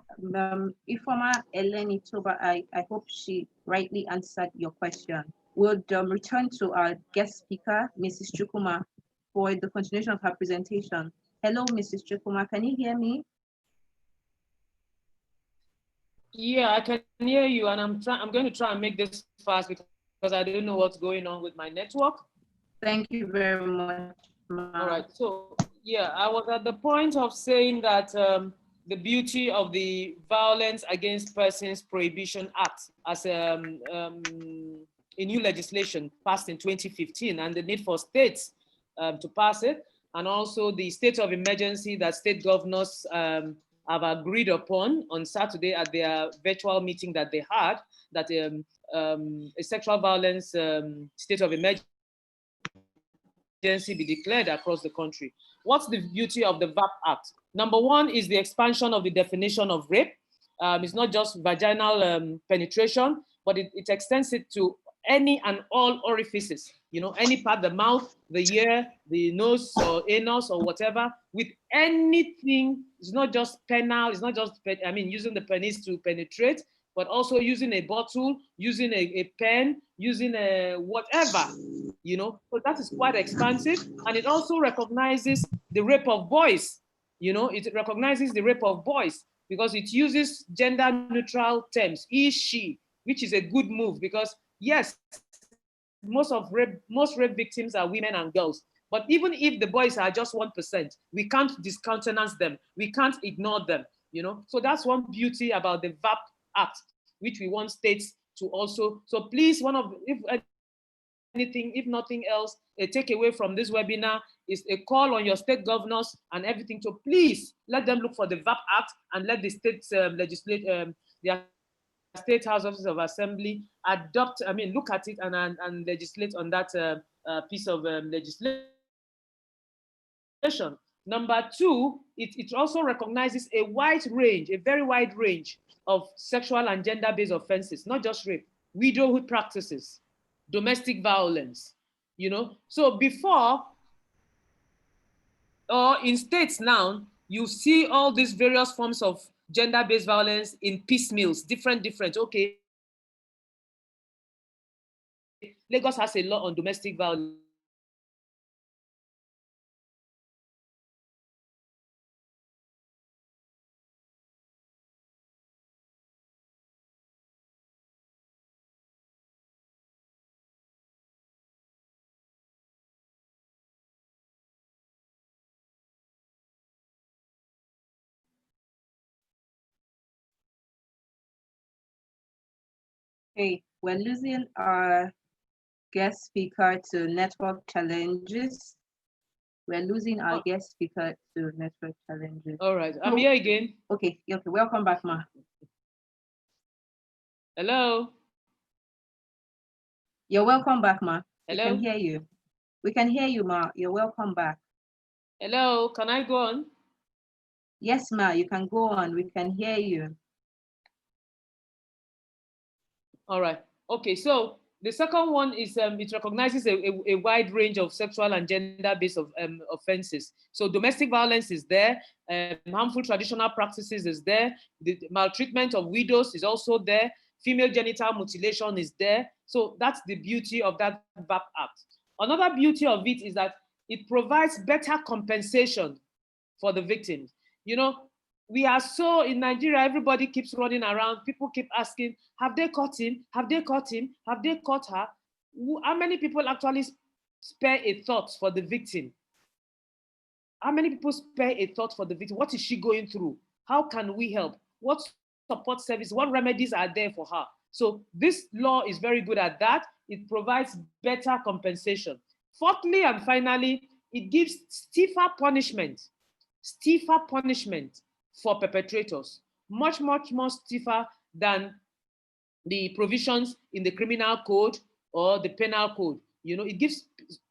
Ifoma Eleni Toba, I hope she rightly answered your question. We'll return to our guest speaker, Mrs. Chukuma, for the continuation of her presentation. Hello, Mrs. Chukuma, can you hear me? Yeah, I can hear you, and I'm going to try and make this fast because I don't know what's going on with my network. Thank you very much. All right, so yeah, I was at the point of saying that the beauty of the Violence Against Persons Prohibition Act as a new legislation passed in 2015, and the need for states to pass it, and also the state of emergency that state governors have agreed upon on Saturday at their virtual meeting that they had, that a sexual violence state of emergency be declared across the country. What's the beauty of the VAP Act? Number one is the expansion of the definition of rape. It's not just vaginal penetration, but it extends it to any and all orifices, any part, the mouth, the ear, the nose or anus or whatever, with anything. It's not just penile, it's not just, using the penis to penetrate, but also using a bottle, using a pen, using a whatever, so that is quite expansive. And it also recognizes the rape of boys, it recognizes the rape of boys because it uses gender neutral terms, he, she, which is a good move because yes, most rape victims are women and girls. But even if the boys are just 1%, we can't discountenance them. We can't ignore them, So that's one beauty about the VAP Act, which we want states to also. So please, if nothing else, a takeaway from this webinar is a call on your state governors and everything to please let them look for the VAP Act and let the states their state houses of assembly look at it and legislate on that piece of legislation. Number two, it also recognizes a wide range, a very wide range of sexual and gender-based offenses, not just rape, widowhood practices, domestic violence, you know. So before, or in states now, you see all these various forms of gender-based violence in piecemeals, different. Okay, Lagos has a law on domestic violence. Hey, we're losing our guest speaker to network challenges. We're losing our guest speaker to network challenges. All right, I'm here again. Okay, welcome back, Ma. Hello. You're welcome back, Ma. Hello. We can hear you. We can hear you, Ma. You're welcome back. Hello, can I go on? Yes, Ma, you can go on. We can hear you. All right. Okay, so the second one is it recognizes a wide range of sexual and gender-based offenses. So domestic violence is there, harmful traditional practices is there, the maltreatment of widows is also there, female genital mutilation is there. So that's the beauty of that VAP Act. Another beauty of it is that it provides better compensation for the victims. You know, we are so, in Nigeria, everybody keeps running around. People keep asking, have they caught him? Have they caught him? Have they caught her? How many people actually spare a thought for the victim? How many people spare a thought for the victim? What is she going through? How can we help? What support service, what remedies are there for her? So this law is very good at that. It provides better compensation. Fourthly and finally, it gives stiffer punishment for perpetrators, much more stiffer than the provisions in the criminal code or the penal code. You know, it gives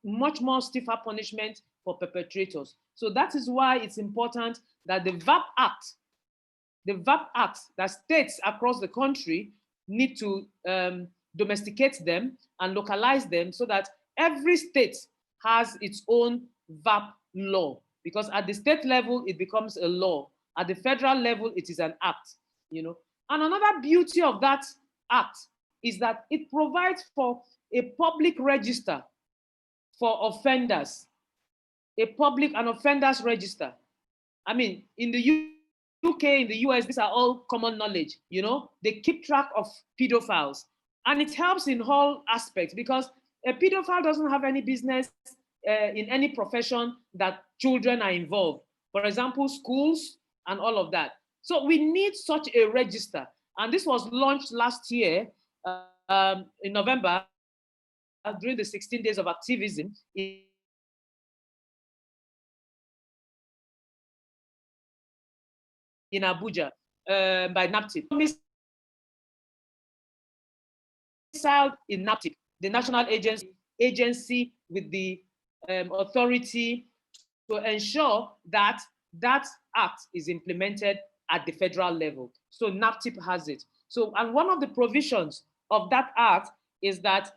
much more stiffer punishment for perpetrators. So that is why it's important that the VAP Act that states across the country need to domesticate them and localize them so that every state has its own VAP law. Because at the state level, it becomes a law. At the federal level, it is an act, you know. And another beauty of that act is that it provides for a public register for offenders, an offenders register. I mean, in the UK, in the US, these are all common knowledge, you know. They keep track of pedophiles. And it helps in all aspects because a pedophile doesn't have any business in any profession that children are involved. For example, schools and all of that. So we need such a register. And this was launched last year in November during the 16 days of activism in Abuja by NAPTIP. In NAPTIP, the national agency with the authority to ensure that that act is implemented at the federal level. So NAPTIP has it. So, and one of the provisions of that act is that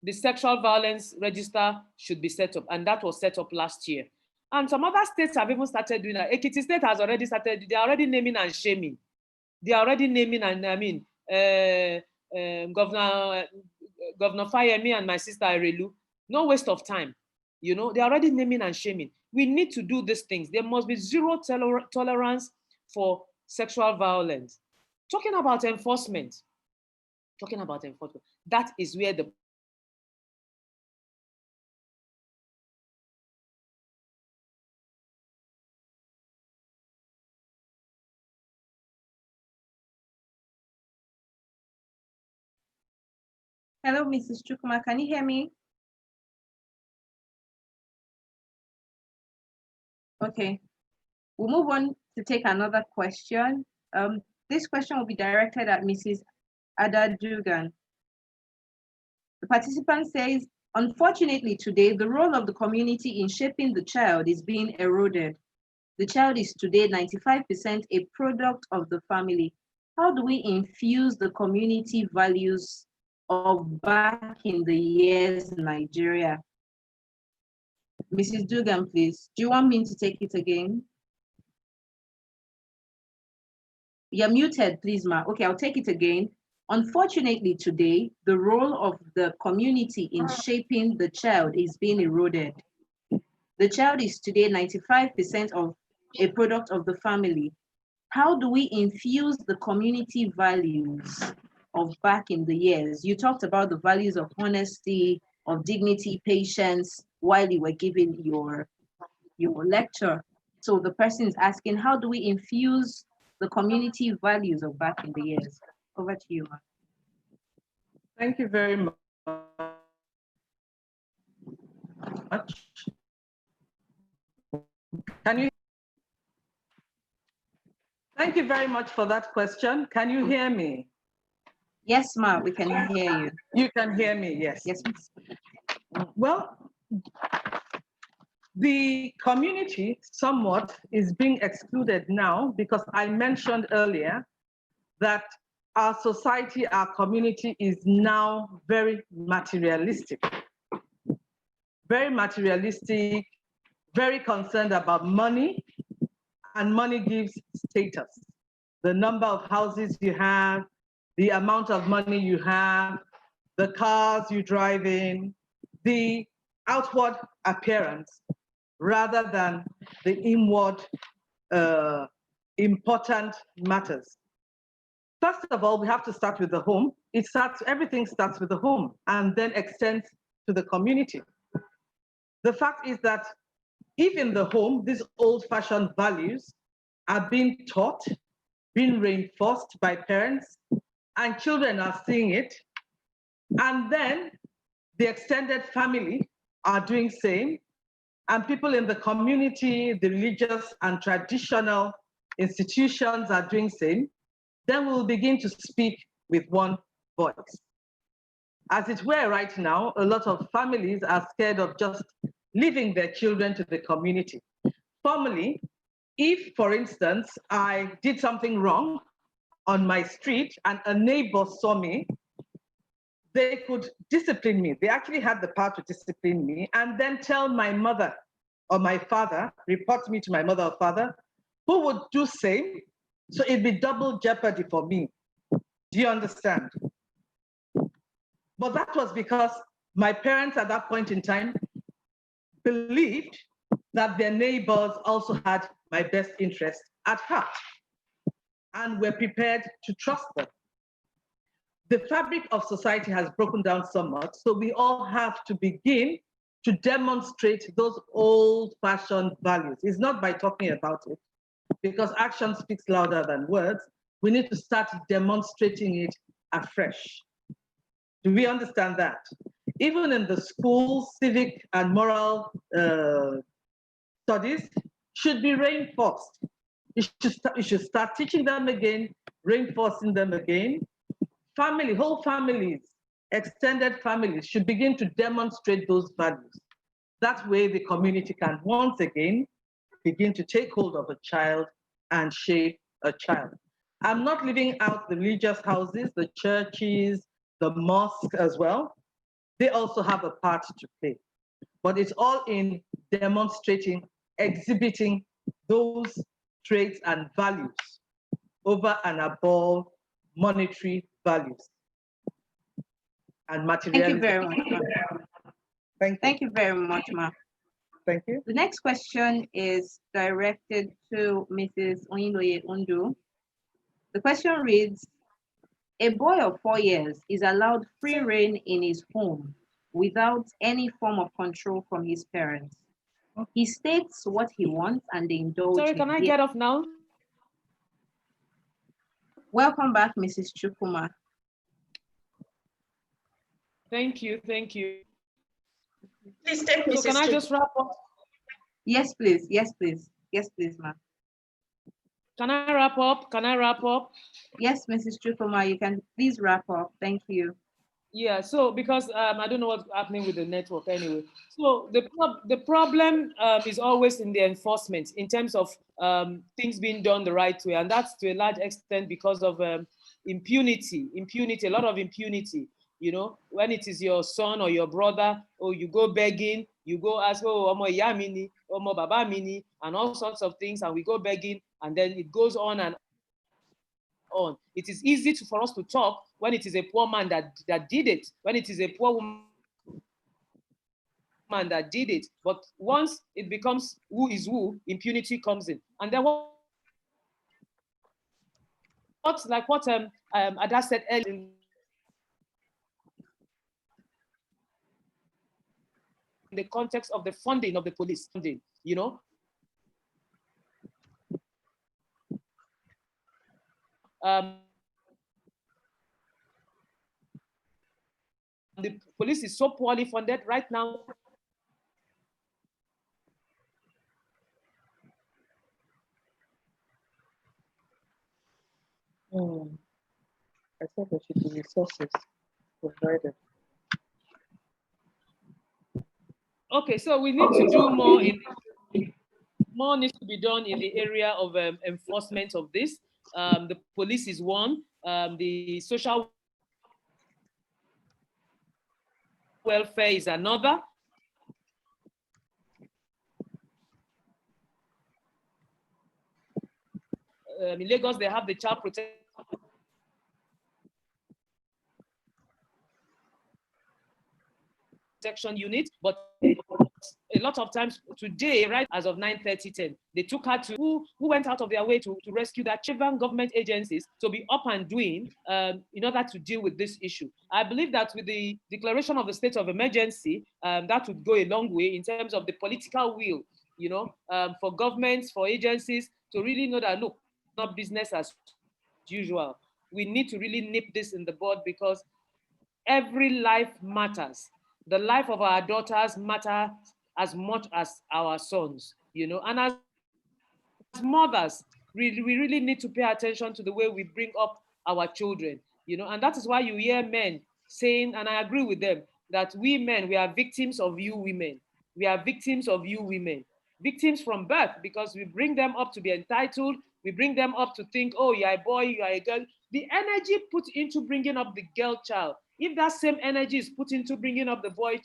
the sexual violence register should be set up, and that was set up last year. And some other states have even started doing that. Ekiti State has already started, they're already naming and shaming. They are already naming and, I mean, Governor Fayemi and my sister Irelu, no waste of time. You know, they're already naming and shaming. We need to do these things. There must be zero tolerance for sexual violence. Talking about enforcement, that is where the Hello, Mrs. Chukuma, can you hear me? Okay, we'll move on to take another question. This question will be directed at Mrs. Ada Dugan. The participant says, unfortunately today, the role of the community in shaping the child is being eroded. The child is today 95% a product of the family. How do we infuse the community values of back in the years Nigeria? Mrs. Dugan, please. Do you want me to take it again? You're muted, please, ma. Okay, I'll take it again. Unfortunately, today, the role of the community in shaping the child is being eroded. The child is today 95% of a product of the family. How do we infuse the community values of back in the years? You talked about the values of honesty, of dignity, patience, while you were giving your lecture. So the person is asking, how do we infuse the community values of back in the years? Over to you, ma. Thank you very much. Thank you very much for that question. Can you hear me? Yes, ma, we can hear you. You can hear me, yes. Yes, miss. Well, the community somewhat is being excluded now because I mentioned earlier that our society, our community is now very materialistic. Very materialistic, very concerned about money, and money gives status. The number of houses you have, the amount of money you have, the cars you drive in, the outward appearance, rather than the inward important matters. First of all, we have to start with the home. Everything starts with the home and then extends to the community. The fact is that if in the home, these old-fashioned values are being taught, being reinforced by parents, and children are seeing it, and then the extended family are doing same, and people in the community, the religious and traditional institutions are doing same, then we'll begin to speak with one voice. As it were right now, a lot of families are scared of just leaving their children to the community. Formerly, if, for instance, I did something wrong on my street and a neighbor saw me, they could discipline me. They actually had the power to discipline me and then tell my mother or my father, report me to my mother or father, who would do same. So it'd be double jeopardy for me. Do you understand? But that was because my parents at that point in time believed that their neighbors also had my best interest at heart and were prepared to trust them. The fabric of society has broken down somewhat, so we all have to begin to demonstrate those old-fashioned values. It's not by talking about it, because action speaks louder than words. We need to start demonstrating it afresh. Do we understand that? Even in the schools, civic and moral studies should be reinforced. You should start teaching them again, reinforcing them again. Whole families, extended families should begin to demonstrate those values. That way the community can once again begin to take hold of a child and shape a child. I'm not leaving out the religious houses, the churches, the mosque as well. They also have a part to play. But it's all in demonstrating, exhibiting those traits and values over and above monetary values and materialism. Thank you very much, ma. Thank you very much, ma. Thank you. The next question is directed to Mrs. Oyinloye Undu. The question reads, a boy of 4 years is allowed free rein in his home without any form of control from his parents. He states what he wants and they indulge him. Sorry, can I get off now? Welcome back, Mrs. Chukuma. Thank you, thank you. Please take Mrs. So can I just wrap up? Yes, please. Yes, please. Yes, please, ma'am. Can I wrap up? Can I wrap up? Yes, Mrs. Chukuma, you can please wrap up. Thank you. Yeah, so because I don't know what's happening with the network anyway. So the problem is always in the enforcement in terms of things being done the right way. And that's to a large extent because of impunity, a lot of impunity. You know, when it is your son or your brother, or you go begging, you go ask, oh, omo iya mi ni, omo baba mi ni, and all sorts of things, and we go begging, and then it goes on and on. It is easy for us to talk when it is a poor man that did it, when it is a poor woman that did it. But once it becomes who is who, impunity comes in. And then like what Ada said earlier, in the context of the funding of the police, you know, the police is so poorly funded right now. I thought there should be resources provided. Okay, so we need to do more more needs to be done in the area of enforcement of this. The police is one, the social welfare is another. In Lagos, they have the child protection unit, but a lot of times today, right, as of 9:30, they took her to who went out of their way to rescue that children government agencies to be up and doing in order to deal with this issue. I believe that with the declaration of the state of emergency, that would go a long way in terms of the political will, you know, for governments, for agencies to really know that, look, not business as usual. We need to really nip this in the bud because every life matters. The life of our daughters matter as much as our sons, you know, and as mothers, we really need to pay attention to the way we bring up our children, you know, and that is why you hear men saying, and I agree with them, that we men, we are victims of you women. We are victims of you women. Victims from birth, because we bring them up to be entitled. We bring them up to think, oh, you're a boy, you're a girl. The energy put into bringing up the girl child, if that same energy is put into bringing up the boy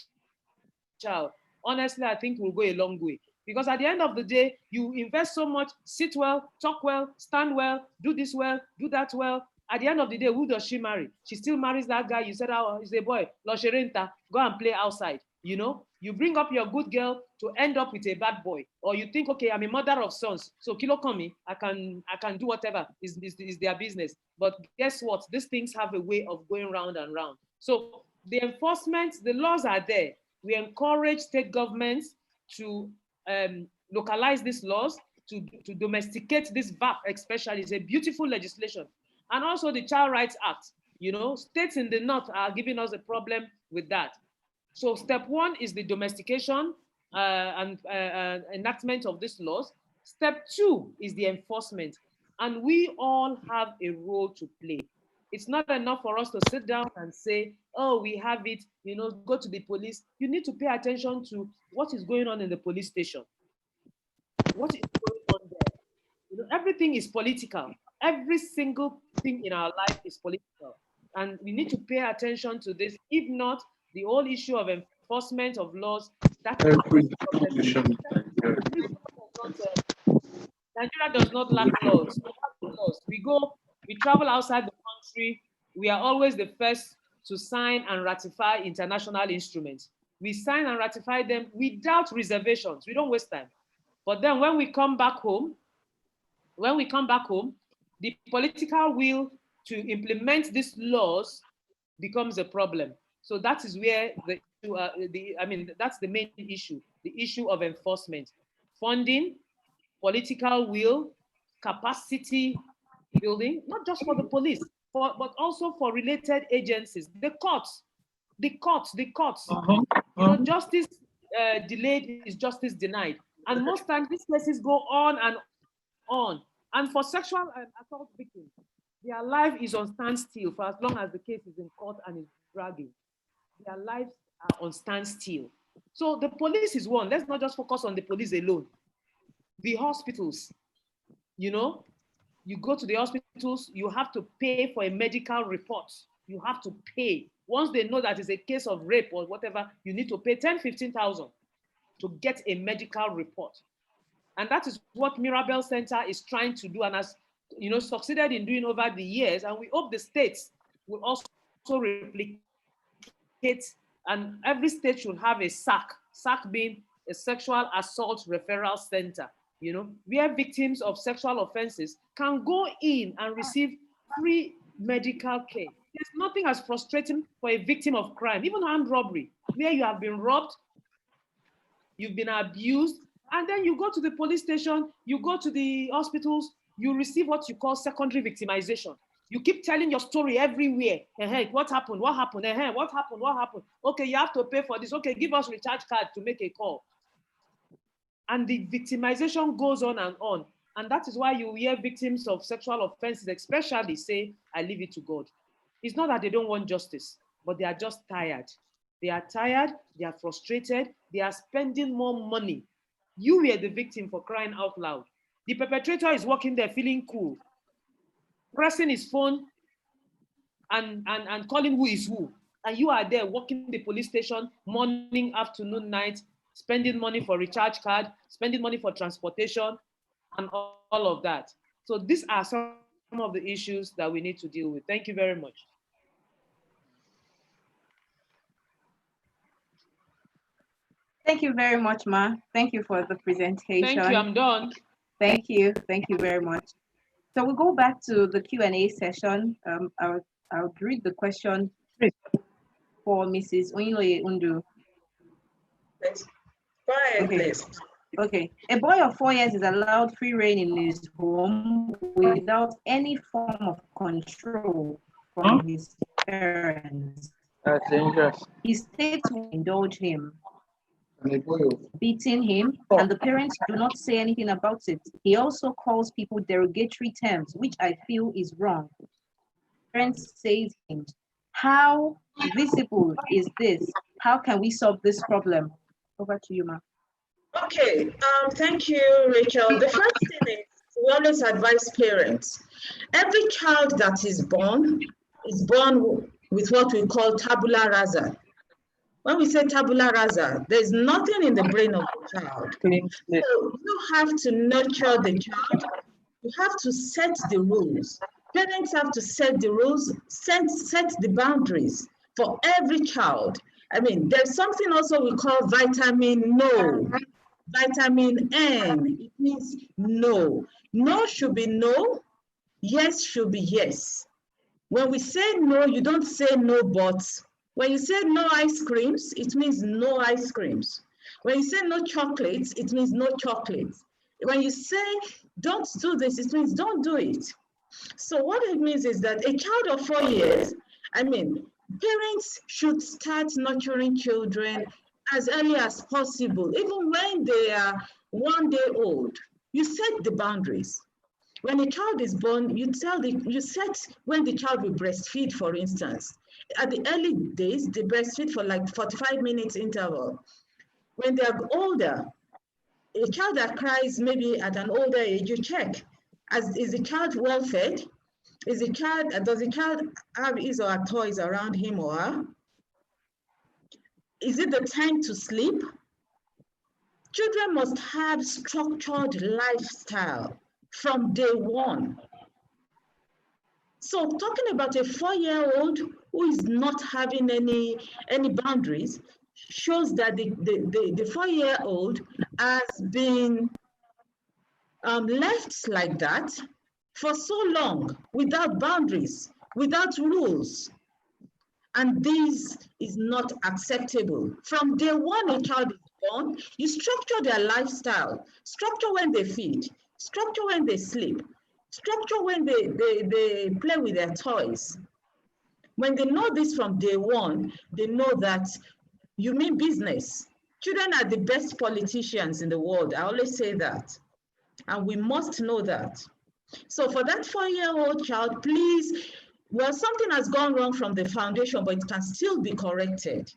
child, honestly, I think we'll go a long way. Because at the end of the day, you invest so much, sit well, talk well, stand well, do this well, do that well. At the end of the day, who does she marry? She still marries that guy. You said, oh, he's a boy. Losherenta, go and play outside. You know, you bring up your good girl to end up with a bad boy. Or you think, okay, I'm a mother of sons, so kilo komi, I can do whatever is their business. But guess what? These things have a way of going round and round. So the enforcement, the laws are there. We encourage state governments to localize these laws, to domesticate this VAP especially. It's a beautiful legislation. And also the Child Rights Act. You know, states in the north are giving us a problem with that. So step one is the domestication and enactment of these laws. Step two is the enforcement. And we all have a role to play. It's not enough for us to sit down and say, oh, we have it, you know, go to the police. You need to pay attention to what is going on in the police station. What is going on there? You know, everything is political. Every single thing in our life is political. And we need to pay attention to this. If not, the whole issue of enforcement of laws, that Nigeria does not lack laws. We travel outside the country. We are always the first to sign and ratify international instruments. We sign and ratify them without reservations. We don't waste time. But then when we come back home, the political will to implement these laws becomes a problem. So that is where that's the main issue, the issue of enforcement. Funding, political will, capacity building, not just for the police, but also for related agencies, the courts. You know, justice delayed is justice denied. And most times these cases go on and on. And for sexual assault victims, their life is on standstill for as long as the case is in court and is dragging. their lives are on standstill. So the police is one. Let's not just focus on the police alone. The hospitals, you know, you go to the hospitals, you have to pay for a medical report. You have to pay. Once they know that it's a case of rape or whatever, you need to pay 10, 15,000 to get a medical report. And that is what Mirabel Center is trying to do and has, you know, succeeded in doing over the years. And we hope the states will also replicate, and every state should have a SAC being a sexual assault referral center, you know, where victims of sexual offenses can go in and receive free medical care. There's nothing as frustrating for a victim of crime, even armed robbery, where you have been robbed, you've been abused, and then you go to the police station, you go to the hospitals, you receive what you call secondary victimization. You keep telling your story everywhere. What happened? What happened? What happened? What happened? Okay, you have to pay for this. Okay, give us recharge card to make a call. And the victimization goes on. And that is why you hear victims of sexual offenses especially say, I leave it to God. It's not that they don't want justice, but they are just tired. They are tired, they are frustrated, they are spending more money. You were the victim, for crying out loud. The perpetrator is walking there feeling cool, pressing his phone and calling who is who. And you are there walking the police station morning, afternoon, night, spending money for recharge card, spending money for transportation, and all of that. So these are some of the issues that we need to deal with. Thank you very much. Thank you very much, Ma. Thank you for the presentation. Thank you, I'm done. Thank you very much. So we'll go back to the Q&A session. I'll read the question for Mrs. Oyinloye Undu. Go ahead, please. Okay. A boy of 4 years is allowed free reign in his home without any form of control from his parents. That's dangerous. His states will indulge him, beating him, and the parents do not say anything about it. He also calls people derogatory terms, which I feel is wrong. Parents say things. How visible is this? How can we solve this problem? Over to you, Ma. Okay, thank you, Rachel. The first thing is we always advise parents. Every child that is born with what we call tabula rasa. When we say tabula rasa, there's nothing in the brain of the child. So you have to nurture the child. You have to set the rules. Parents have to set the rules, set the boundaries for every child. I mean, there's something also we call vitamin no. Vitamin N, it means no. No should be no, yes should be yes. When we say no, you don't say no buts. When you say no ice creams, it means no ice creams. When you say no chocolates, it means no chocolates. When you say don't do this, it means don't do it. So what it means is that a child of 4 years, I mean, parents should start nurturing children as early as possible, even when they are 1 day old. You set the boundaries. When a child is born, you set when the child will breastfeed, for instance. At the early days, they breastfeed for like 45 minutes interval. When they are older, a child that cries maybe at an older age, you check. Is the child well fed? Does the child have his or her toys around him or her? Is it the time to sleep? Children must have structured lifestyle from day one. So talking about a 4-year-old who is not having any boundaries shows that the 4-year-old has been left like that for so long, without boundaries, without rules. And this is not acceptable. From day one a child is born, you structure their lifestyle, structure when they feed, structure when they sleep, structure when they play with their toys. When they know this from day one, they know that you mean business. Children are the best politicians in the world. I always say that. And we must know that. So for that 4-year-old child, please Well, something has gone wrong from the foundation, but it can still be corrected.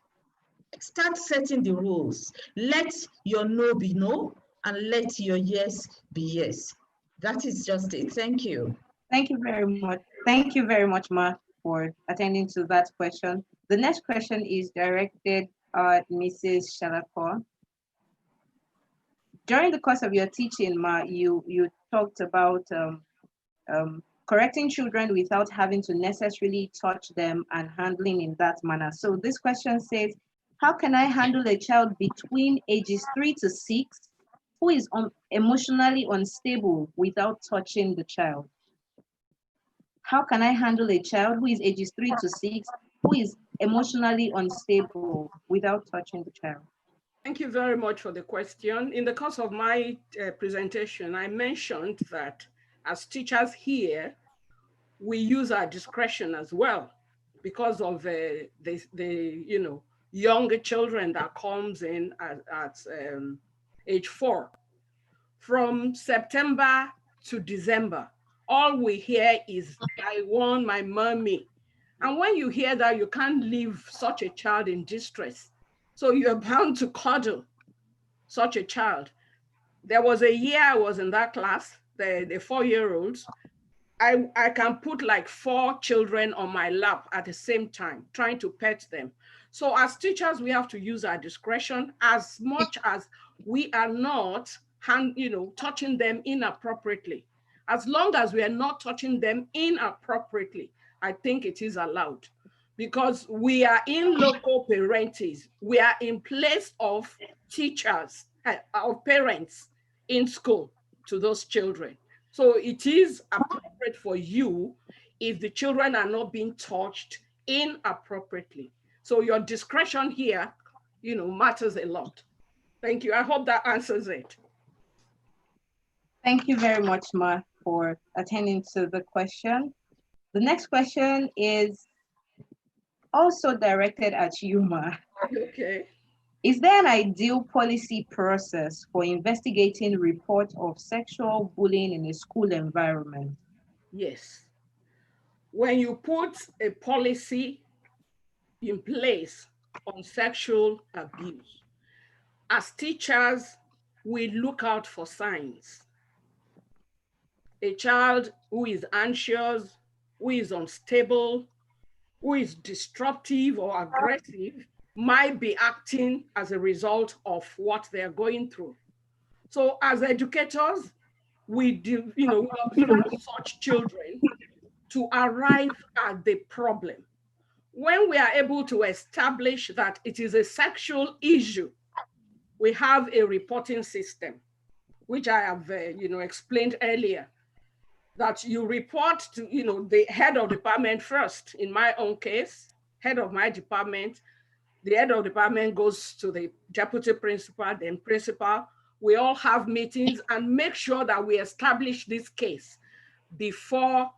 Start setting the rules. Let your no be no, and let your yes be yes. That is just it. Thank you. Thank you very much. Thank you very much, Ma, for attending to that question. The next question is directed at Mrs. Shalako. During the course of your teaching, Ma, you talked about correcting children without having to necessarily touch them and handling in that manner. So this question says, how can I handle a child between ages 3 to 6 who is emotionally unstable without touching the child? How can I handle a child who is ages 3 to 6 who is emotionally unstable without touching the child? Thank you very much for the question. In the course of my presentation, I mentioned that as teachers here, we use our discretion as well because of the younger children that comes in at age 4. From September to December, all we hear is, I want my mommy. And when you hear that, you can't leave such a child in distress. So you're bound to cuddle such a child. There was a year I was in that class, the 4-year-olds. I can put like 4 children on my lap at the same time, trying to pet them. So as teachers, we have to use our discretion as much as we are not touching them inappropriately. As long as we are not touching them inappropriately, I think it is allowed, because we are in loco parentis. We are in place of teachers, of parents in school to those children. So it is appropriate for you if the children are not being touched inappropriately. So your discretion here, matters a lot. Thank you. I hope that answers it. Thank you very much, Ma, for attending to the question. The next question is also directed at you, Ma. Okay. Is there an ideal policy process for investigating reports of sexual bullying in a school environment? Yes. When you put a policy in place on sexual abuse, as teachers, we look out for signs. A child who is anxious, who is unstable, who is disruptive or aggressive might be acting as a result of what they're going through. So as educators, we observe such children to arrive at the problem. When we are able to establish that it is a sexual issue, we have a reporting system, which I have explained earlier, that you report to the head of department first. In my own case, head of my department, the head of department goes to the deputy principal, then principal. We all have meetings and make sure that we establish this case before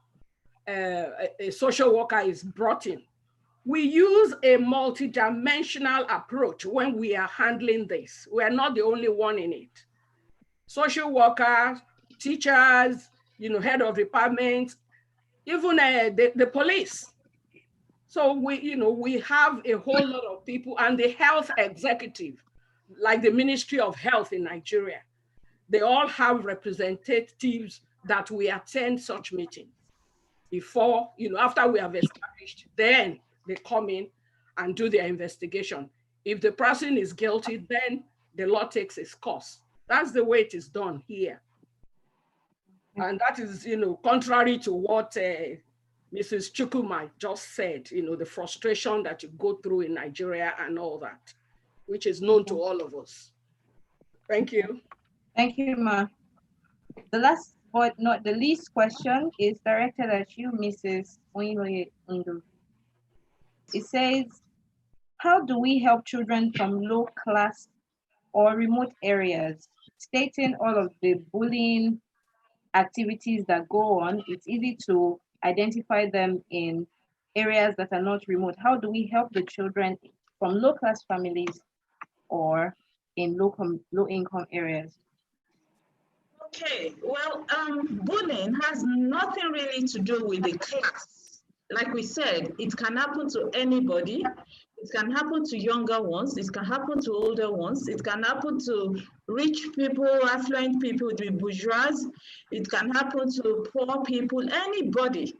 a social worker is brought in. We use a multidimensional approach when we are handling this. We are not the only one in it. Social workers, teachers, head of department, even the police. So we have a whole lot of people, and the health executive, like the Ministry of Health in Nigeria, they all have representatives that we attend such meetings before, after we have established, then they come in and do their investigation. If the person is guilty, then the law takes its course. That's the way it is done here. And that is, contrary to what Mrs. Chukwuma just said, the frustration that you go through in Nigeria and all that, which is known to all of us. Thank you. Thank you, Ma. The last but not the least question is directed at you, Mrs. Onyiloye Ndu. It says, how do we help children from low class or remote areas? Stating all of the bullying activities that go on, it's easy to identify them in areas that are not remote. How do we help the children from low class families or in low income areas? Okay, well, bullying has nothing really to do with the class like we said, it can happen to anybody. It can happen to younger ones. It can happen to older ones. It can happen to rich people, affluent people, the bourgeois. It can happen to poor people, anybody.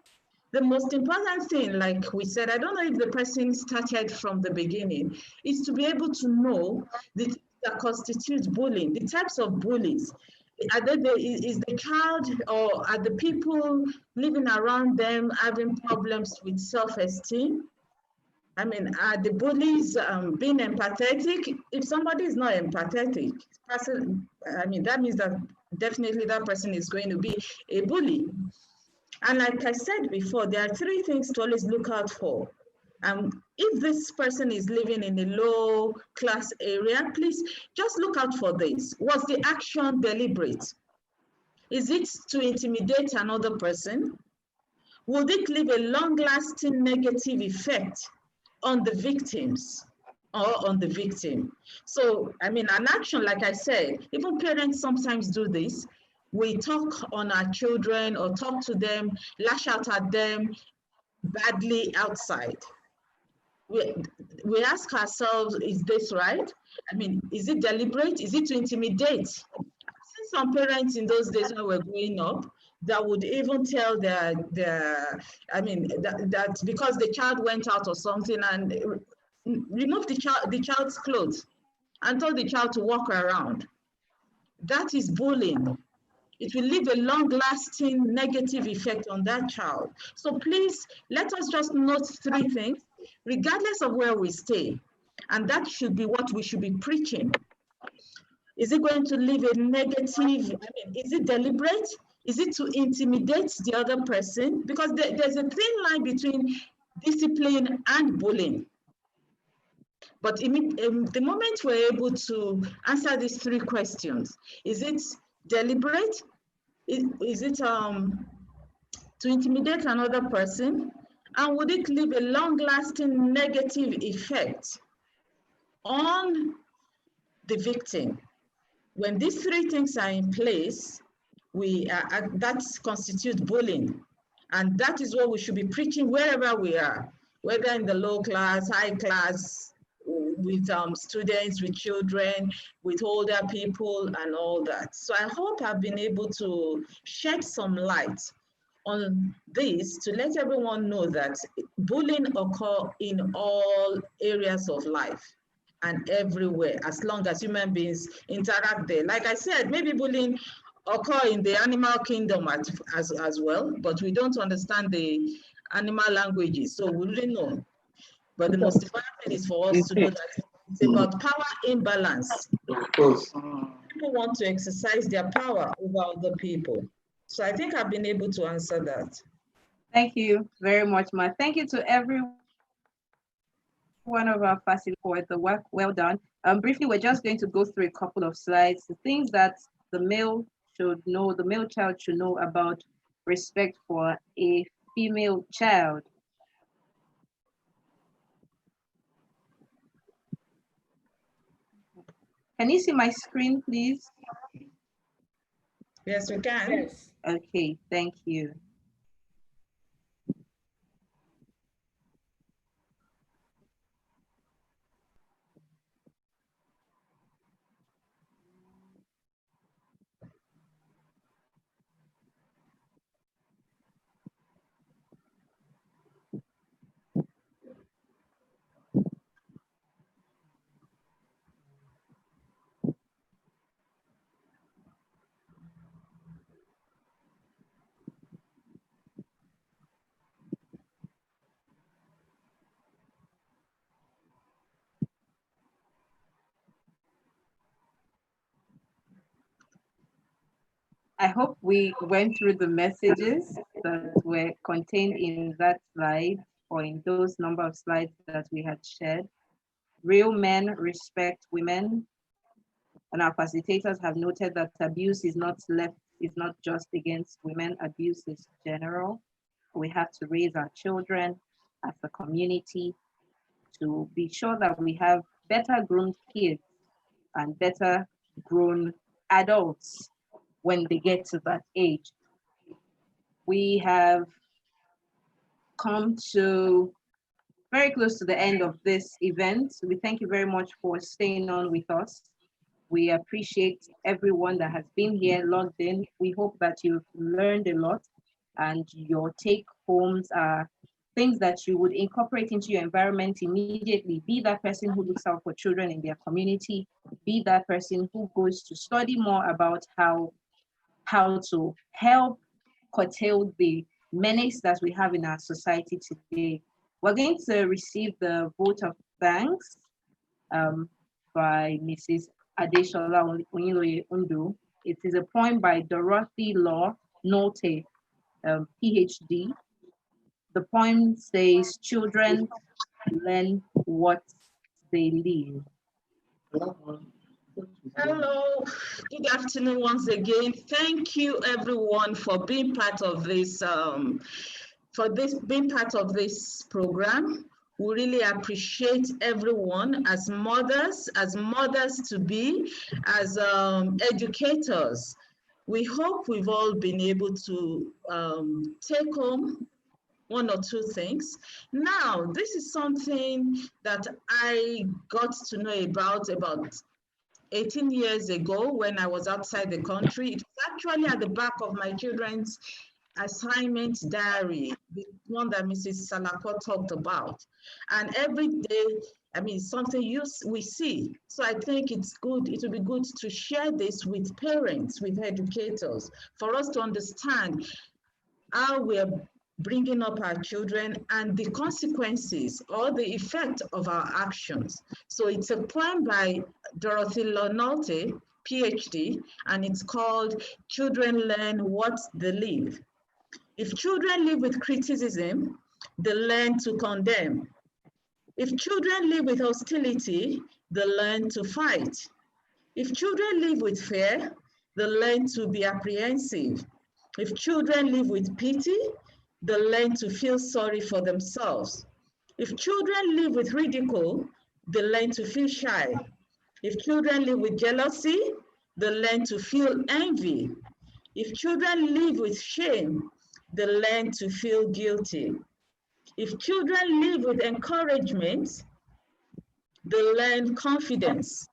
The most important thing, like we said, I don't know if the person started from the beginning, is to be able to know the things that constitute bullying, the types of bullies. Is the child or are the people living around them having problems with self-esteem? I mean, are the bullies being empathetic? If somebody is not empathetic, I mean, that means that definitely that person is going to be a bully. And like I said before, there are three things to always look out for. If this person is living in a low class area, please just look out for this. Was the action deliberate? Is it to intimidate another person? Would it leave a long-lasting negative effect on the victims or on the victim? So, I mean, an action, like I said, even parents sometimes do this. We talk on our children or talk to them, lash out at them badly outside. We ask ourselves, is this right? I mean, is it deliberate? Is it to intimidate? I've seen some parents in those days when we're growing up that would even tell I mean, that because the child went out or something and removed the child's clothes and told the child to walk around. That is bullying. It will leave a long-lasting negative effect on that child. So please, let us just note three things, regardless of where we stay. And that should be what we should be preaching. Is it going to leave a negative, I mean, is it deliberate? Is it to intimidate the other person? Because there's a thin line between discipline and bullying. But the moment we're able to answer these three questions, is it deliberate? Is it to intimidate another person? And would it leave a long-lasting negative effect on the victim? When these three things are in place, that constitutes bullying. And that is what we should be preaching wherever we are, whether in the low class, high class, with students, with children, with older people and all that. So I hope I've been able to shed some light on this to let everyone know that bullying occurs in all areas of life and everywhere, as long as human beings interact there. Like I said, maybe bullying occurs in the animal kingdom as well, but we don't understand the animal languages, so we really know. But the most important thing is for us to know that it's about power imbalance. Of course. People want to exercise their power over other people. So I think I've been able to answer that. Thank you very much, Ma. Thank you to every one of our facilitators for the work well done. Briefly, we're just going to go through a couple of slides, the things that the male should know, the male child should know about respect for a female child. Can you see my screen, please? Yes, we can. Yes. Okay, thank you. I hope we went through the messages that were contained in that slide or in those number of slides that we had shared. Real men respect women, and our facilitators have noted that abuse is not just against women, abuse is general. We have to raise our children as a community to be sure that we have better groomed kids and better grown adults when they get to that age. We have come to very close to the end of this event. We thank you very much for staying on with us. We appreciate everyone that has been here logged in. We hope that you've learned a lot and your take homes are things that you would incorporate into your environment immediately. Be that person who looks out for children in their community. Be that person who goes to study more about how to help curtail the menace that we have in our society today. We're going to receive the vote of thanks by Mrs. Adeshola Oniloye Undu. It is a poem by Dorothy Law Nolte, PhD. The poem says, "Children learn what they live." Hello, good afternoon once again. Thank you everyone for being part of this program. We really appreciate everyone as mothers to be, as educators. We hope we've all been able to take home one or two things. Now, this is something that I got to know about 18 years ago when I was outside the country. It was actually at the back of my children's assignment diary, the one that Mrs. Salako talked about. And every day, I mean, something we see. So I think it's good, it would be good to share this with parents, with educators, for us to understand how we're bringing up our children and the consequences or the effect of our actions. So it's a poem by Dorothy Lonolte, PhD, and it's called "Children Learn What They Live." If children live with criticism, they learn to condemn. If children live with hostility, they learn to fight. If children live with fear, they learn to be apprehensive. If children live with pity, they learn to feel sorry for themselves. If children live with ridicule, they learn to feel shy. If children live with jealousy, they learn to feel envy. If children live with shame, they learn to feel guilty. If children live with encouragement, they learn confidence.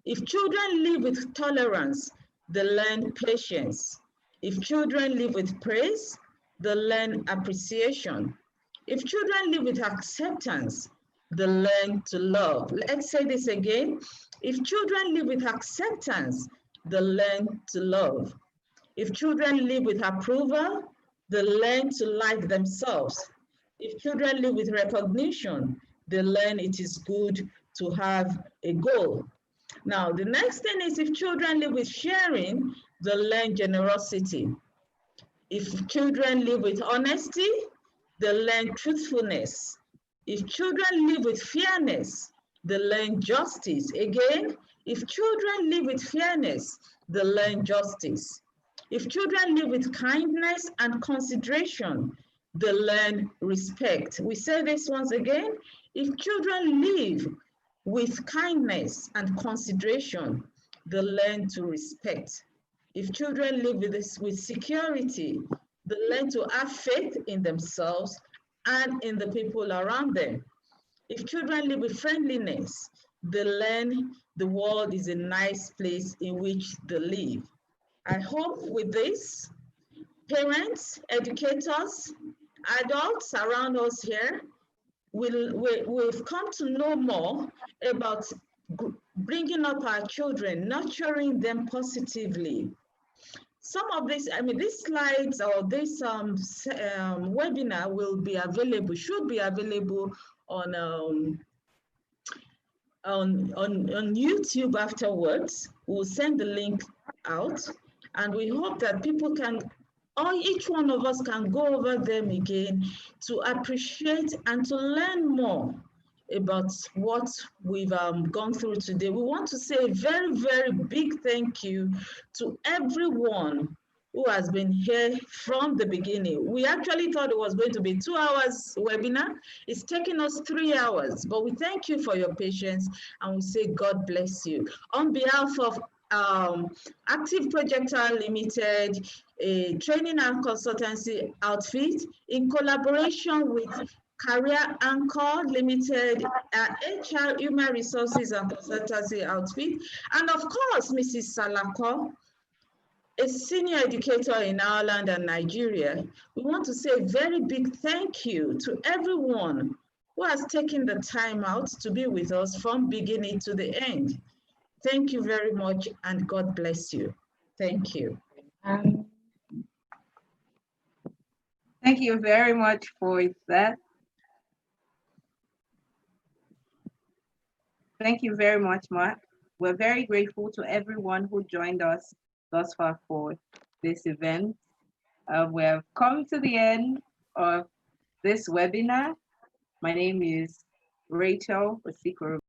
If children live with tolerance, they learn patience. If children live with praise, they learn appreciation. If children live with acceptance, they learn to love. Let's say this again. If children live with acceptance, they learn to love. If children live with approval, they learn to like themselves. If children live with recognition, they learn it is good to have a goal. Now, the next thing is if children live with sharing, they learn generosity. If children live with honesty, they learn truthfulness. If children live with fairness, they learn justice. Again, if children live with fairness, they learn justice. If children live with kindness and consideration, they learn respect. We say this once again. If children live with kindness and consideration, they learn to respect. If children live with security, they learn to have faith in themselves and in the people around them. If children live with friendliness, they learn the world is a nice place in which they live. I hope with this, parents, educators, adults around us here, we've come to know more about bringing up our children, nurturing them positively. Some of this, I mean, these slides or this webinar will be available, should be available on YouTube afterwards. We'll send the link out, and we hope that people can, or each one of us can go over them again to appreciate and to learn more about what we've gone through today. We want to say a very, very big thank you to everyone who has been here from the beginning. We actually thought it was going to be 2 hours webinar. It's taken us 3 hours, but we thank you for your patience and we say God bless you. On behalf of Active Projector Limited, a training and consultancy outfit in collaboration with Career Anchor Limited, HR Human Resources and Consultancy outfit, and of course, Mrs. Salako, a senior educator in Ireland and Nigeria. We want to say a very big thank you to everyone who has taken the time out to be with us from beginning to the end. Thank you very much, and God bless you. Thank you. Thank you very much for that. Thank you very much, Mark. We're very grateful to everyone who joined us thus far for this event. We have come to the end of this webinar. My name is Rachel Osikoro.